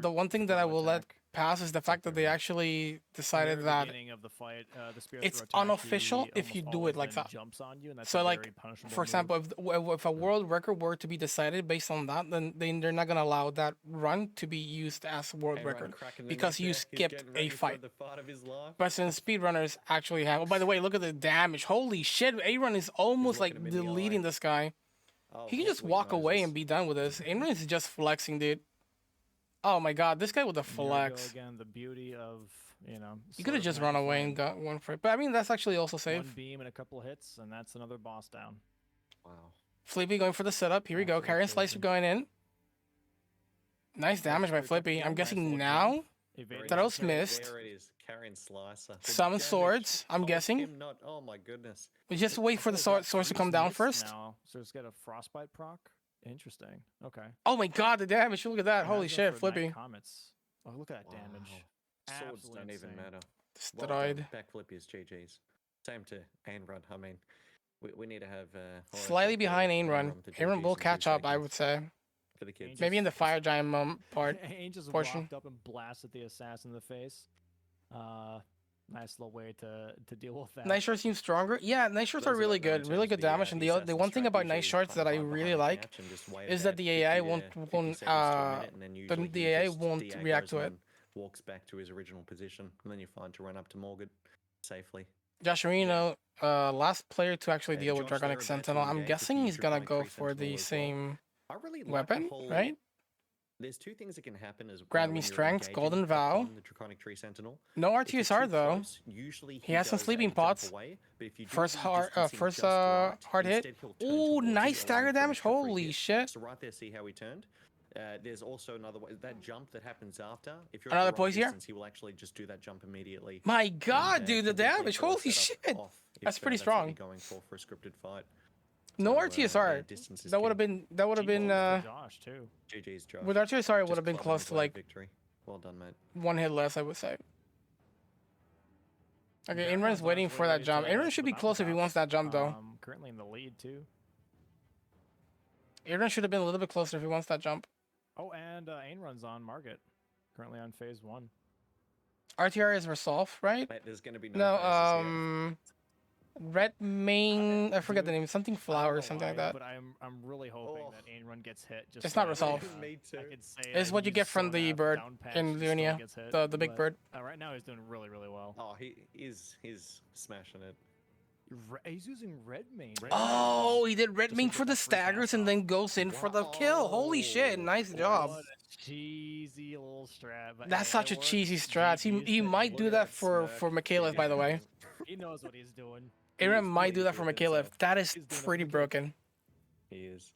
the one thing that I will let pass is the fact that they actually decided that it's unofficial if you do it like that. So like, for example, if a world record were to be decided based on that, then they're not going to allow that run to be used as world record because you skipped a fight. But since speedrunners actually have... Oh, by the way, look at the damage. Holy shit, A-Run is almost like deleting this guy. He can just walk away and be done with this. A-Run is just flexing, dude. Oh my god, this guy with the flex. Again, the beauty of, you could have just run away and got one for it. But I mean, that's actually also safe. One beam and a couple hits, and that's another boss down. Wow. Flippy going for the setup. Here we go. Carrion Slicer going in. Nice damage by Flippy. I'm guessing now that was missed. There it is. Carrion Slicer. Some swords, I'm guessing. Oh my goodness. We just wait for the swords to come down first. Now, so it's got a frostbite proc. Interesting. Okay. Oh my god, the damage. Look at that. Holy shit, Flippy. Comets. Oh, look at that damage. Swords don't even matter. Destroyed. Back Flippy is GG's. Same to Ain Run. I mean, we need to have... slightly behind Ain Run. Ain Run will catch up, I would say. For the kids. Maybe in the Fire Giant portion. Walked up and blasted the assassin in the face. Nice little way to deal with that. Night Shorts seem stronger. Yeah, Night Shorts are really good damage. And the one thing about Night Shorts that I really like is that the AI won't react to it. Walks back to his original position, and then you're fine to run up to Morgan safely. Josh Areno, last player to actually deal with Dragonic Sentinel. I'm guessing he's gonna go for the same weapon, right? There's two things that can happen as Grant me when you're strength, engaging Golden Vow. upon the Draconic Tree Sentinel. No If you're RTSR too though. close, usually He has some does sleeping jump pots. away, but if you do First the hard, distancing first just right, hard hit. instead he'll turn Ooh, towards you, nice allowing stagger for an damage. extra free Holy hit. shit. So right there, see how he turned? There's also another way. That jump that happens after. If you're Another at the right poise here? distance, he will actually just do that jump immediately. My God, dude, the completely damage. throw a Holy setup shit. off if, That's pretty that's what strong. you're going for a scripted fight. No So, RTSR. yeah, distance is That would have key. been. That would have been. Josh too. GG's, Josh. With RTSR, it would Just have been clubbing close his to way like victory. Well done, mate. 1 hit less, I would say. Okay, Baron Imran's is waiting honestly for that ready jump. to- Imran to should the be close if he wants that jump, though. mountaintops. Currently in the lead too. Imran should have been a little bit closer if he wants that jump. Oh, and Ain runs on Margit. Currently on phase 1. RTR is resolve, right? Mate, there's going to be No, phases here. Red main. I forget the Dude, name. Something I don't flower know or something like why, that. But I'm really hoping Oh. that Ain run gets hit. Just It's not so resolved. Me too. I could say It's that what you he's get from so the down- bird down patch, in he still Lunia, gets hit, the big but, bird. right now he's doing really well. Oh, he's smashing it. He's using red main. Oh, he did red Just main to for get the that free staggers pass and off. then goes in for the kill. Holy shit! Nice job. What a cheesy little strat. But That's hey, such it a works. cheesy strat. He GG's to might Ain. do Look that at for smirk. Michaelis, by the way. He knows what he's doing. Aaron He's might really do that for good at Michaelis. stuff. That is He's doing it for pretty the kids. broken. He is.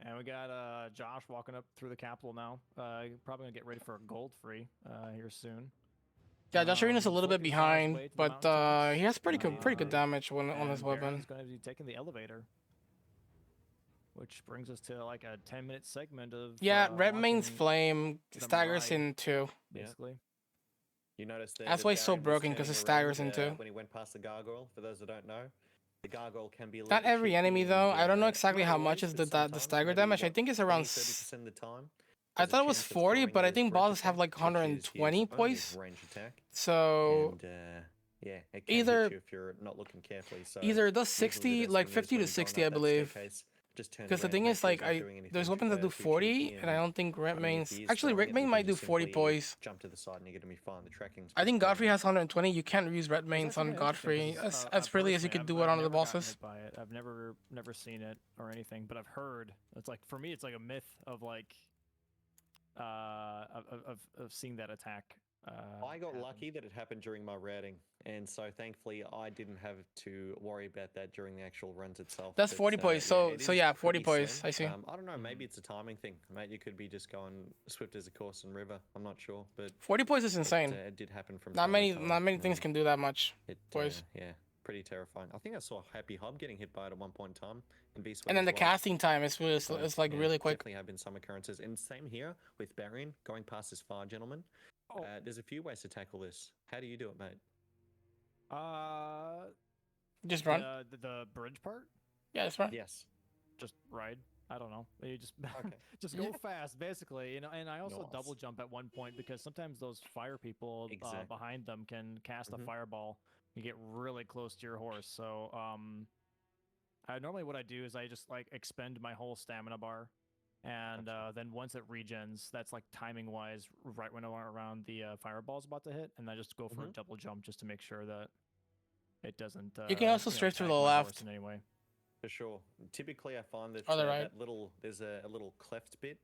And we got Josh walking up through the capital now. Probably gonna get ready for a gold free here soon. Yeah, Josh Arena's a little bit focus on his behind, way to the but mountaintops. he has pretty good damage on his And weapon. Baron's gonna be taking the elevator, which brings us to like a 10-minute segment of Yeah, red main's watching flame them staggers ride. in 2. Yeah. basically. You noticed that. That's why he's so broken, 'cause it staggers into. When he went past the gargoyle. For those that don't know, the gargoyle can be a little Not bit every tricky enemy and, though. I don't know exactly not how much always, is but the sometimes, stagger maybe, damage. I what, think it's 20, around. 30% of the time. I there's a thought it was chance of 40, throwing but I those think break bosses have attack, like which is 120 his only points. range attack. So And, yeah, it can either- hit you if you're not looking carefully. So either it does usually the 60, best like thing is 50 when to you're going 60, up I that believe. staircase, just turn Because the around, thing make is, sure like, he's not doing anything there's weapons that do too 40, cheeky, and I don't think red I mean, if mains. he is Actually, throwing red it, main you might can do just 40 simply poise. Jump to the side and you're gonna be fine. The tracking's I think pretty Godfrey good. has 120. You can't use red mains It's on actually Godfrey interesting 'cause, as freely as you personally, could do I've it on the never gotten bosses. hit by it. I've never seen it or anything, but I've heard. It's like for me, it's like a myth of like of seeing that attack. I got happen. lucky that it happened during my routing, and so thankfully I didn't have to worry about that during the actual runs itself. That's But, 40 poise, yeah, so- it so is yeah, 40 pretty poise, soon. I see. I don't know, maybe it's a timing thing, mate. You could be just going swift as a course and river. I'm not sure, but 40 poise is insane. it did happen from Not time many, to time. not many things can do that much. Poise. poise. Yeah, pretty terrifying. I think I saw Happy Hub getting hit by it at one point in time in V And then the well. casting time is really, So, it's like yeah, really quick. Definitely have been some occurrences, and same here with Barian going past this far gentleman. Oh. There's a few ways to tackle this. How do you do it, mate? Just run. The bridge part. Yeah, just run. Yes. Just ride. I don't know. You just Okay. just go fast, basically. You know, and I also Nice. double jump at one point because sometimes those fire people Exactly. behind them can cast Mhm. a fireball and get really close to your horse. So normally what I do is I just like expend my whole stamina bar, and then once it regens, that's like timing wise, right when around the fireball's about to hit, and I just go for a double jump just to make sure that it doesn't. You can also strafe to the left. in any way. For sure. Typically, I find that Oh, they're right. there's a little cleft bit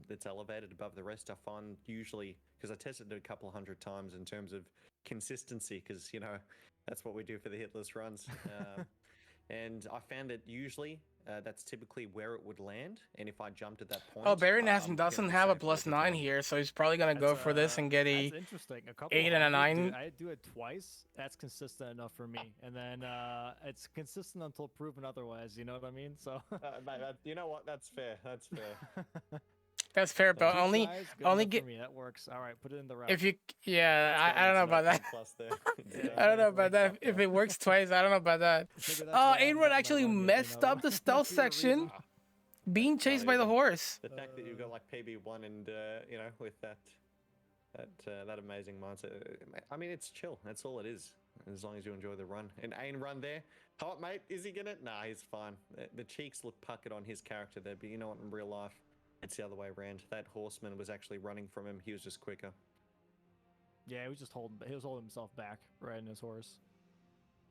that's elevated above the rest. I find usually, because I tested it a couple 100 times in terms of consistency, because, you know, that's what we do for the hitless runs. And I found that usually that's typically where it would land. And if I jumped at that point... Oh, Baron I'm gonna doesn't be have a safe most of the +9 time. here, so he's probably gonna go for this and get a. That's interesting. A couple 8 and a 100, 9. dude, I do it twice. That's consistent enough for me. And then it's consistent until proven otherwise. You know what I mean? So. Mate, you know what? That's fair. That's fair. That's fair, but Two only tries, good only enough get for me. That works. All right, put it in the route. if you. Yeah, I don't know about that. I don't know about that. If it works twice, I don't know about that. Maybe that's Oh, why I'm Aidrun getting actually that wrong, messed up the stealth Maybe a section, reason. being chased by the horse. The fact that you've got like PB1 and you know, with that amazing mindset. I mean, it's chill. That's all it is. As long as you enjoy the run. And Ain run there. Hot mate, is he gonna? Nah, he's fine. The cheeks look puckered on his character there, but you know what? In real life, it's the other way around. That horseman was actually running from him. He was just quicker. Yeah, he was holding himself back, riding his horse.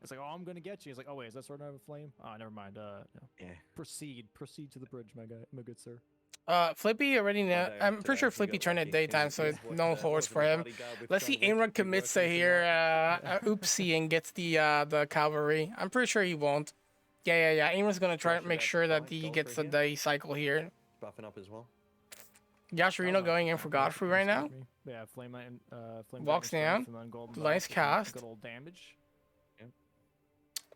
It's like, oh, I'm gonna get you. He's like, oh wait, is that sword have a flame? Oh, never mind. No. Yeah. Proceed to the bridge, my good sir. Flippy already know. day I'm after pretty sure he Flippy got turned lucky. at daytime, so He's it's what, no horse was in for the him. bodyguard with Let's see John Wick, Aimrod big commits working here, tonight. oopsie, and gets the cavalry. I'm pretty sure he won't. Yeah. Aimrod's gonna try to Josh make about to sure that fight he Godfrey gets the here. day cycle here. Buffing up as well. Josh Reno going in for Godfrey right now. Yeah, flame light and flame Walks down. Nice cast. Good old damage.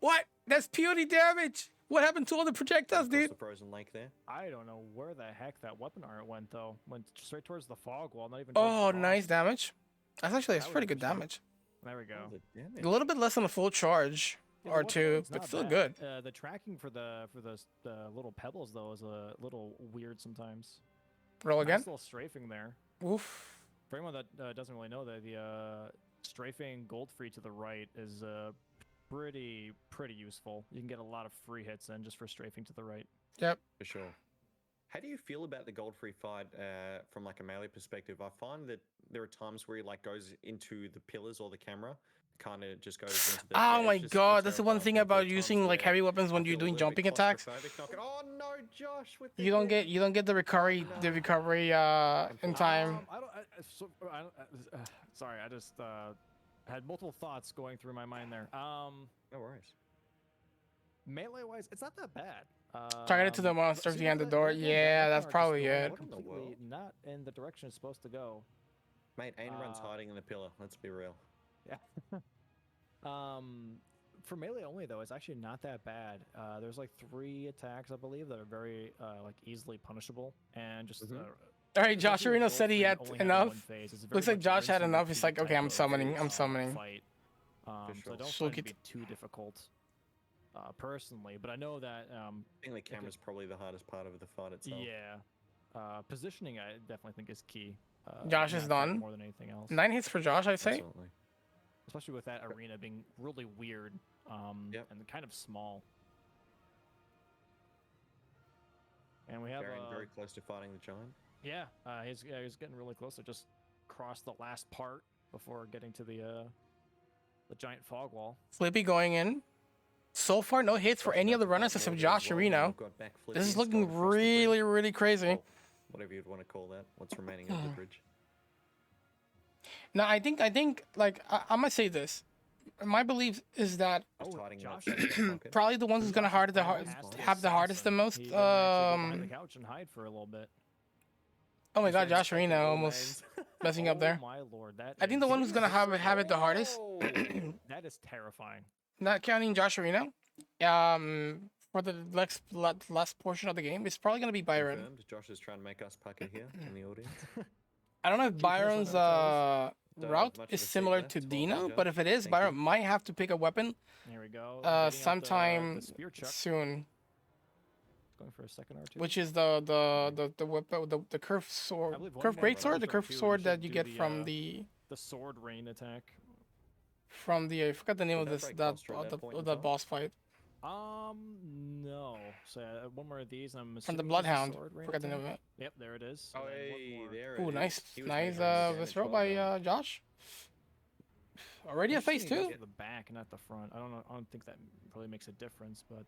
What? That's purely damage. What happened to all the projectiles, Across dude? the frozen lake there. I don't know where the heck that weapon art went though. Went straight towards the fog wall, not even. Towards Oh, the boss. nice damage. That's actually That was pretty good interesting. damage. There we go. Oh, the damage. A little bit less than a full charge Yeah, the or weapon two, art's but not still bad. good. The tracking for the little pebbles though is a little weird sometimes. Roll again. Nice little strafing there. Oof. For anyone that doesn't really know that, the strafing gold free to the right is pretty useful. You can get a lot of free hits in just for strafing to the right. Yep. For sure. How do you feel about the gold free fight from like a melee perspective? I find that there are times where he like goes into the pillars or the camera, kind of just goes into the. Oh it's my just god, so that's the one terrifying. thing There are about times using like where heavy weapons I when you're feel a doing little bit jumping attacks. claustrophobic knocking- Oh no, Josh! With the You don't hit. get the recovery in time. Sorry, I just had multiple thoughts going through my mind there. No worries. Melee wise, it's not that bad. Target it to the monsters see, behind the that- door. that Yeah, weapon that's art is probably going it. What in the completely world? not in the direction it's supposed to go. Mate, Ain-Rand's Uh, hiding in the pillar. Let's be real. Yeah. For melee only though, it's actually not that bad. There's like 3 attacks I believe that are very like easily punishable and just. All right, Josh especially with Arena gold said he free had only having enough. one phase, it's very Looks like much Josh had rinse and enough. He's repeat like, okay, type I'm of, summoning. Fight. So I sure. don't Soak find it to it. be too difficult, personally. But I know that I think the camera's probably the hardest part of the fight itself. yeah, positioning I definitely think is key. Josh in is that fight done. more than anything else. 9 hits for Josh, I'd say. Absolutely. Especially with that arena being really weird, Yep. and kind of small. And we have Very close to fighting the giant. he's getting really close to just cross the last part before getting to the giant fog wall. Flippy going in. So far, no hits for any of the runners except Josh Arena. This is looking really crazy. Well, whatever you'd want to call that. What's remaining of the bridge? Now, I think, like, I'm gonna say this. My belief is that Just hiding Josh that second pocket. probably the ones who's gonna Josh is have the hardest the most. He's gonna actually go behind the couch and hide for a little bit. Oh my god, Just Josh Arena respecting all almost names. messing up there. Oh my lord, that I think the is- one who's gonna have it the hardest, Oh. that is terrifying. not counting Josh Arena, for the last portion of the game, it's probably gonna be Byron. Confirmed. Josh is trying to make us pucker here in the audience. I don't know if finish Byron's Don't route have much is of a seat similar left. to Well done, Dino, Josh. but if it is, Thank Byron you. might have to pick a weapon Here we go. getting out sometime the spear chuck. soon, Going for a second or two. which is the whip, the curved sword, believe one curved more, great but sword, also the curved too, you sword that should you do get the, from the sword rain attack. I forgot the name Would of that this break Costa at that point in that time? boss fight No. So one more of these. I'm from the assuming is Bloodhound. sword rain Forgot the name attack. of it. Yep, there it is. Oh, And then one hey, more. there it Ooh, is. nice He was nice measuring the this damage, throw well by done. Josh. Already a phase Interesting he 2. goes to the back, not the front. I don't think that really makes a difference, but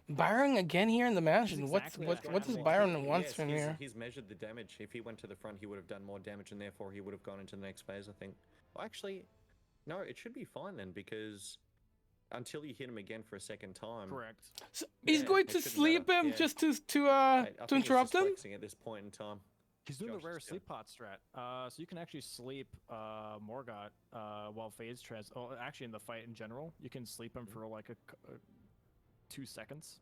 Byron again here in the mansion. exactly What what does happened. Byron want Yes, from here? he's measured the damage. If he went to the front, he would have done more damage, and therefore he would have gone into the next phase, I think. Well, actually, no, it should be fine then, because until you hit him again for a second time. correct. So he's Yeah, going it to shouldn't sleep matter, him yeah. just to I think he's interrupt just him. flexing at this point in time. He's doing Josh the rare is sleep pod strat. So you can actually sleep Morgott while phase trans. Oh, actually, in the fight in general, you can sleep him for like 2 seconds.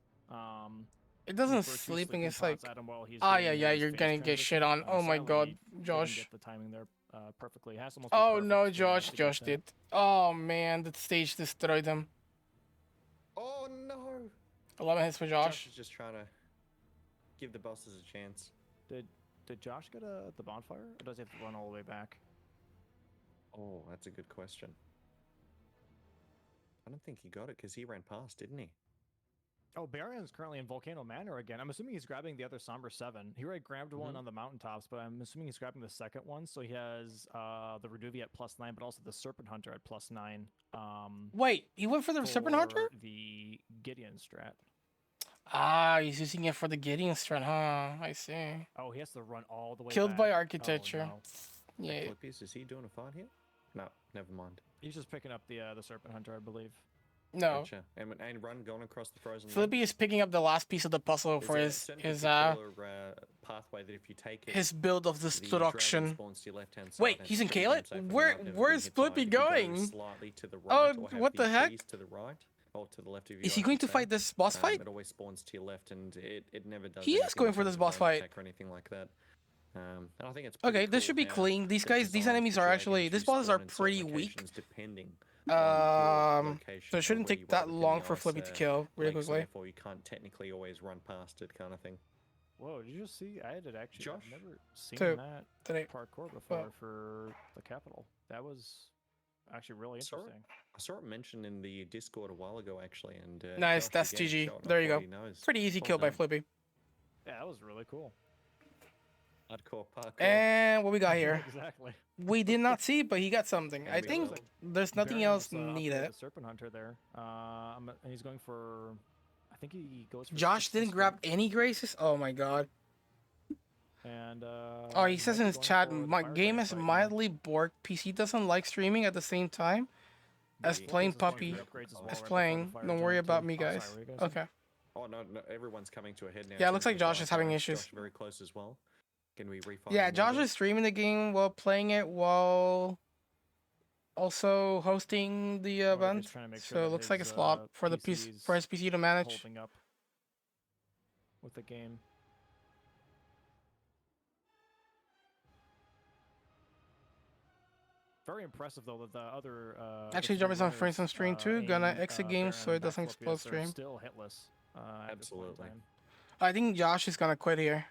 It doesn't for 2 sleeping. It's like, pods at him while he's oh doing yeah, his you're phase gonna get transition. shit on. Oh my Sadly, god, he didn't Josh. get the timing there perfectly. It has to almost be Oh perfect no, to Josh get Josh that. did. Oh man, that stage destroyed him. Oh no! 11 hits for Josh Josh. is just trying to give the bosses a chance. Did Josh get the bonfire, or does he have to run all the way back? Oh, that's a good question. I don't think he got it because he ran past, didn't he? Oh, Barion's currently in Volcano Manor again. I'm assuming he's grabbing the other Somber 7. He already grabbed one on the mountaintops, but I'm assuming he's grabbing the second one. So he has the Reduvia at +9, but also the Serpent Hunter at +9. Wait, he went for the Serpent Hunter? The Gideon strat. Ah, he's using it for the Gideon strat, huh? I see. Oh, he has to run all the way Killed back. by architecture. Oh, Yeah. Flippies, is he doing a fight here? No, never mind. He's just picking up the Serpent Hunter, I believe. No. Gotcha. And run going across the frozen. Flippy is picking up the last piece of the puzzle for his pathway that if you take it, his build of the destruction. dragon spawns to your left-hand side, Wait, and he's in it's pretty damn Kalit? safe for Where not having where's been hit Flippy by. If you go going? slightly to the right, Oh, or have what the heck? trees to the right, or to the left of you. Is he going to fight this boss fight? It always spawns to your left, and it never does. He is anything going in for terms this of boss range fight. attack or anything like that. And I think it's Okay, pretty this cool should be how clean. These they've guys, these designed enemies the are dragon actually, to these bosses spawn are in certain pretty weak. locations depending on your location So it or shouldn't where take you are that within long the for ice, Flippy to kill really lake, so quickly. therefore you can't technically always run past it, kind of thing. Whoa, did you just see? I had actually Josh? I've never seen Two. that Today. parkour before for the capital. That was actually really Sorry? interesting. I saw it mentioned in the Discord a while ago, actually, and Nice, Josh that's again GG. showed off There you what go. he knows. Pretty easy Well kill by done. Flippy. Yeah, that was really cool. Hardcore parkour. And what we got here? Exactly. We did not see, but he got something. And I we think will. there's nothing Baron else was, up needed. with the Serpent Hunter there. And he's going for. I think he goes for. Josh 60 didn't grab strength, any graces? Oh my god. And Oh, he might says be in his going chat, for the my fire game giant is fight now. mildly borked. PC doesn't like streaming at the same time as Yeah, playing Focus is going Puppy for upgrades as well as right before playing. the fire Don't worry giant about too. me, Oh, sorry, guys. what were you gonna say? Okay. Oh no, everyone's coming to a head now. Yeah, it in looks terms like of Josh fire is having giants. issues. Josh very close as well. Can we refire? Yeah, him a Josh little is streaming the game while playing it while also hosting the Or he's event. trying to make sure So it that looks like his, it's a lot for the PC, PC's for his PC to manage. holding up with the game. Very impressive though that the other Actually, the Jarvis three on for runners, instance stream too. Gonna Aim, exit game so Baron, it doesn't Backflip, explode yes, are stream. still hitless. At this point in Absolutely. time. I think Josh is gonna quit here.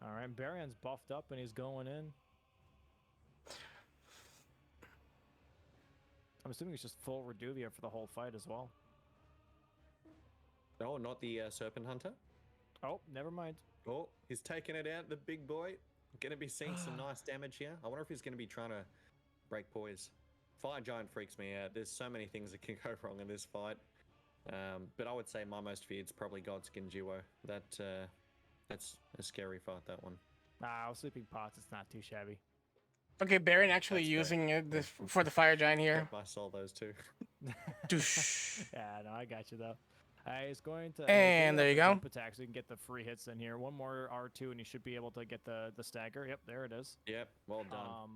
All right, Barion's buffed up and he's going in. I'm assuming it's just full Reduvia for the whole fight as well. Oh, not the Serpent Hunter. Oh, never mind. Oh, he's taking it out, the big boy. Gonna be seeing some nice damage here. I wonder if he's gonna be trying to break poise. Fire Giant freaks me out. There's so many things that can go wrong in this fight. But I would say my most feared is probably Godskin Duo. That's a scary fight, that one. Sleeping Pots, it's not too shabby. Okay, Baron actually That's fair. using it this, for the fire giant here. Yep, I saw those two. Douche. Yeah, no, I got you though. He's going to. And there you go. Jump attack so you can get the free hits in here. One more R2 and you should be able to get the stagger. Yep, there it is. Yep, well done.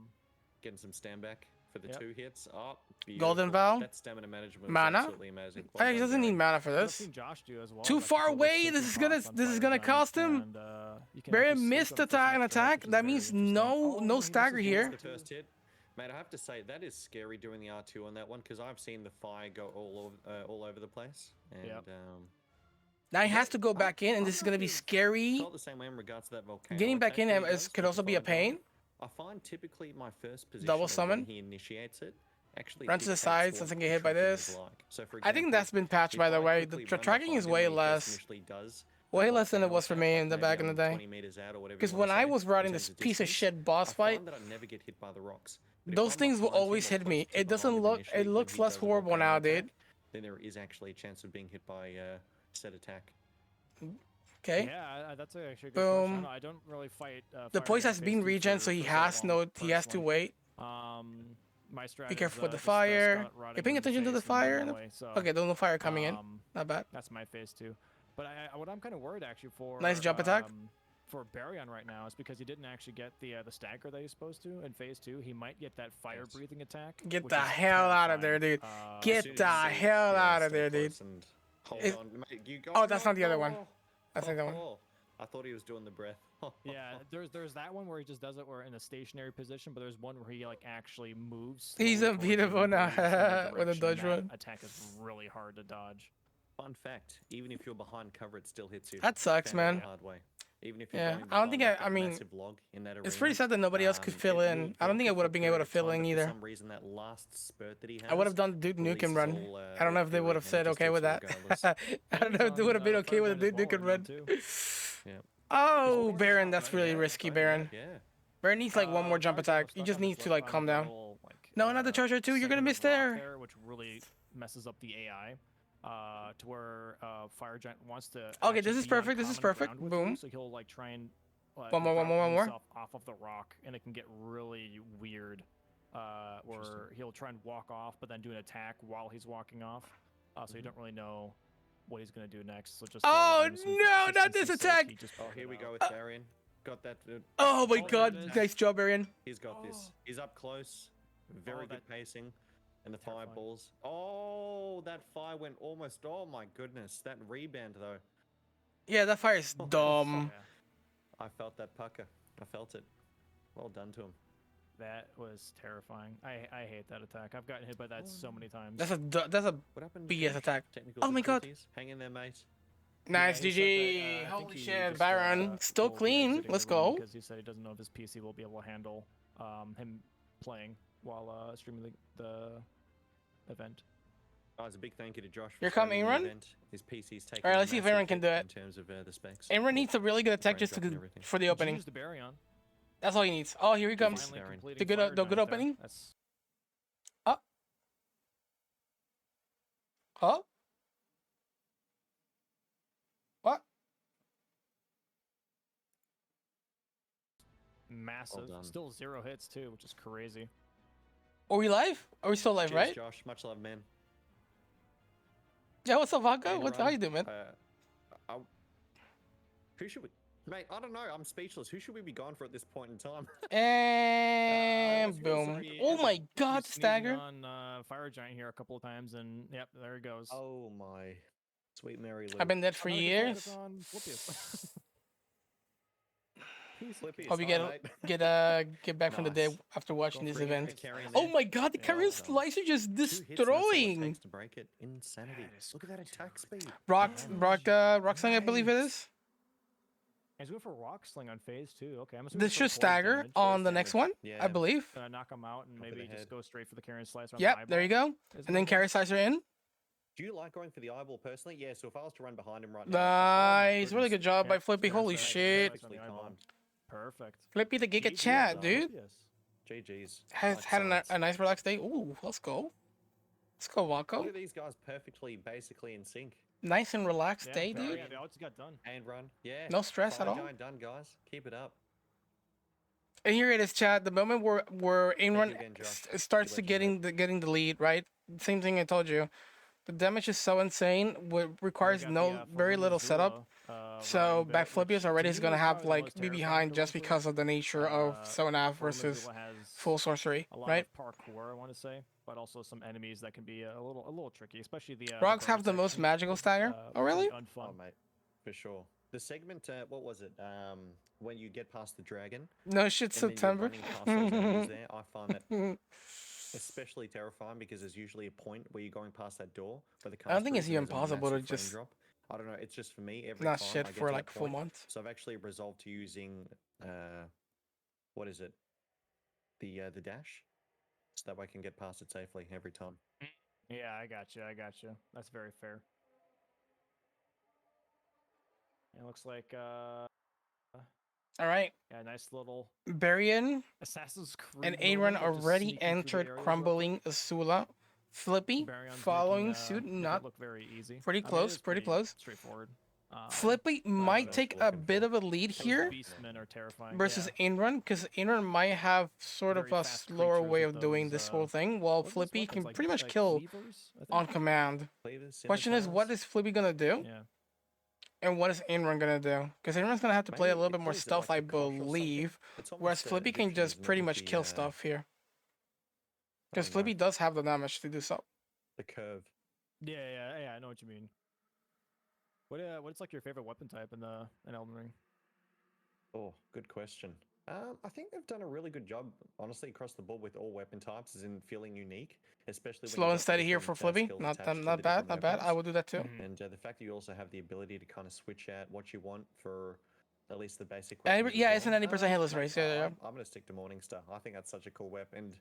Getting some stand back for the Yep. 2 hits. Oh, Golden beautiful. Vow? That stamina management was Mana? absolutely amazing. Well Hey, he done, doesn't need Baron. mana for I've this. seen Josh do as well. Too like far pull the away. sleeping This is gonna pots on this is fire gonna giant, cost him. and, you can actually Baron sleep missed them for some an extra health, attack. which is That very means interesting. no he no misses stagger one here. The first hit. Mate, I have to say, that is scary doing the R2 on that one, because I've seen the fire go all over the place. And, Yep. Now he has to go back in, and this is gonna be scary. felt the same way in regards to that volcano. Getting back attack in that he is does could with also the be a fire giant. pain. I find typically my first position Double of summon. when he initiates it actually Run to the dictates sides, what doesn't get hit by tracking is this. like. So for I think example, that's been patched if by the I way. quickly The run tracking behind is him way and he first less. initially does Way that less than it volcano was for attack, me like in the maybe back in the I'm day. 20 meters out or whatever you Because wanna when I say, was in riding terms this of piece of distance, shit boss I fight, find that I never get hit by the rocks. But if those I'm things will behind him always or hit me. close to It doesn't behind him look. initially It when looks he less does the horrible volcano now, attack, dude. then there is actually a chance of being hit by said attack. Okay. Yeah, that's actually a good Boom. question. I don't really fight. The fire poise giant has been phase two regen, for- so he for has long, he has to personally. wait. My strat Be careful is, with the just, fire. Scott Roddick You're paying in attention to the phase and run fire. all the way, so, Okay, there's no fire coming in. Not bad. That's my phase 2. But what I'm kind of worried actually for Nice jump attack. For Baryon right now is because he didn't actually get the stagger that he's supposed to in phase 2. He might get that fire breathing attack. Get which the is hell out of there, terrifying. dude. Uh, Get As soon as the you see- hell yeah, out of stay there, dude. close and hold It- on, mate. You got Oh, that's not the other no. one. That's not the one. Oh, I thought he was doing the breath. Yeah, there's that one where he just does it where in a stationary position, but there's one where he like actually moves. He's slowly towards you unbeatable and now moves in that with a direction. dodge That run. attack is really hard to dodge. Fun fact: even if you're behind cover, it still hits you. That sucks, Found out man. the hard way. Even if you're Yeah, going I don't think behind, I that mean, massive log in that arena, it's pretty sad that nobody else could fill it in. will I don't block think I it would for have a been able to period of fill time, in but either. For some reason, that last spurt that he has, I would have done Dude Nukem releases run. all, I don't know all if they would fury, have and it said just okay hits with you that. regardless. I don't know if they would have been okay with a Dude Nukem run. Yeah. Oh, He's Baron, off, that's right? really Yeah, risky, fine, Baron. Yeah. Baron needs like one more jump attack. He Stuck just on this needs to like on calm the down. little, like, No, not the charger too. You're gonna segment miss of rock there. which really messes up the AI. To where Fire Giant wants to. Okay, actually this is be on perfect. This is common perfect. ground with you, Boom. so he'll like try and One more. ground himself off of the rock, and it can get really weird. Where he'll try and walk off, but then do an attack while he's walking off. So you don't really know what he's gonna do next. So just. Oh I'm assuming no, for not this consistency's sake, attack! he just Oh, pulls here it we go out. with Darian. Got that. Oh my Oh, god, there it is. nice job, Baron. He's got this. He's up close. Very good that- pacing. And the Terrifying. fireballs. Oh, that fire went almost. Oh my goodness. That rebound though. Yeah, that fire is dumb. Yeah. I felt that pucker. I felt it. Well done to him. That was terrifying. I hate that attack. I've gotten hit by that so many times. That's a What happened? BS Josh? attack. Technical Oh my God. difficulties? Hang in there, mate. nice he said GG. that, I think Holy he shit, just, Baron. Still will be clean. exiting Let's the run go. Because he said he doesn't know if his PC will be able to handle him playing while streaming the event. Guys, a big thank you to Josh. Here for come streaming the Aaron. event. His PC's taking. Alright, a let's see if massive Aaron can hit do it. In terms of the specs. Aaron needs a really good attack Frame just to drop and everything. for the Did you opening. use the Baryon? That's all he needs. Oh, here he comes. Finally Aaron. completing The good- Fire the good Giant there. opening? That's Huh? What? massive. done. Still 0 hits too, which is crazy. Are we live? Are we still live, Cheers, right? Josh. Much love, man. Yeah, what's up, Vodka? Hey, How Ron. you doing, man? Who should we? Mate, I don't know. I'm speechless. Who should we be going for at this point in time? And let's go boom. Sophie. Oh my He's god, sneezing stagger. on Fire Giant here a couple of times, and yep, there it goes. Oh my sweet Mary Lou. I've been dead for Another good years. focus on Flippius. Flippy, Hope you hi, get mate. get back from the day Nice. after watching Got this free event. hit carrying Oh there. my god, the Yeah, carrier well done. slicer just 2 hits, that's all it destroying. takes to break it. Insanity. That is Look at that attack speed. Rocksling, I believe it is. He's going for Rock Sling on phase 2. Okay, I'm assuming This it's should for force stagger damage. on the damage. next one, Yeah. I believe. Gonna knock him out and Top of the maybe just head. go straight for the carrier slicer on the Yep, eyeball. there you go. Is And then it? carry slicer in. Do you like going for the eyeball personally? Yeah, so if I was to run behind him right now. oh my Nice, really good goodness. job by Yeah, Flippy. carry Holy slicer, shit. slicer on the Perfectly eyeball. timed. Perfect. Flippy the Giga GG's, chat, dude. Yes. GG's. Has Like had science. a nice relaxed day. Ooh, let's go. Let's go, Look Wako. at these guys perfectly, basically in sync. Nice and relaxed Yeah, day, very dude. good. They all just got done. And run. Yeah. No stress at Fire all. Giant done, guys. Keep it up. And here it is, chat. The moment where Thank Inrun you again, Josh. starts to You getting the lead, right? Same thing I told you. The damage is so insane. Requires We got no the, very Forlorn little setup. Azula, So Ryan Bit, back Flippius which already to is me gonna was have probably the like most be terrifying behind just ability. because of the nature of Sonaf Forlorn versus Azula has full sorcery, a lot right? of parkour, I want to say, but also some enemies that can be a little tricky, especially the. Frogs bonus have the most section, magical stagger. Oh really? pretty Oh, Unfun. mate. For sure. The segment, what was it? When you get past the dragon. No shit, and then you're September. running past those enemies there, I find that especially terrifying because there's usually a point where you're going past that door. Where the I don't think caster it's is, and even there's a possible to massive frame just drop. I don't know. It's just for me. Every not time shit I get for to like that full point, month. So I've actually resolved to using what is it? The dash, so that way I can get past it safely every time. Yeah, I got you. That's very fair. It looks like All right, yeah, nice little Barian Assassin's Creed. and moment Aaron of just already sneaking through the entered areas real quick. crumbling Asula. Flippy Baryon's following making, suit, make it not look very easy. pretty I mean, it close, is pretty close. Straightforward. Flippy but, might uh, take a looking bit for- of a lead Those here Beastmen are terrifying. versus yeah. Inrun, because Inrun might have sort of Very a fast slower creatures way with of doing those, this whole thing, while what are those Flippy weapons, can like- pretty much like kill cleavers, I think? on command. Cleavers, Question is, what scimitars. is Flippy gonna do, Yeah. and what is Inrun gonna do? Because Inrun's gonna have to play a Maybe little it bit more plays it stealth, like I the kosh or something. believe, It's whereas almost, Flippy can Egyptian, just isn't it, pretty with much the, kill stuff here. Because oh, no, Flippy does have the damage to do so. the curve. Yeah, I know what you mean. What's like your favorite weapon type in Elden Ring? Oh, good question. I think they've done a really good job, honestly, across the board with all weapon types, as in feeling unique, especially when Slow you've and got steady here different, for Flippy. skills Not attached to not the bad, different not bad. I weapons. will do that too. Mhm. And the fact that you also have the ability to kind of switch out what you want for At least the basic And weapons. yeah, as it's an well. 90% hitless Mate, race. Yeah. I'm gonna stick to Morningstar. I think that's such a cool weapon, and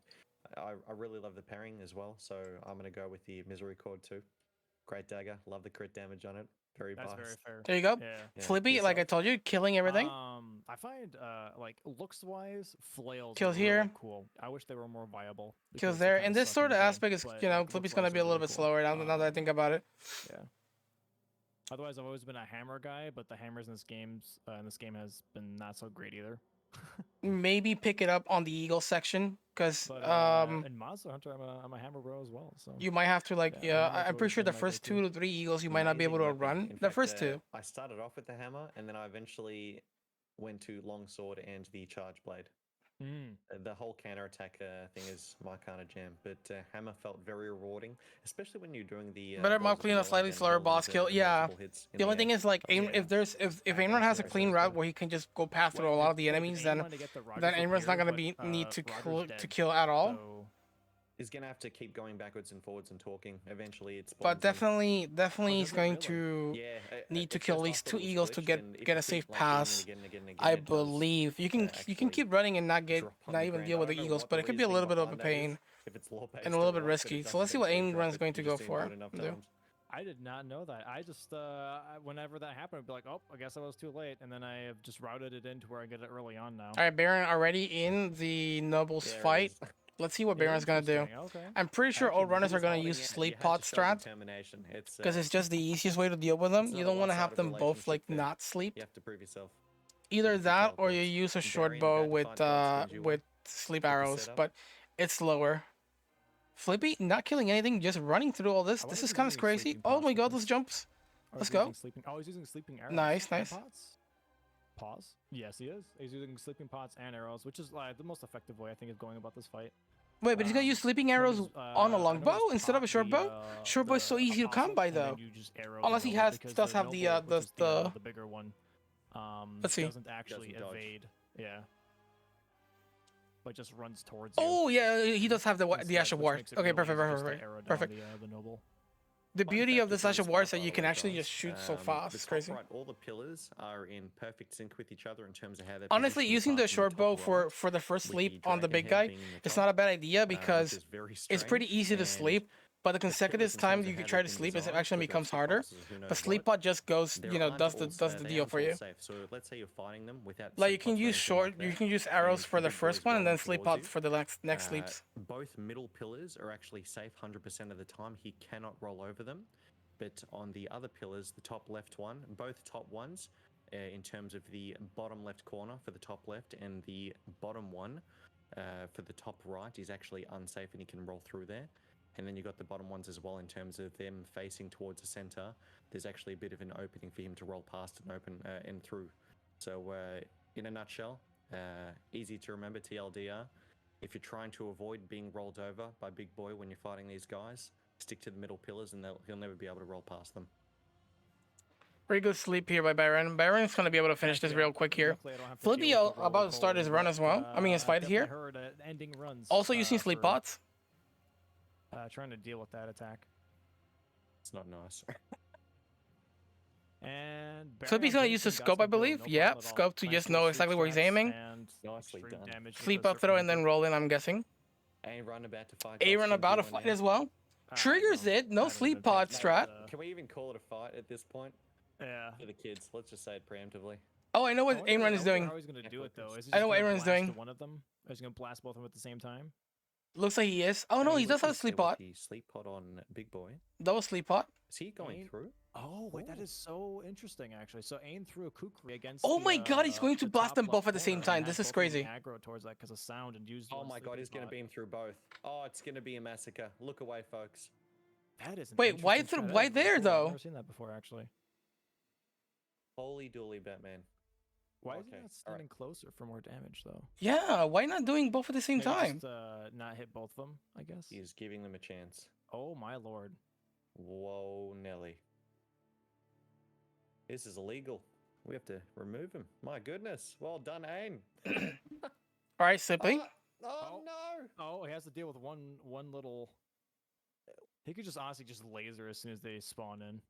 I really love the pairing as well. So I'm gonna go with the Misery Cord too. Great dagger. Love the crit damage on it. Very That's biased. very fair. There you go. Yeah. Yeah. Flippy, like I Yourself? told you, killing everything. I find like looks wise, flails Kills are really here. cool. I wish they were more viable. Kills because they there. kinda In this suck sort the of game, aspect, is but, like, Flippy's look-wise gonna be a are little really bit cool. slower now that I think about it. Yeah. Otherwise, I've always been a hammer guy, but the hammers in this game has been not so great either. Maybe pick it up on the Eagle section, because But in Monster Hunter, I'm a hammer bro as well. So you might have to like Yeah, I'm hammer's pretty always sure been the my first go-to. 2 to 3 Eagles you might not be able Amazing to weapon. run. In The fact, first 2. I started off with the hammer, and then I eventually went to longsword and the charge blade. The whole counter-attack thing is my kind of jam, but hammer felt very rewarding, especially when you're doing the Better mob clean a slightly slower boss kill. Yeah. The only thing is like Yeah. if Aimrun has a clean route where he can just go past through a lot of the enemies, then Aimrun's not gonna need to kill at all. So He's gonna have to keep going backwards and forwards and talking. Eventually, it's. But definitely does he's it going really? to Yeah, need to at kill at first I least thought 2 it was Eagles to glitched, and if get you a safe keep, like, hitting it pass. again and again and again, I it does, believe you can actually keep running and not drop on the even ground. deal I with the don't know Eagles, what but the it could be a reasoning little bit of a behind that is, pain if it's law-based and a little or bit what, but risky. it So let's see doesn't what eventually drop Aimrun's it, going to you go just need to do for. it enough Do. times. I did not know that. I just whenever that happened, I'd be like, oh, I guess I was too late, and then I have just routed it into where I get it early on now. All right, Baron already in the Nobles There it fight. is. Let's see what Baron's gonna do. Interesting, Okay. I'm pretty sure all Actually, runners because are it's gonna holding use it, sleep you had pod to show strat determination. because it's just the easiest way to deal with them. it's You not a don't want to have one-sided them both like relationship there. not sleep. You have to prove yourself. Either if you that or you teleport. use a short Baron bow about to fight God's Stingy with One. sleep the arrows, setup. but it's slower. Flippy not killing anything, just running through all this. I This wonder is if kind of he's using crazy. sleeping Oh pods my with god, this. those jumps. Or Let's is he go. using sleeping. Oh, he's using sleeping arrows. Nice, and nice. pods? Pause. Yes, he is. He's using sleeping pots and arrows, which is the most effective way I think of going about this fight. Wait, but he's gonna use sleeping arrows on a long bow instead of a short bow? Short bow is so easy to come by though. Unless he does have the bigger one. Let's see. Doesn't actually Doesn't dodge. evade. Yeah. But just runs towards you. Oh yeah, he does have the instead, Ash of which War. makes it Okay, real easy perfect, just to perfect, arrow down perfect. The noble. The Fun beauty fact of the is Ash of really War is smart, that by you the can way, actually guys. just shoot so The fast. It's top crazy. right, all the pillars are in perfect sync with each other in terms of how they're Honestly, positioned using apart the from short top bow right, for the first with sleep the on the dragon big head guy, being in the it's top, not a bad idea which because is very it's pretty strange, easy to and sleep. But the the pillars consecutive in time terms you of could how try they've to been sleep is designed, actually whether it's becomes the harder. classes, who knows But sleep what, pod just goes, there you know, aren't does the all- they deal aren't for all you. safe. So let's say you're fighting them without Like sleep you can pods or use anything like short, you that, can use and arrows for the big boys first one and then rolling sleep towards pods you, for the next sleeps. both middle pillars are actually safe 100% of the time. He cannot roll over them. But on the other pillars, the top left one, both top ones, in terms of the bottom left corner for the top left and the bottom one for the top right is actually unsafe and he can roll through there. And then you've got the bottom ones as well in terms of them facing towards the center. There's actually a bit of an opening for him to roll past and open and through. So in a nutshell, easy to remember TLDR. If you're trying to avoid being rolled over by Big Boy when you're fighting these guys, stick to the middle pillars and he'll never be able to roll past them. Pretty good sleep here by Baron. Baron's gonna be able to finish this real quick here. Flippy about to start his run as well. I mean his fight here. Ending runs. Also using sleep pods. Trying to deal with that attack. It's not nice. And Flippy's gonna use the scope, I believe. Yeah, scope to just know exactly where he's aiming. Nicely done. Sleep up throw and then roll in, I'm guessing. A-Run about to fight. A-Run about to fight as well. Triggers it. No sleep pod strat. Can we even call it a fight at this point? Yeah. For the kids, let's just say it preemptively. Oh, I know what A-Run is doing. How he's gonna do it though? Is he I know just what gonna A-Run's blast doing. One of them? Or is he gonna blast both of them at the same time? Looks like he is. Oh no, he does have a sleep pod. The sleep pod on Big Boy. Double sleep pod. Is he going Aim- through? Oh wait, that is so interesting actually. So aim through a kukri against. Oh the, my god, he's going to the blast top them left both at the same corner time. and This have is both of them crazy. Aggro towards that because of sound and use. Oh one my god, sleeping he's going to pod. beam through both. Oh, it's going to be a massacre. Look away, folks. That is. An Wait, why interesting strat. That why is really there cool. though? I've never seen that before actually. Holy dooly, Batman. Why is he Okay, not all standing closer for more damage though? Yeah, why not doing both at the same Maybe time? Just, not hit both of them, I guess. He's giving them a chance. Oh my lord. Whoa, Nelly. This is illegal. We have to remove him. My goodness. Well done, Ain. Alright, Slippy. Oh, no. Oh, he has to deal with one little. He could just honestly just laser as soon as they spawn in.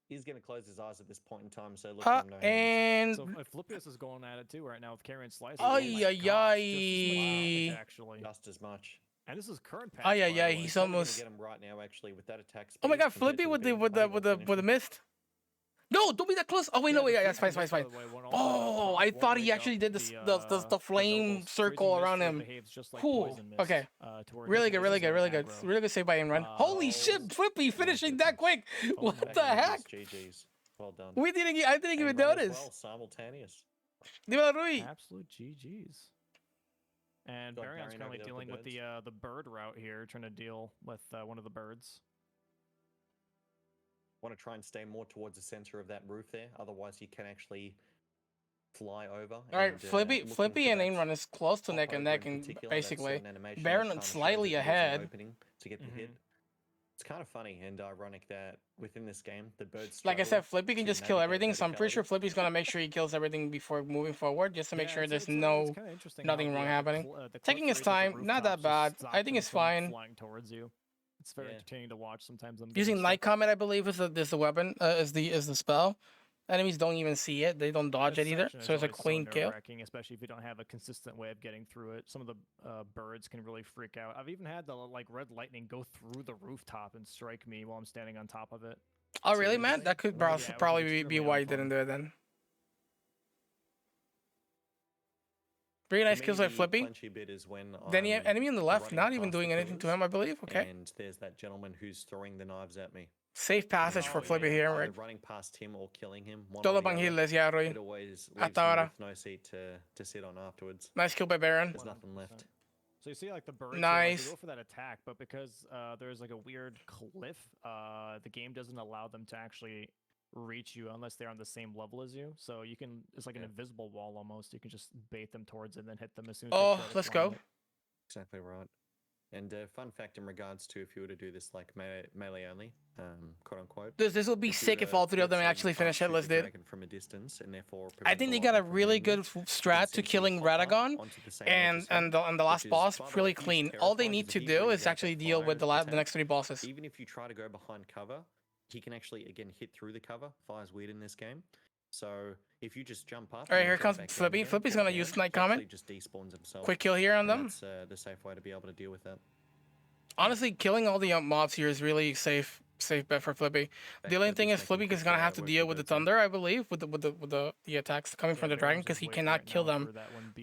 He's going to close his eyes at this point in time, so look Huh, him no hands. and So if Flippius is going at it too right now with carrying slice. ay ay ay. Actually. Just as much. And this is current patch. Ay by ay the ay. way. He's Probably gonna almost. get him right now, actually, with that attack speed. Oh my God, compared Flippy to with the beam. with I the think with it'll the finish with the him. mist. No, don't be that close. Oh wait, no, wait, the yeah, it's fine, Flippius, it's fine, it's by fine. the way, won't also Oh, I won't thought he wake actually up did the flame nobles. circle Freezing around mist him. behaves just like Cool. poison mist, Okay. to where it Really doesn't good, really resist good, really any good. aggro. Really good save by Imran. Holy shit, Flippy finishing that quick. What Back the in heck? GG's. Well done. I didn't even And run as notice. well, simultaneous. Dímelo, Rui. Absolute GGs. And Got Barion's Barion currently over there dealing with the bird route here, trying to deal with one of the birds. Want to try and stay more towards the center of that roof there, otherwise you can actually fly over. All right, Flippy and Ainrun is close to neck and neck, and basically Baron slightly ahead. To get the hit. It's kind of funny and ironic that within this game, the birds. Like I said, Flippy can to just kill navigate everything, so I'm pretty sure verticality. Flippy's gonna make sure he kills everything before moving forward, just to make sure there's it's no. kinda interesting nothing how wrong the happening. the Taking cliff his rates at the time, not that rooftops bad. just stop I think them it's from fine. Flying towards you. It's very Yeah. entertaining to watch. Sometimes them Using getting Light stuck. Comet, I believe, is the weapon, is the spell. Enemies don't even see it; they don't dodge This it either, section is so it's a always clean kill. nerve-wracking, especially if you don't have a consistent way of getting through it. Some of the birds can really freak out. I've even had the red lightning go through the rooftop and strike me while I'm standing on top of it. Oh, really, man? Seriously? That could Yeah, it was probably be extremely why you unfun. didn't do it then. Very nice For kills me, by the Flippy. clenchy bit is when Then the I'm enemy on the left, running not even past doing the anything to pillars, him, I believe. Okay. And there's that gentleman who's throwing the knives at me. Safe passage And for I'm Flippy here, either right? running past him or killing him. One Todo or the other. Bangiles, yeah, Rui. It always leaves Hasta me ahora. with no seat to sit on afterwards. Nice kill by Baron. There's nothing left. So you see, like the birds, Nice. they go for that attack, but because there's like a weird cliff, the game doesn't allow them to actually reach you unless they're on the same level as you. So you can, it's like an invisible wall almost. You can just bait them towards it and then hit them as soon as they Oh, try to let's climb go. it. Exactly right. And fun fact in regards to if you were to do this like melee only, quote unquote. This will be if you sick were if to, all three of let's them say, actually you finish can't shoot hitless, the dude. dragon from a distance and therefore I prevent think the they got a lightning from really hitting good you, you strat to can killing simply hop Radagon, onto the same and edge as him, the last which is, boss by the way, really he's clean. All they terrifying need because to he do brings is out actually that deal with the fire next attack. three bosses. Even if you try to go behind cover, he can actually again hit through the cover. Fire's weird in this game. So if you just jump up, All right, and here jump comes back down Flippy. again, Flippy's fall gonna down, use Night he actually Comet. just despawns himself. Quick kill here on And them. that's the safe way to be able to deal with that. Honestly, killing all the mobs here is really safe bet for Flippy. The only thing is Flippy is gonna have to deal with the thunder, I believe, with the attacks coming from the dragon, because he cannot kill them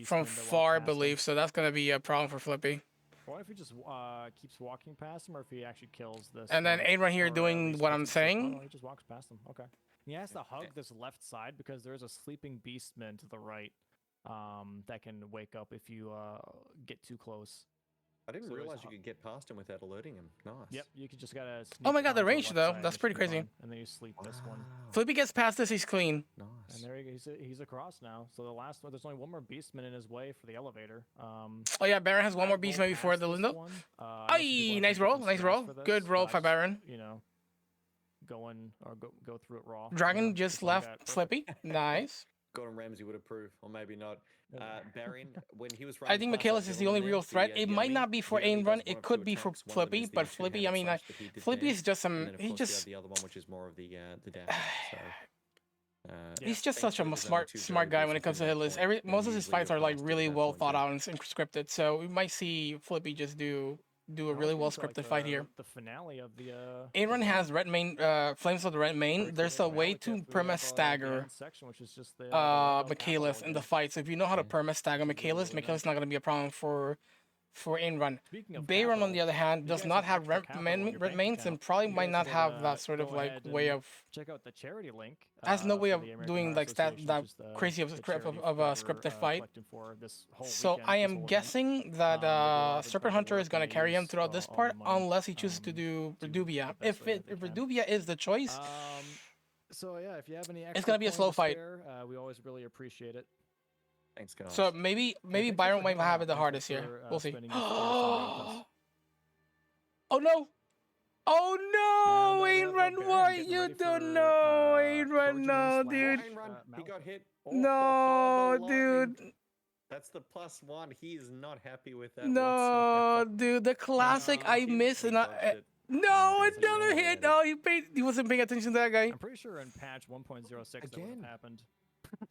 from far, I believe. So that's gonna be a problem for Flippy. What if he just keeps walking past him, or if he actually kills this? And then Ainrun here or, doing least what puts I'm himself- saying. Oh, no, he just walks past him. Okay. He has to hug this left side because there's a sleeping beastman to the right that can wake up if you get too close. I didn't So there's realize you hu- could get past him without alerting him. Nice. Yep, you could just gotta. Oh my sneak God, the onto range, left though. side, That's which pretty should be crazy. fine, and then you sleep this one. Flippy gets past this, he's clean. Nice. And there he's across now. So the last one, there's only one more beastman in his way for the elevator. Oh yeah, Baron has one more beast maybe before the window. Aye, nice roll, nice roll. Good roll for Baron. You know, go through it raw. you Dragon know, just like left that. Perfect. Flippy. Nice. Gordon Ramsay would approve, or maybe not. Baron, when he was I running think past Michaelis that is the only gentleman real there, threat. the It might Yomi, not be for he only Aim does Run. one It of could two be for attacks. One of them Flippy, is the but two-handed Flippy, I mean, slash that he did Flippy there, is just and some. then, of He course, you just. have the other one, which is more of the dash. So, He's just such thankfully, a there's only two smart very guy when it comes to decent hitless. at that point, and Most of his usually fights you're are like past it really at that well point thought too. out and scripted. So we might see Flippy just do a Now really let's well get into, scripted fight here. The finale of the. Aaron has red main, flames of the red main. There's a way to perma stagger Michaelis in the fight. So if you know how to perma stagger Michaelis, Michaelis is not gonna be a problem for Ainrun. Bayron, on the other hand, does not have red mains and probably might not have that sort of like way of. Check out the charity link. Has no way for of the American doing Heart like that Association, which is the crazy of a charity scripted we're, fight. collecting for this whole So weekend, I this am whole event. guessing that They do a lot of Serpent incredible Hunter is work, gonna and they carry him use throughout this all part, the money, unless he chooses to do to Redubia. the best If way that they can. Redubia is the choice, So yeah, if you have any extra gonna be a coin slow to fight. spare, we always really appreciate it. Thanks, guys. so maybe thanks Byron for might hanging have out, it the and hardest thanks here. for, We'll see. spending your spare time with us. Oh no! Oh no! we have, Ainrun, Baron why getting you ready don't for, know? Ainrun, Trojan no, and dude. Slash, Run, he got Malphite. hit. No, the dude. lightning. That's the +1. He is not happy with that No, whatsoever. dude. The classic I He miss, and dodged it. No, That's another exactly hit. it. No, he wasn't paying attention to that guy. I'm pretty sure in patch 1.06 that would Again. have happened.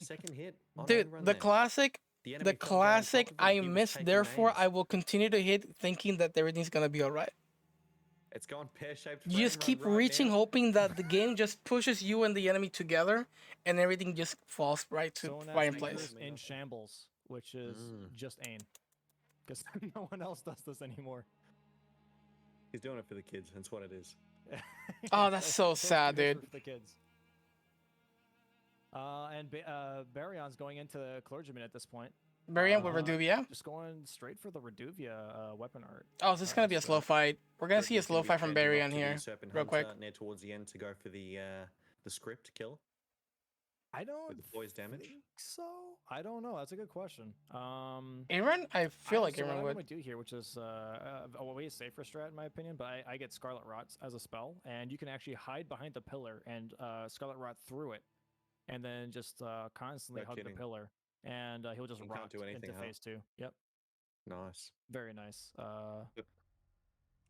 Second hit. On Dude, run the there. classic, The the enemy fell down top classic. of him, I he was missed. taking Therefore, names. I will continue to hit, thinking that everything's gonna be alright. It's gone pear-shaped. You just keep reaching, hoping that the game just pushes you and the enemy together, and everything just falls right to Someone right in else place. is in shambles, which is just Ain. Because no one else does this anymore. He's doing it for the kids. That's what it is. Oh, that's so Those sad, kids are dude. For the kids. And Baryon's going into Clergyman at this point. Variant with Reduvia. Just going straight for the Reduvia weapon art. Oh, this is gonna be a slow fight. We're gonna see a slow fight from Barry on here, real quick. Near towards the end to go for the script kill. I don't With the poise damage? think so. I don't know. That's a good question. Aaron, I feel like so Aaron what I'm would. gonna do here, which is a way safer strat in my opinion, but I get Scarlet Rot as a spell, and you can actually hide behind the pillar and Scarlet Rot through it, and then just constantly No hug kidding. the pillar, and he'll just You can't rot do anything, into huh? phase 2. Yep, Nice. very nice.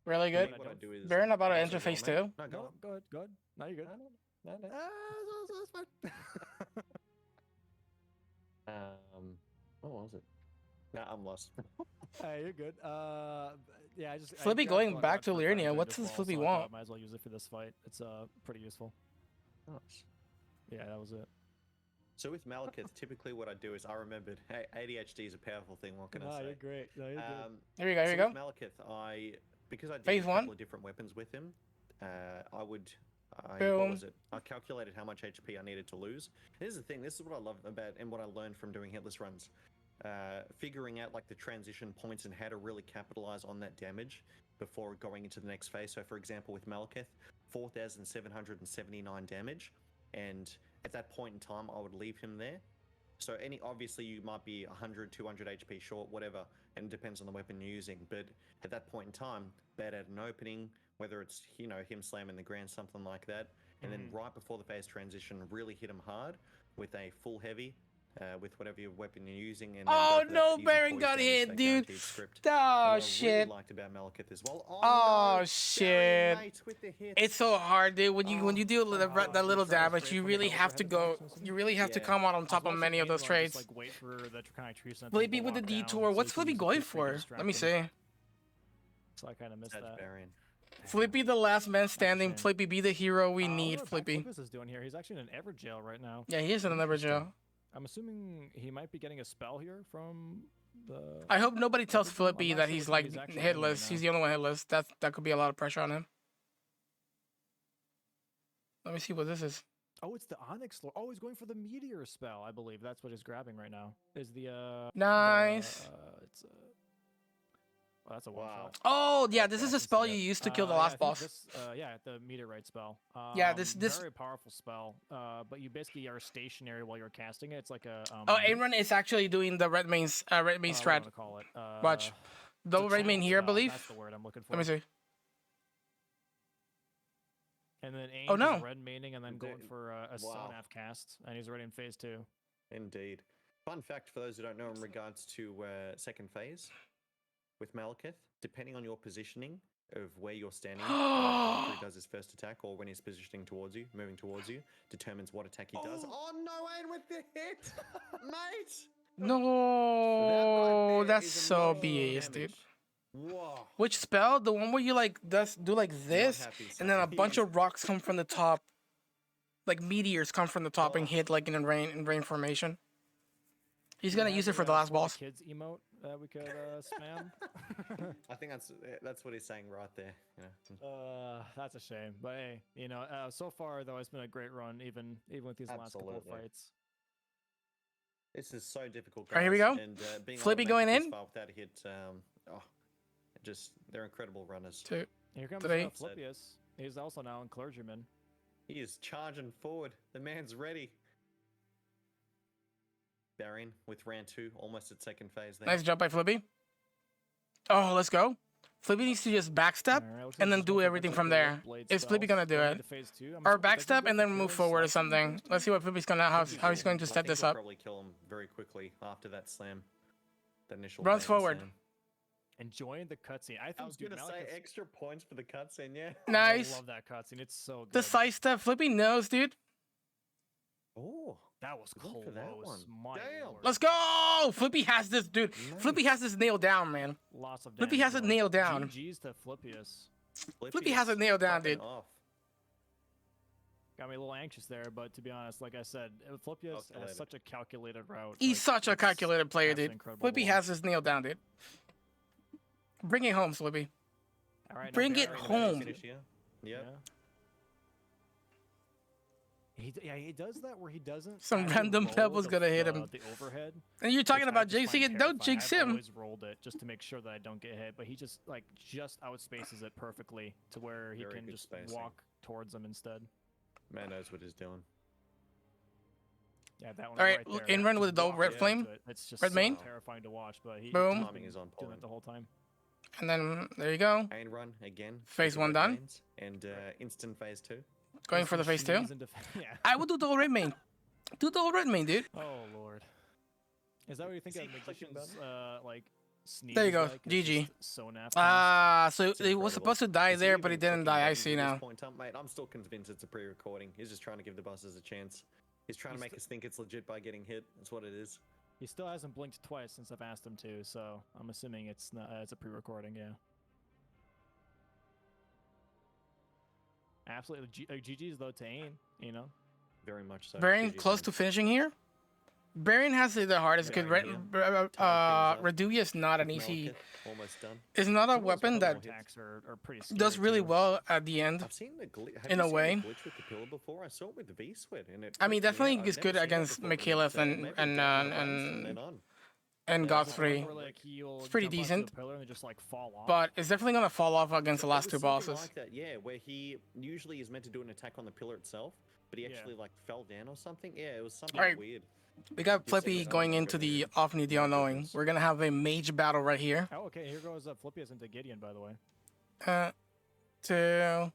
Really I good. think what I do is Baron about to I'll enter say phase go on, 2. mate. No, go No, on. go ahead, go ahead. No, you're good. No. That's fine. What was it? Nah, I'm lost. Hey, you're good. Yeah, I just Flippy grabbed going Scarlet back Rot to for Liurnia, Friendly what as does well, Flippy so I thought want? I might as well use it for this fight. It's pretty useful. Nice. Yeah, that was it. So with Malekith, typically what I do is I remembered, hey, ADHD is a powerful thing. What can I say? You're great. No, you're good. Here we go. Here we so go. with Malekith, because I did Phase a one. couple of different weapons with him, what Boom. was it? I calculated how much HP I needed to lose. Here's the thing. This is what I love about and what I learned from doing hitless runs. Figuring out like the transition points and how to really capitalize on that damage before going into the next phase. So for example, with Malekith, 4,779 damage, and at that point in time, I would leave him there. So obviously you might be 100, 200 HP short, whatever, and it depends on the weapon you're using. But at that point in time, bad at an opening, whether it's him slamming the ground, something like that, and then right before the phase transition, really hit him hard with a full heavy. With whatever your weapon you're using, and then Oh, go for that no, easy Baron poise got damage, hit, that dude. guaranteed script. Oh, And what I shit. really liked about Malekith as well. Oh, no, shit. Baron, mate, with the hits. It's so hard, dude. When you do that little damage, you really have to go. You really have to Yeah. come out on top of many of those trades. Like, wait for the Draconic Tree Sentinel Flippy to with the walk down detour. so What's you can Flippy use going the creep to for? Let me distract him. see. So I kind of missed That's that. Baron. Flippy, the last man standing. shame. Flippy, be the hero we I wonder need. what Flippy. Flippus is doing here. He's actually in an Ever jail right now. Yeah, he is in another jail. I'm assuming he might be getting a spell here from the. I hope nobody tells I'm Flippy not that sure he's which like one he's actually in right hitless. now. He's the only one hitless. That could be a lot of pressure on him. Let me see what this is. Oh, it's the Onyx Lord. Oh, he's going for the Meteor spell. I believe that's what he's grabbing right now. Is the Nice. It's well, that's a one Wow. shot. Oh yeah, Okay, this I is a can spell see you it. used to kill the Yeah, I last think boss. This, the meteorite spell. Yeah, this- very powerful spell. But you basically are stationary while you're casting it. It's like a Oh, Aaron is actually doing the red main what do you strat. wanna call it? Watch. It's Double a red main channel here, I spell. believe. That's the word I'm looking for. Let me see. And then Aang Oh, no. is red maining and then going for a Wow. Sonaf cast, and he's already in phase 2. Indeed. Fun fact for those who don't know in regards to second phase with Malekith, depending on your positioning of where you're standing after he does his first attack or when he's positioning towards you, moving towards you, determines what attack he does. Oh no, Ayn with the hit! Mate! No, there that's is a so lot of BS, dude. damage. Whoa. Which spell? The one where you like do like this, happy, and then a sorry. bunch of rocks come from the top, like meteors come from the top and hit like in rain formation. He's gonna use it for the last boss. Kids emote that we could spam. I think that's what he's saying right there. That's a shame, but hey, so far though it's been a great run, even with these last couple of Absolutely. fights. This is so difficult, guys. Alright, here we go. And, being able to Flippy make going it this in. far without a hit, they're incredible runners. Two. Here comes Three. Flippius. He's also now in Clergyman. He is charging forward. The man's ready. Baron with round 2, almost at second phase there. Nice jump by Flippy. Oh, let's go. Flippy needs to just backstep Alright, looks like and then he's do going for everything the from Red there. Blade Is Flippy spells gonna do going it? into phase 2. I'm Or assuming- does he backstep go and for then move kills forward or last in something. phase 2? Let's see what Flippy's gonna how he's going to I set think this he'll up. probably kill him very quickly after that slam. That initial Runs bait and forward. slam. Enjoying the cutscene. I think I was dude, gonna say Malekith's- extra points for the cutscene. Yeah. Nice. I love that cutscene. It's so good. The side step, Flippy knows, dude. Oh. That was Good close. for that one. My Damn. lord. Let's go! Flippy has this, dude. Flippy has this nailed down, man. Lots of Flippy damage, has it though. nailed down. GG's to Flippius. Flippy has it nailed down, popping dude. off. Got me a little anxious there, but to be honest, like I said, Flippius has Calculated. such a calculated route. He's like, such a it's calculated player, absolutely dude. incredible Flippy to watch. has this nailed down, dude. Bring it home, Flippy. All right, now Bring it Baron is- home. Finish here. Yep. Yeah. He does that where he doesn't. Some actually random roll pebble's the- gonna hit him. The overhead. And you're talking which I about just jinxing find it. Don't terrifying. jinx I've him. always rolled it just to make sure that I don't get hit, but he just outspaces it perfectly to where he Very can good just spacing. walk towards him instead. Man knows what he's doing. Yeah, that one. All right, right look, there. in run Just with the double walk red right flame. into it. It's just Red so main. terrifying to watch, but he Boom. he's Timing is on doing point. it the whole time. And then there you go. Ain run again. Phase with the one red done. lanes, and instant phase 2. Going for the phase 2. Sneeze and yeah. I would do double red main. Do double red main, dude. Oh lord. Is that what you think Is of he clicking magician's like sneeze? There you go, like? It's GG. just so naff. So It's he was incredible. supposed to die Is he there, but he even didn't clicking die. I buttons see at this now. point up, mate? I'm still convinced it's a pre-recording. He's just trying to give the bosses a chance. He's trying to make us think it's legit by getting hit. That's what it is. He still hasn't blinked twice since I've asked him to, so I'm assuming it's not. It's a pre-recording, yeah. Absolutely, GG's though to Ain, you know. Very much so. Very GG, close man. to finishing here. Baron has it the hardest because Baron here. Tying things up. Reduia is not an easy. Malekith, almost done. It's not a Some of those weapon that double attacks are pretty scary does really too. well at the end. I've seen the glitch. In a way. Glitch with the pillar before. I saw it with the V-Sweat, and it. I mean, freaked me definitely out. is I've good never seen it against before, Mikhailith maybe and it down once and then on. and Yeah, Godfrey. where, like, he'll It's pretty jump onto decent. the pillar and then just like fall off. But it's definitely gonna fall off against the It last was two something bosses. like that, yeah, where he usually is meant to do an attack on the pillar itself, but he Yeah. actually like fell down or something. Yeah, it was something Alright. weird. We got You've seen Flippy it, going I'm into really the good. Ofni the My Unknowing. goodness. We're gonna have a mage battle right here. Oh, okay. Here goes Flippius into Gideon, by the way. 2, By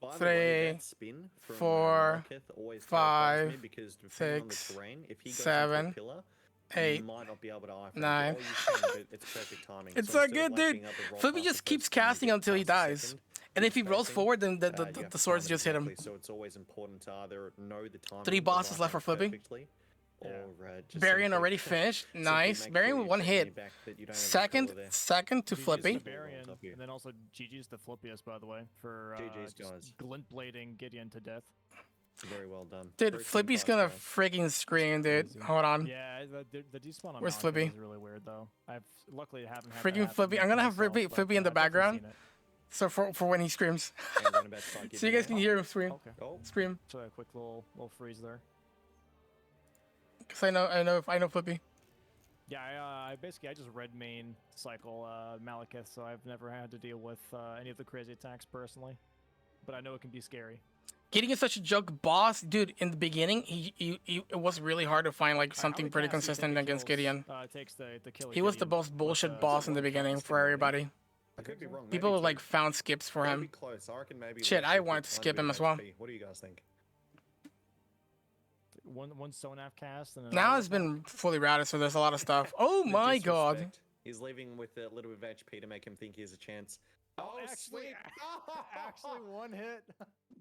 the way, Three, that spin from, 4, Malekith always terrifies 5, me because depending on the 6, terrain, if he goes 7, into a pillar, 8. you might not be able to eye 9. Or you can, but it's perfect timing. It's so so instead of, good, like, dude. being able to roll Flippy past just the keeps first one, you casting get until he past the dies. second, And if he keep rolls spacing, forward, then you the have to swords time it just hit him. exactly, so it's always important to either know the timing 3 of the bosses right left for hand Flippy. perfectly, Yeah. or just Barian simply- already finished. simply Nice. make Barian sure with you're one checking hit. your back that you don't have a Second pillar there. second to GG's Flippy. to Barian, Up here. and then also GG's to Flippius, by the way, for GG's, just guys. glint blading Gideon to death. Very well done. Dude, Very Flippy's fast, gonna guys. freaking scream, dude. Crazy. Hold on. Yeah, the despawn on Where's Malekith Flippy? is really weird though. I've luckily haven't had Freaking that happen Flippy. I'm gonna have myself, Flippy- but, Flippy in the I've definitely background. seen it. So for when he screams. And then about to start So you getting guys can there. hear him scream. Okay. Oh, Scream. So a quick little freeze there. Cause I know Flippy. Yeah, I just red main cycle Malekith, so I've never had to deal with any of the crazy attacks personally. But I know it can be scary. Gideon is such a joke boss, dude. In the beginning, it was really hard to find like How something many pretty casts do you think consistent it against kills, Gideon. Takes to kill a He was the Gideon most with, bullshit boss in the one beginning cast for in the everybody. I could be wrong. maybe People two. like found skips for Maybe him. close. I reckon maybe. Shit, like I two wanted to for skip tiny him bit as of well. HP. What do you guys think? One Sonaf cast and Now another it's one? been fully routed, so there's a lot of stuff. Oh The my god. disrespect. He's leaving with a little bit of HP to make him think he has a chance. Oh, actually- sweet. Actually, one hit.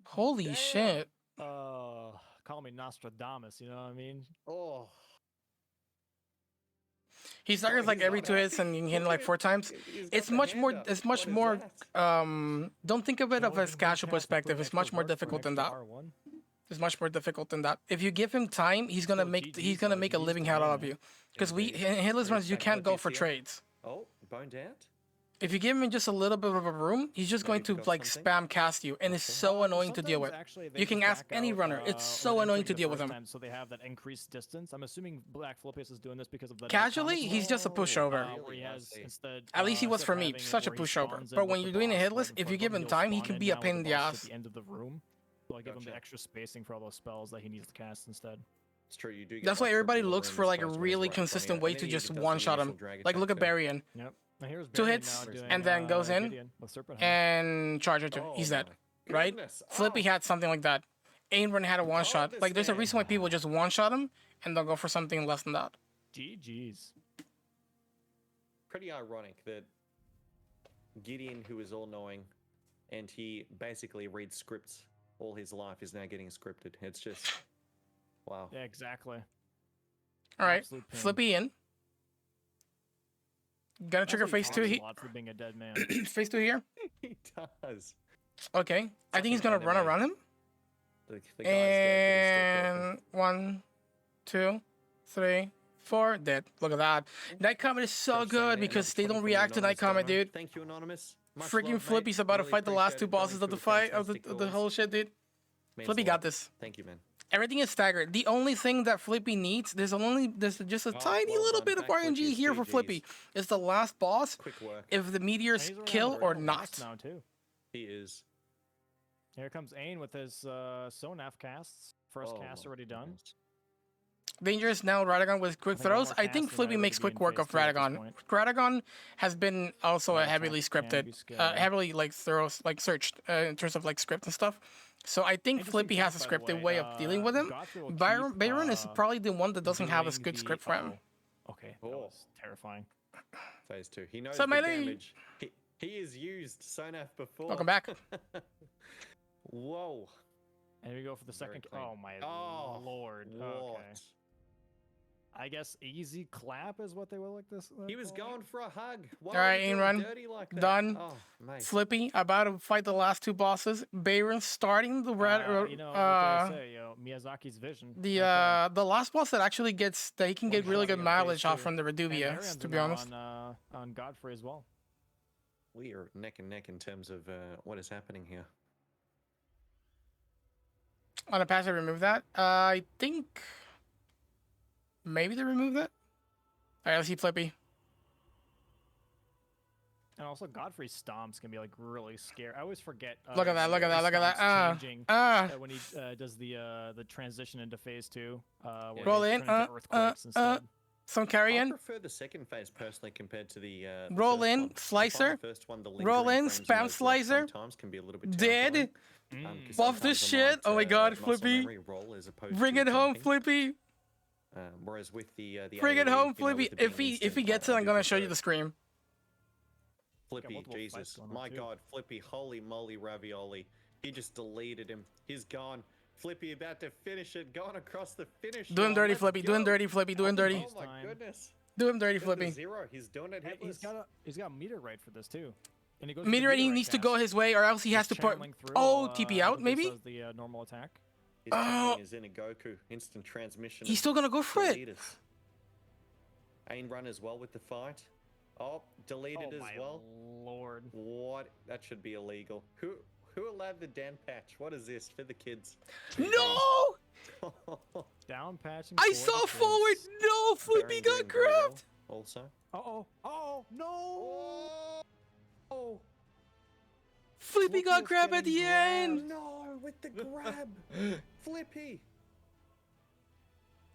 Holy Damn. shit. Call me Nostradamus, you know what I mean? Oh. He suckers like he's every not 2 hits happy. and you can hit like 4 times. He's got It's the much hand more. up. It's much What is more. that? Don't think of it of a Someone casual cast to put perspective. an It's extra much more burst for an difficult than that. extra R1? It's much more difficult than that. If you give him time, he's gonna So make. GG's He's gonna though, make a GG's living to out him, of man. you. Because in Indeed. hitless runs, you Respect can't go what for you see. trades. Oh, boned out. If you give him just a little bit of a room, he's just Maybe going to forgot like something? spam cast you, and it's Okay. so annoying to deal with. Sometimes, actually, they You can just ask back any out, runner. It's so when annoying entering to the deal with first him. time, so they have that increased distance. I'm assuming Black Flippius is doing this because of the Casually, he's just a pushover. where he Really? I has see. instead. At least he was instead for of me, having it such a where he pushover. spawns in But with when the you're doing a boss hitless, right in if you front give of him he'll time, he spawn can in be a now pain with in the boss ass. At the end of the room, so I give him the Gotcha. extra spacing for all those spells that he needs to cast instead. It's true. You do. Get That's like why everybody triple looks room for like a space where he's really right in front of consistent you, way and to then he just even does the one-shot him. initial drag Like look at attack too. Barian Yep. Now here's 2 Barian hits, now doing, and then goes in, Gideon with Serpent Hand. and Charger too. Oh He's dead. my right? goodness. Flippy Oh, had something like that. Ainrun had a one shot. this Like there's a man. reason why people just one shot him and they'll go for something less than that. GG's. pretty ironic that Gideon, who is all-knowing, and he basically reads scripts all his life, is now getting scripted. It's just, wow. Yeah, exactly. All right, Absolute pain. Flippy in. Gonna trigger Also, he phase 2 talks a here. lot for being a dead man. Phase 2 here. He does. Okay, I think he's gonna run anime. around him. The guy's dead, And 1, 2, 3, 4, dead. Look at that. Night Comet is so good because they don't react to Night Comet, dude. Thank you, Anonymous. Much Freaking love, Flippy's mate. about to Really fight the last appreciate two it. Going bosses of the through fight of fantastic the builds. whole shit, dude. Means Flippy a got lot. this. Thank you, man. Everything is staggered. The only thing that Flippy needs, there's just a tiny well little done. bit of Back RNG Flippy's here for GGs. Flippy. It's the last boss. Quick work. If the meteors He's around kill the or boss not. now too. He is. Here comes Ain with his Sonaf casts. First Oh, cast my already done. goodness. Dangerous now, Radagon with quick I think one throws. more I cast think and Flippy Radagon makes would be quick in work phase of 3 at this Radagon. point. Radagon has been also Yeah, a heavily attack can be scripted, scary. heavily like thorough, like searched in terms of like script and stuff. So I think Interesting Flippy has a fact, by the scripted way of dealing with him. Godfrey will Baron keep, is probably the one that doesn't have a doing good the- script for him. uh-oh. Okay, that Oh. was terrifying. Phase 2. He knows So the melee- damage. He has used Sonaf before. Welcome back. Whoa. And we go for the Very second. clean. Oh my Oh, lord. What? Okay. I guess easy clap is what they will like this. He was going for a hug. Why All right, are you Ain doing run. dirty like that? Done. Oh, mate. Flippy about to fight the last two bosses. Baron starting the You know what they say, Miyazaki's vision. the last boss that actually gets that he can get really good Phase mileage off 2. from the And Reduvia, Arian's to be now honest. on Godfrey as well. We are neck and neck in terms of what is happening here. On a pass, I remove that. I think maybe they remove that. All right, let's see Flippy. And also Godfrey's stomps can be like really scary. I always forget. Look at that! Look at that! Look at that! Changing, when he does the transition into phase 2. Where Roll they in, turn into earthquakes instead. Some carry I in. prefer the second phase personally compared to the Roll first in, one. I find slicer. the first one, the Roll lingering in, frames spam those slicer. sometimes can be a little bit Dead. terrifying. Mm. 'Cause Buff this sometimes I shit. Oh my might, god, muscle Flippy. memory roll as opposed Bring to it home, jumping. Flippy. Whereas with the Bring it AoE, home, with Flippy. it If being he instant, gets it, I I'm do gonna show prefer you the scream. Flippy, multiple fights Jesus, going on my too. God, Flippy, holy moly, ravioli! He just deleted him. He's gone. Flippy about to finish it, going across the finish. Do him line. dirty, Let's Flippy. Do him go. dirty, Flippy. Do him dirty. Oh my Time. goodness! Do him dirty, There's the Flippy. 0. He's doing it Hey, hitless. he's got meteorite for this too. And he goes for the Meteorite, he meteorite needs to cast. go his way, or else he has to He's put. channeling through, Oh, TP out, Lucas maybe. does the normal attack. He's Oh. channeling his inner Goku, instant transmission. He's and still gonna go for it. delete us. Ain run as well with the fight. Oh, deleted Oh as my well. lord. What? That should be illegal. Who allowed the Dan patch? What is this for the kids? No! Down patching. I for saw the forward. kids. No, Flippy Baron got doing very well grabbed. Also. Uh-oh. Oh no! Oh Flippy got was grabbed at getting the end. no! With the grab, Flippy.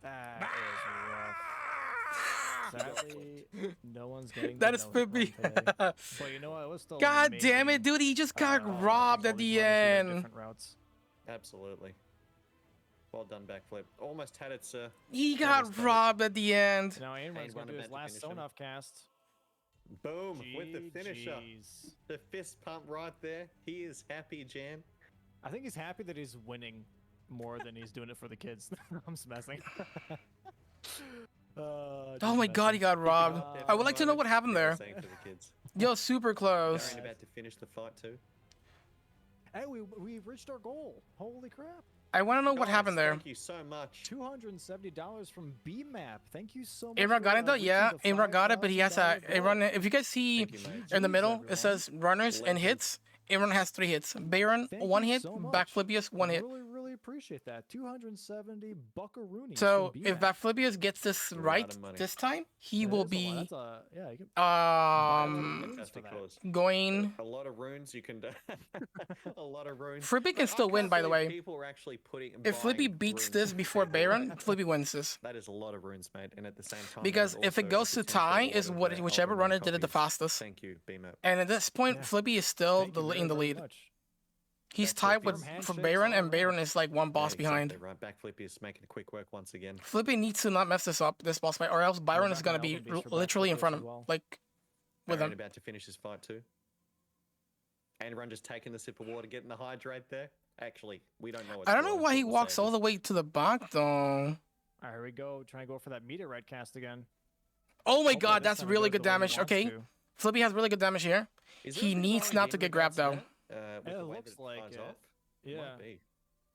That is rough. Sadly, no one's getting. That the is note Flippy. run today. But you know what? It was still. God an damn it, amazing, dude! He just got all robbed at these the runners who did end. Different routes. Absolutely. Well done, backflip. Almost had its. He Almost got had it. robbed at the end. Now Aimran's Ain going run to do his about to last finish him. Sonaf cast. Boom with the finisher. GGs. The fist pump right there. He is happy, Jan. I think he's happy that he's winning more than he's doing it for the kids. I'm just messing. Oh my god, he got robbed. I would like to know what happened there. Saying for the kids. Yo, super close. Baron about to finish the fight too. Hey, we reached our goal. Holy crap. I want to know what Guys, happened there. Thank you so much. $270 from BMAP. Thank you so much. Imran got it though, reaching yeah. the Imran got it, but he has a $5,000 Imran. goal. If you guys see Thank you, mate. in the GGs, middle, everyone. it says runners and Legend. hits. Imran has 3 hits. Baron Thank 1 you hit. so much. Backflipius 1 hit. Really appreciate that. 270 buckaroonies. So from if BMAP. Backflipius gets this A lot right of money. this time, he That will is a lot. be That's a, yeah, you can, Fantastic that. cause. going. A lot of runes you can do. A lot of runes. Flippy can I still win, can't by the believe way. People are actually putting. If Flippy buying beats runes this in before their Baron, build. Flippy wins this. That is a lot of runes, mate, and at the same time. Because that is if it also goes to potentially a tie, lot is of, what whichever Elden Ring runner did it the copies. fastest. Thank you, BMAP. And at this point, Yeah. Flippy is still Thank you in the very lead. much. He's Backflip tied is- with Firm for handshakes Baron, all and Baron around. is like one boss Yeah, behind. exactly right. Backflip is making a quick work once again. Flippy needs to not mess this up, this boss fight, or else Byron is back gonna on be Elden Beast for literally in Backflipius front as of him, well. like with Baron him. about to finish his fight too. And Run just taking the sip of water, getting the hydrate there. Actually, we don't know. I don't know why he walks all the way to the back though. All right, here we go. Try and go for that meteorite cast again. Oh my Hopefully god, this that's time it really goes good the way he damage. wants Okay, to. Flippy has really good damage here. He needs not to get grabbed though. It looks like it. Yeah.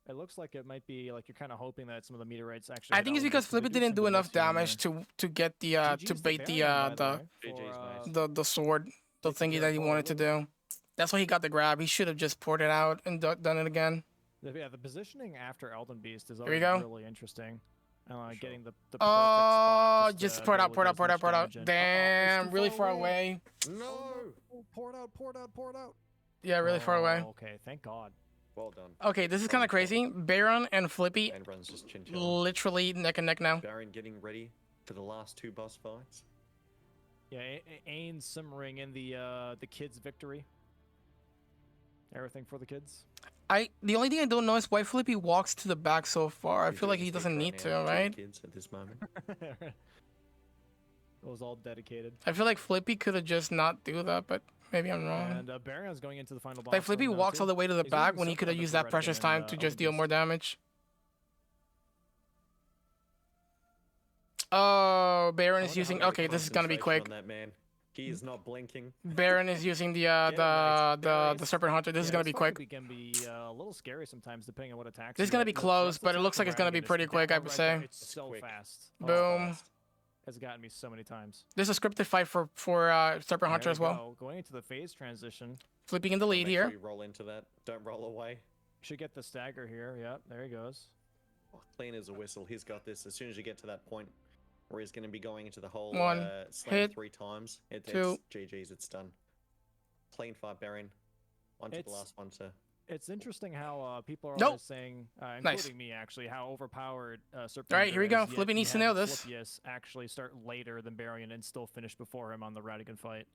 It looks like it might be like you're kind of hoping that some of the meteorites actually. I think it's because Flippy didn't do enough damage to get the to bait the sword, the thingy that he wanted to do. That's why he got the grab. He should have just poured it out and done it again. Yeah, the positioning after Elden Beast is Here we always go. really interesting. Getting the perfect Oh, spot. just pour it out, pour it out, pour it out, pour it out. Damn, Damn, really far away. No. Pour it out, pour it out, pour it out. Yeah, really far away. Okay, thank God. Well done. Okay, this is kind of crazy. Baron and Flippy And Run's just chin literally neck and neck now. Baron getting ready for the last 2 boss fights. Yeah, Ain simmering in the kids' victory. Everything for the kids. The only thing I don't know is why Flippy walks to the back so far. I feel like he doesn't need to, right? Kids at this moment. It was all dedicated. I feel like Flippy could have just not do that, but maybe I'm wrong. And Baron's going into the final boss. Like Flippy room now, walks too. all the way to the He's back doing when he something could have on the used that Beretta precious in, time to just deal Elden more Beast. damage. Oh, Baron is using. Okay, this is gonna be quick. On that man. He is not blinking. Baron is using the Serpent Hunter. This is gonna be quick. It can be a little scary sometimes depending on what attacks. This is you gonna get. be The close, thrust but it attack looks like from it's gonna be Dragon pretty is quick, I down would right say. there. It's so quick. fast. Boom. Has gotten me so many times. There's a scripted fight for Serpent Hunter There as we well. go. Going into the phase transition. Flipping in the lead Make sure here. you roll into that. Don't roll away. Should get the stagger here. Yep, there he goes. Oh, clean as a whistle. He's got this. As soon as you get to that point where he's going to be going into the whole One slam hit, 3 times, it's two. GG's. It's done. Clean fight, Baron. On to the It's- last one, sir. It's interesting how people are Nope. always saying, including Nice. me actually, how overpowered Serpent All right, here we Hunter go. is, yet Flippy he needs to had nail this. Flippius actually start later than Barian and still finish before him on the Radigan fight.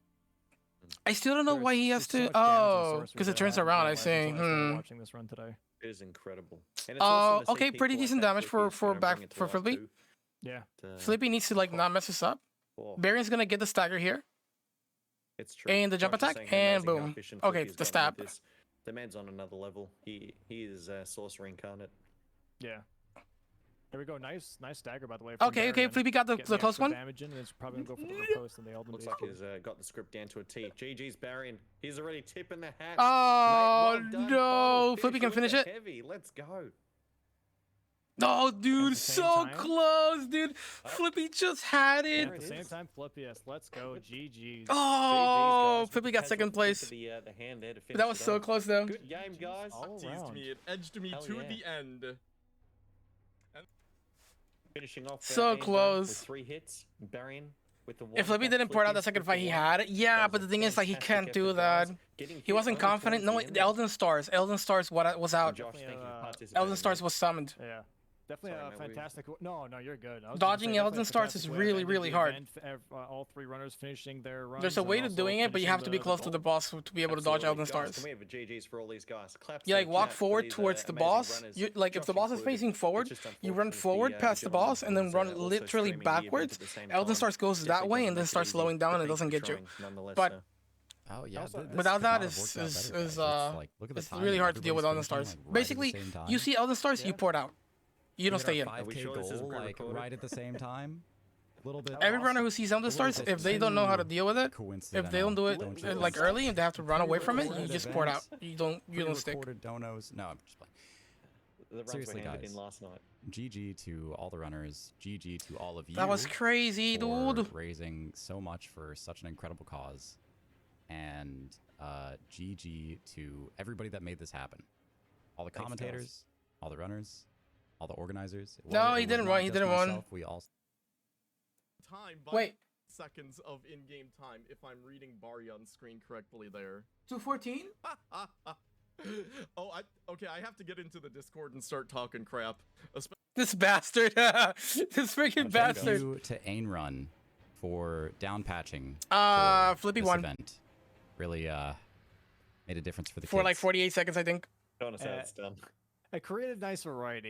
I still don't know why he has There's to. so much damage in Oh, sorcery because it that turns hadn't around. I realized see. until I started watching this run today. It is incredible. And it's awesome to see Okay, pretty people like decent that damage Flippy, for you know, back bring it to for life Flippy. too. Yeah. Flippy needs to like not mess this up. Oh, Baron's gonna get the stagger here. it's true. And the jump Josh was attack, saying how and amazing how boom. efficient Okay, Flippy's the gotten with stab. this. The man's on another level. He is sorcerer incarnate. Yeah. Here we go. Nice stagger, by the way. from Okay, Baron. Flippy got the Getting close extra one. Damage in, and it's probably gonna go for the riposte in the Elden Looks Beast. like he's got the script down to a T. GG's Baron. He's already tipping the hat. Oh Mate, well done, no! Bo. Flippy can with finish the it. Heavy. Let's go. No, dude, the same so time? close, dude. Flippy just had it. At the same time, Flippius. Let's go. GG's. Oh, GG's, guys. Flippy got Has second the place. tip of the hand there to That finish was it so off. close though. Good game, guys. all Teased around. me. It edged me Hell to yeah. the end. Finishing off So Aiden close. with 3 hits. Baron with the one. If Flippy attack, didn't pour out Flippy's that second with fight the he one. had it. Yeah, That but was the a thing is like he fantastic can't do effort, that. guys. Getting He hit wasn't only confident. towards No, the end. Elden Stars. Elden Stars was out. Josh, thank you for Definitely, participating. Elden Stars was summoned. Yeah. Definitely Sorry, a mate, we- fantastic. No, you're good. I was Dodging gonna say, Elden definitely a Stars is fantastic way of really, ending really the hard. event. All 3 runners finishing their runs. There's a and way to also doing it, but you finishing have to be close to the goal. boss to be able to dodge Absolutely. Elden Guys, Stars. Can we have a GG's for all these guys? Claps You like in walk chat for forward these, towards the amazing boss. runners. You like if the Josh boss is included. facing forward, It's just you run unfortunate forward the past the gentleman boss and then was, run also literally streaming the event backwards. at the same Elden time. Stars goes Definitely that way doesn't and then make it starts easy, slowing down but and thank doesn't you for get you. trying nonetheless, But- sir. Oh yeah, Also, this Without could that, not have it's worked out is better, is guys. Like, look at the it's timing. really hard to deal with Elden Everybody's Stars. finishing, like, right at the Basically, same time. you see Elden Stars, you Yeah. pour it out. You don't We hit stay our in. 5K Are we sure this is goal, like pre-recorded? right at the same time. A little bit. Every runner who sees Elden Stars, if they don't know how to deal with it, if they don't do it Don't you like think? early and they have to run away from it, you Pre-recorded just pour it out. events, You don't stick. Pre-recorded donos. No, I'm just playing. The runs Seriously, were handed guys. in last night. GG to all the runners. GG to all of you. That was crazy, for dude. raising so much for such an incredible cause. And GG to everybody that made this happen. All the Thanks, guys. commentators, all the runners, all the organizers. It No, wasn't- he it was didn't not run, he just didn't run. myself, We all Time by Wait, seconds of in-game time, if I'm reading Barion's screen correctly there. 214? Oh, okay. I have to get into the Discord and start talking crap. This bastard. This freaking Thank bastard. you to Ain Run for down patching. Flippy this won event. Really made a difference for the for kids. like 48 seconds, I think. Don't know how it's done. I created nice variety.